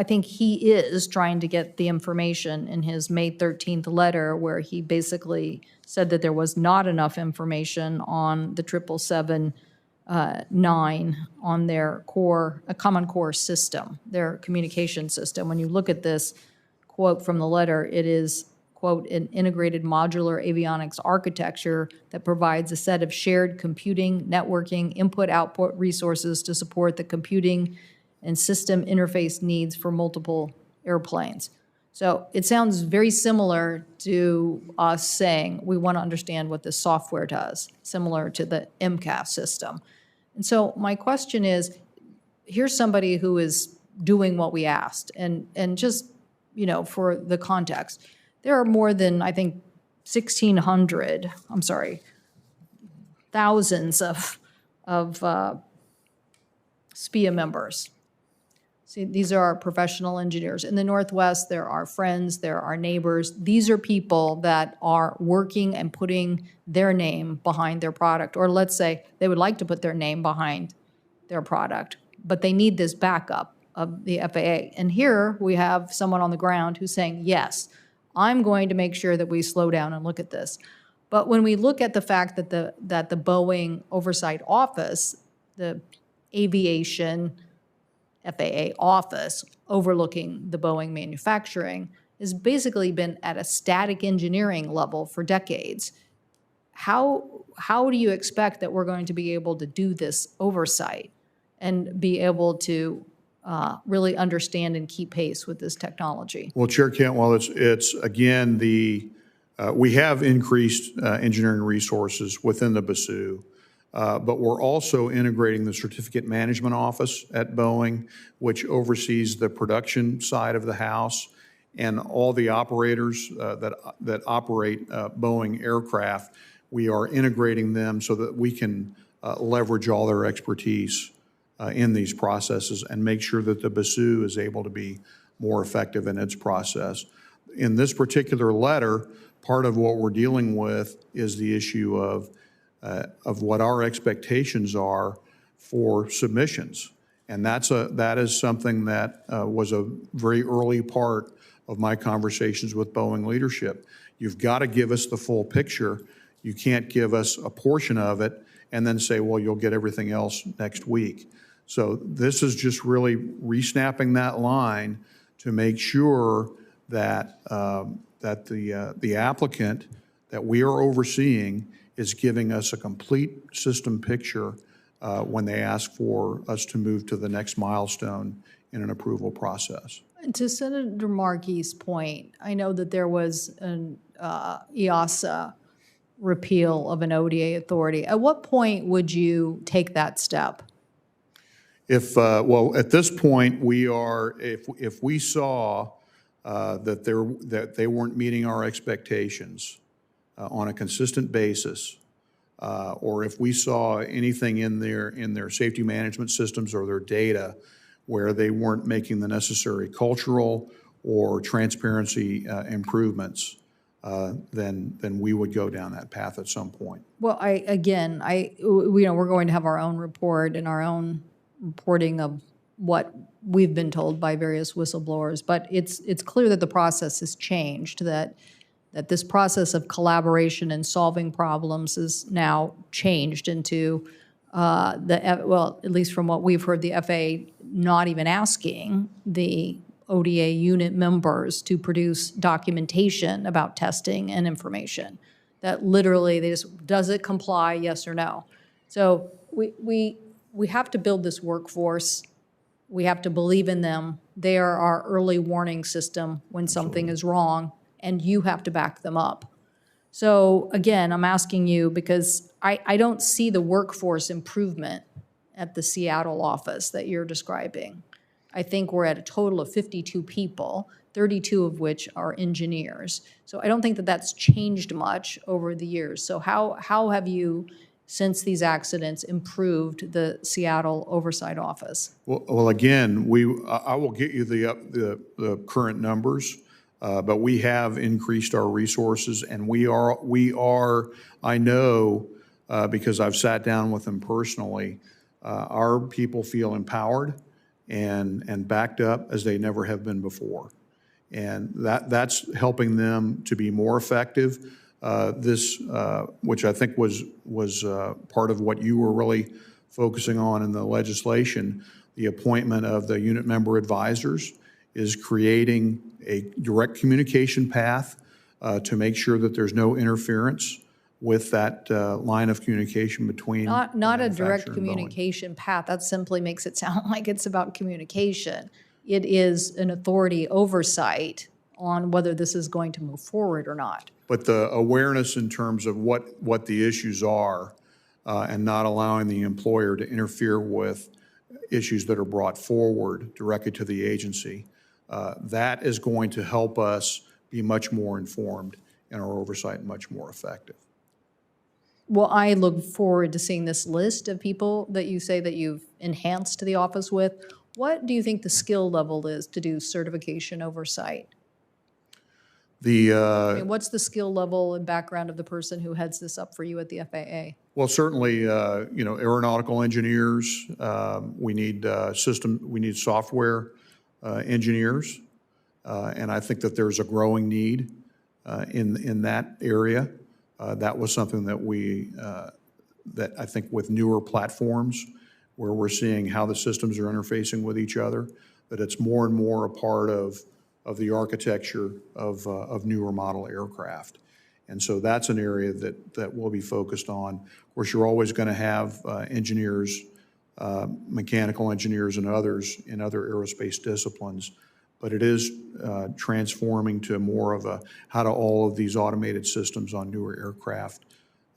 think he is trying to get the information in his May 13th letter where he basically said that there was not enough information on the 777-9 on their core, a common core system, their communication system. When you look at this quote from the letter, it is, quote, an integrated modular avionics architecture that provides a set of shared computing, networking, input-output resources to support the computing and system interface needs for multiple airplanes. So it sounds very similar to us saying we want to understand what the software does, similar to the MCAS system. And so my question is, here's somebody who is doing what we asked, and just, for the context, there are more than, I think, 1,600, thousands of SPIA members. See, these are our professional engineers. In the Northwest, there are friends, there are neighbors. These are people that are working and putting their name behind their product. Or let's say they would like to put their name behind their product, but they need this backup of the FAA. And here we have someone on the ground who's saying, yes, I'm going to make sure that we slow down and look at this. But when we look at the fact that the Boeing Oversight Office, the Aviation FAA office overlooking the Boeing manufacturing, has basically been at a static engineering level for decades. How do you expect that we're going to be able to do this oversight and be able to really understand and keep pace with this technology? Well, Chair Cantwell, it's again, we have increased engineering resources within the BASU. But we're also integrating the Certificate Management Office at Boeing, which oversees the production side of the house, and all the operators that operate Boeing aircraft. We are integrating them so that we can leverage all their expertise in these processes and make sure that the BASU is able to be more effective in its process. In this particular letter, part of what we're dealing with is the issue of what our expectations are for submissions. And that is something that was a very early part of my conversations with Boeing leadership. You've got to give us the full picture. You can't give us a portion of it and then say, well, you'll get everything else next week. So this is just really re-snapping that line to make sure that, that the applicant that we are overseeing is giving us a complete system picture when they ask for us to move to the next milestone in an approval process. And to Senator Markey's point, I know that there was an EASA repeal of an ODA authority. At what point would you take that step? Well, at this point, we are, if we saw that they weren't meeting our expectations on a consistent basis, or if we saw anything in their safety management systems or their data where they weren't making the necessary cultural or transparency improvements, then we would go down that path at some point. Well, we're going to have our own report and our own reporting of what we've been told by various whistleblowers, but it's clear that the process has changed, that this process of collaboration and solving problems is now changed into well, at least from what we've heard, the FAA not even asking the ODA unit members to produce documentation about testing and information. That literally, they just, does it comply, yes or no? So we have to build this workforce. We have to believe in them. They are our early warning system when something is wrong, and you have to back them up. So again, I'm asking you because I don't see the workforce improvement at the Seattle office that you're describing. I think we're at a total of 52 people, 32 of which are engineers. So I don't think that that's changed much over the years. So how have you since these accidents improved the Seattle Oversight Office? Well, again, I will get you the current numbers, but we have increased our resources, and we are, I know, because I've sat down with them personally, our people feel empowered and backed up as they never have been before. And that's helping them to be more effective. Which I think was part of what you were really focusing on in the legislation, the appointment of the unit member advisors is creating a direct communication path to make sure that there's no interference with that line of communication between Not a direct manufacturer and Boeing. communication path. That simply makes it sound like it's about communication. It is an authority oversight on whether this is going to move forward or not. But the awareness in terms of what the issues are and not allowing the employer to interfere with issues that are brought forward directly to the agency, that is going to help us be much more informed and our oversight much more effective. Well, I look forward to seeing this list of people that you say that you've enhanced the office with. What do you think the skill level is to do certification oversight? I mean, what's the skill level and background of the person who heads this up for you at the FAA? Well, certainly, aeronautical engineers. We need software engineers, and I think that there's a growing need in that area. That was something that that I think with newer platforms, where we're seeing how the systems are interfacing with each other, that it's more and more a part of the architecture of newer model aircraft. And so that's an area that we'll be focused on. Of course, you're always going to have engineers, mechanical engineers and others in other aerospace disciplines, but it is transforming to more of how do all of these automated systems on newer aircraft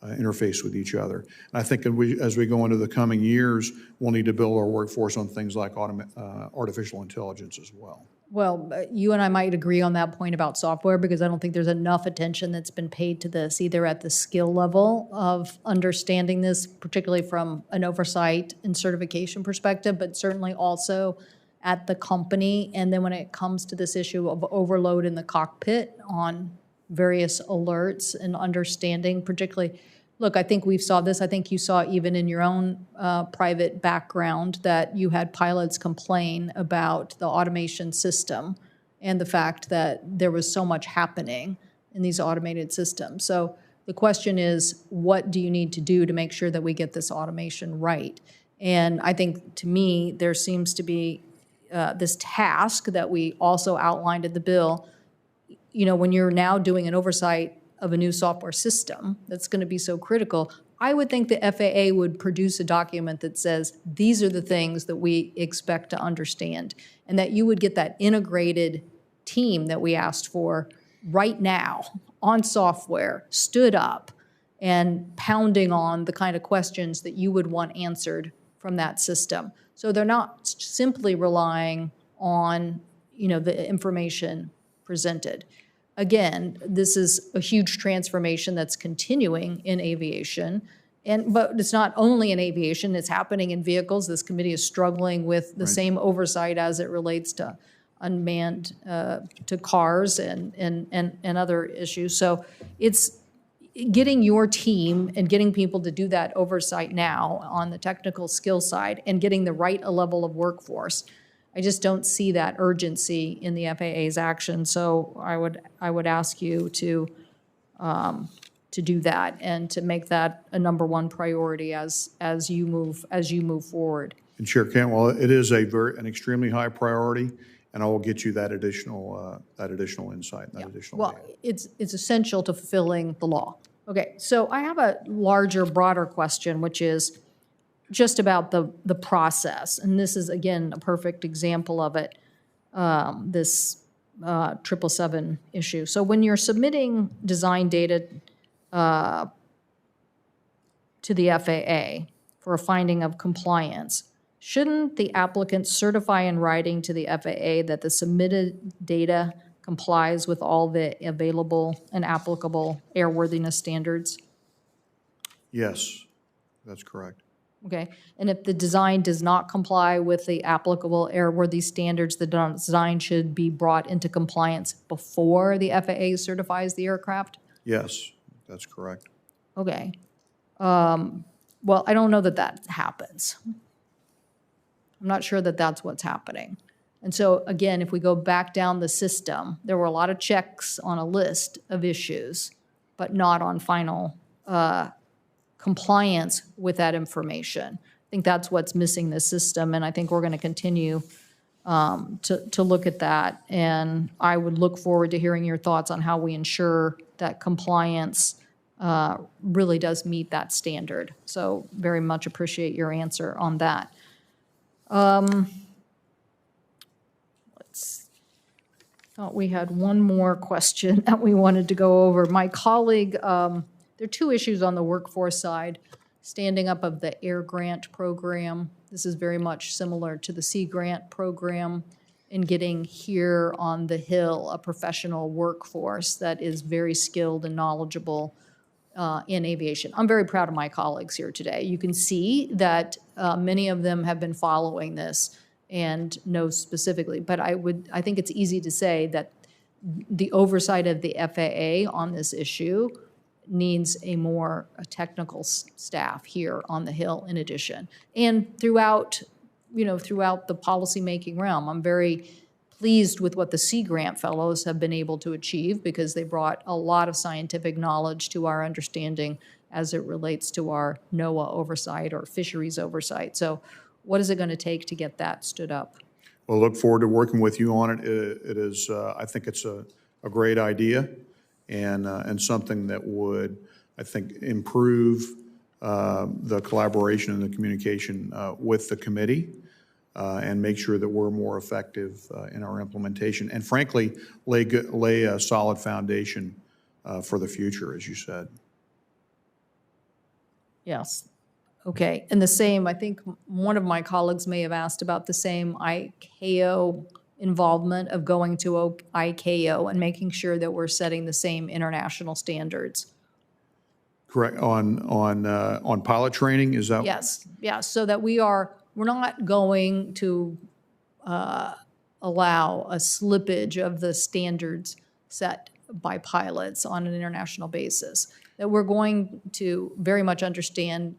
interface with each other. And I think as we go into the coming years, we'll need to build our workforce on things like artificial intelligence as well. Well, you and I might agree on that point about software, because I don't think there's enough attention that's been paid to this, either at the skill level of understanding this, particularly from an oversight and certification perspective, but certainly also at the company. And then when it comes to this issue of overload in the cockpit on various alerts and understanding, particularly, look, I think we saw this, I think you saw even in your own private background that you had pilots complain about the automation system and the fact that there was so much happening in these automated systems. So the question is, what do you need to do to make sure that we get this automation right? And I think, to me, there seems to be this task that we also outlined in the bill. You know, when you're now doing an oversight of a new software system that's going to be so critical, I would think the FAA would produce a document that says, these are the things that we expect to understand, and that you would get that integrated team that we asked for right now on software, stood up and pounding on the kind of questions that you would want answered from that system. So they're not simply relying on, the information presented. Again, this is a huge transformation that's continuing in aviation, but it's not only in aviation, it's happening in vehicles. This committee is struggling with the same oversight as it relates to unmanned, to cars and other issues. So it's getting your team and getting people to do that oversight now on the technical skill side and getting the right level of workforce. I just don't see that urgency in the FAA's action. So I would ask you to do that and to make that a number one priority as you move forward. And Chair Cantwell, it is an extremely high priority, and I will get you that additional insight, that additional Well, data. it's essential to fulfilling the law. Okay, so I have a larger, broader question, which is just about the process. And this is, again, a perfect example of it, this 777 issue. So when you're submitting design data to the FAA for a finding of compliance, shouldn't the applicant certify in writing to the FAA that the submitted data complies with all the available and applicable airworthiness standards? Yes. That's correct. Okay, and if the design does not comply with the applicable airworthy standards, the design should be brought into compliance before the FAA certifies the aircraft? Yes, that's correct. Okay. Well, I don't know that that happens. I'm not sure that that's what's happening. And so, again, if we go back down the system, there were a lot of checks on a list of issues, but not on final compliance with that information. I think that's what's missing the system, and I think we're going to continue to look at that. And I would look forward to hearing your thoughts on how we ensure that compliance really does meet that standard. So very much appreciate your answer on that. Thought we had one more question that we wanted to go over. My colleague, there are two issues on the workforce side. Standing up of the Air Grant program. This is very much similar to the Sea Grant program in getting here on the Hill a professional workforce that is very skilled and knowledgeable in aviation. I'm very proud of my colleagues here today. You can see that many of them have been following this and know specifically, but I think it's easy to say that the oversight of the FAA on this issue needs a more technical staff here on the Hill in addition. And throughout, throughout the policymaking realm, I'm very pleased with what the Sea Grant Fellows have been able to achieve because they brought a lot of scientific knowledge to our understanding as it relates to our NOAA oversight or fisheries oversight. So what is it going to take to get that stood up? Well, look forward to working with you on it. It is, I think it's a great idea and something that would, I think, improve the collaboration and the communication with the committee and make sure that we're more effective in our implementation and frankly, lay a solid foundation for the future, as you said. Yes. Okay, and the same, I think one of my colleagues may have asked about the same ICAO involvement of going to ICAO and making sure that we're setting the same international standards. Correct, on pilot training, is that? Yes, yes, so that we're not going to allow a slippage of the standards set by pilots on an international basis. That we're going to very much understand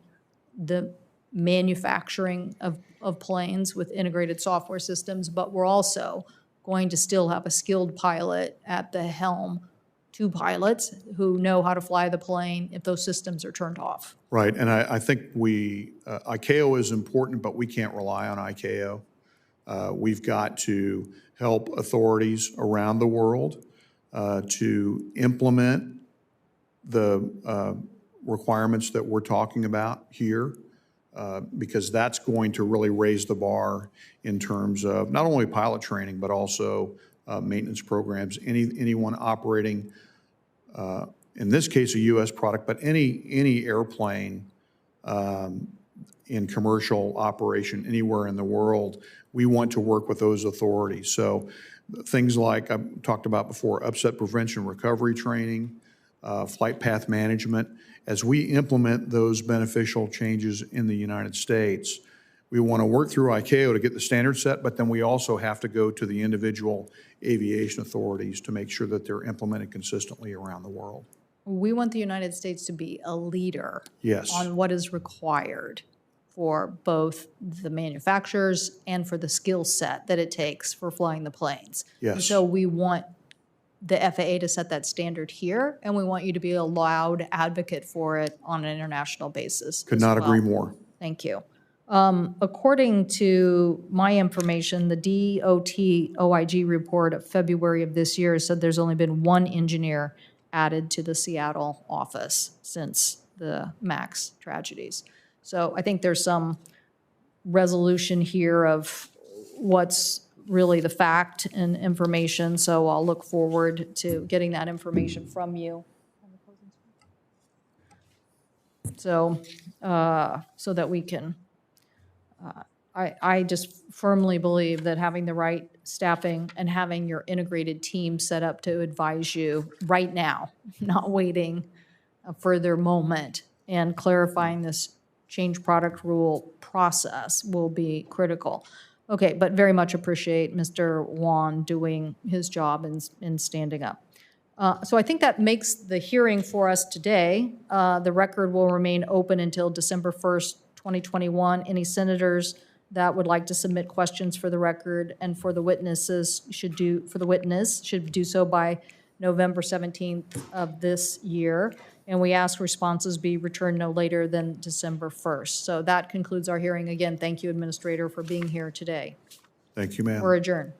the manufacturing of planes with integrated software systems, but we're also going to still have a skilled pilot at the helm, two pilots who know how to fly the plane if those systems are turned off. Right, and I think ICAO is important, but we can't rely on ICAO. We've got to help authorities around the world to implement the requirements that we're talking about here, because that's going to really raise the bar in terms of not only pilot training, but also maintenance programs. Anyone operating, in this case, a U.S. product, but any airplane in commercial operation anywhere in the world, we want to work with those authorities. So things like I talked about before, upset prevention recovery training, flight path management. As we implement those beneficial changes in the United States, we want to work through ICAO to get the standard set, but then we also have to go to the individual aviation authorities to make sure that they're implemented consistently around the world. We want the United States to be a leader Yes. on what is required for both the manufacturers and for the skill set that it takes for flying the planes. Yes. And so we want the FAA to set that standard here, and we want you to be a loud advocate for it on an international basis. Could as not well. agree more. Thank you. According to my information, the DOT OIG report of February of this year said there's only been one engineer added to the Seattle office since the MAX tragedies. So I think there's some resolution here of what's really the fact and information, so I'll look forward to getting that information from you. So, so that we can, I just firmly believe that having the right staffing and having your integrated team set up to advise you right now, not waiting a further moment, and clarifying this change product rule process will be critical. Okay, but very much appreciate Mr. Wan doing his job in standing up. So I think that makes the hearing for us today. The record will remain open until December 1st, 2021. Any senators that would like to submit questions for the record and for the witnesses should do so by November 17th of this year. And we ask responses be returned no later than December 1st. So that concludes our hearing. Again, thank you, Administrator, for being here today. Thank you, ma'am. We're adjourned.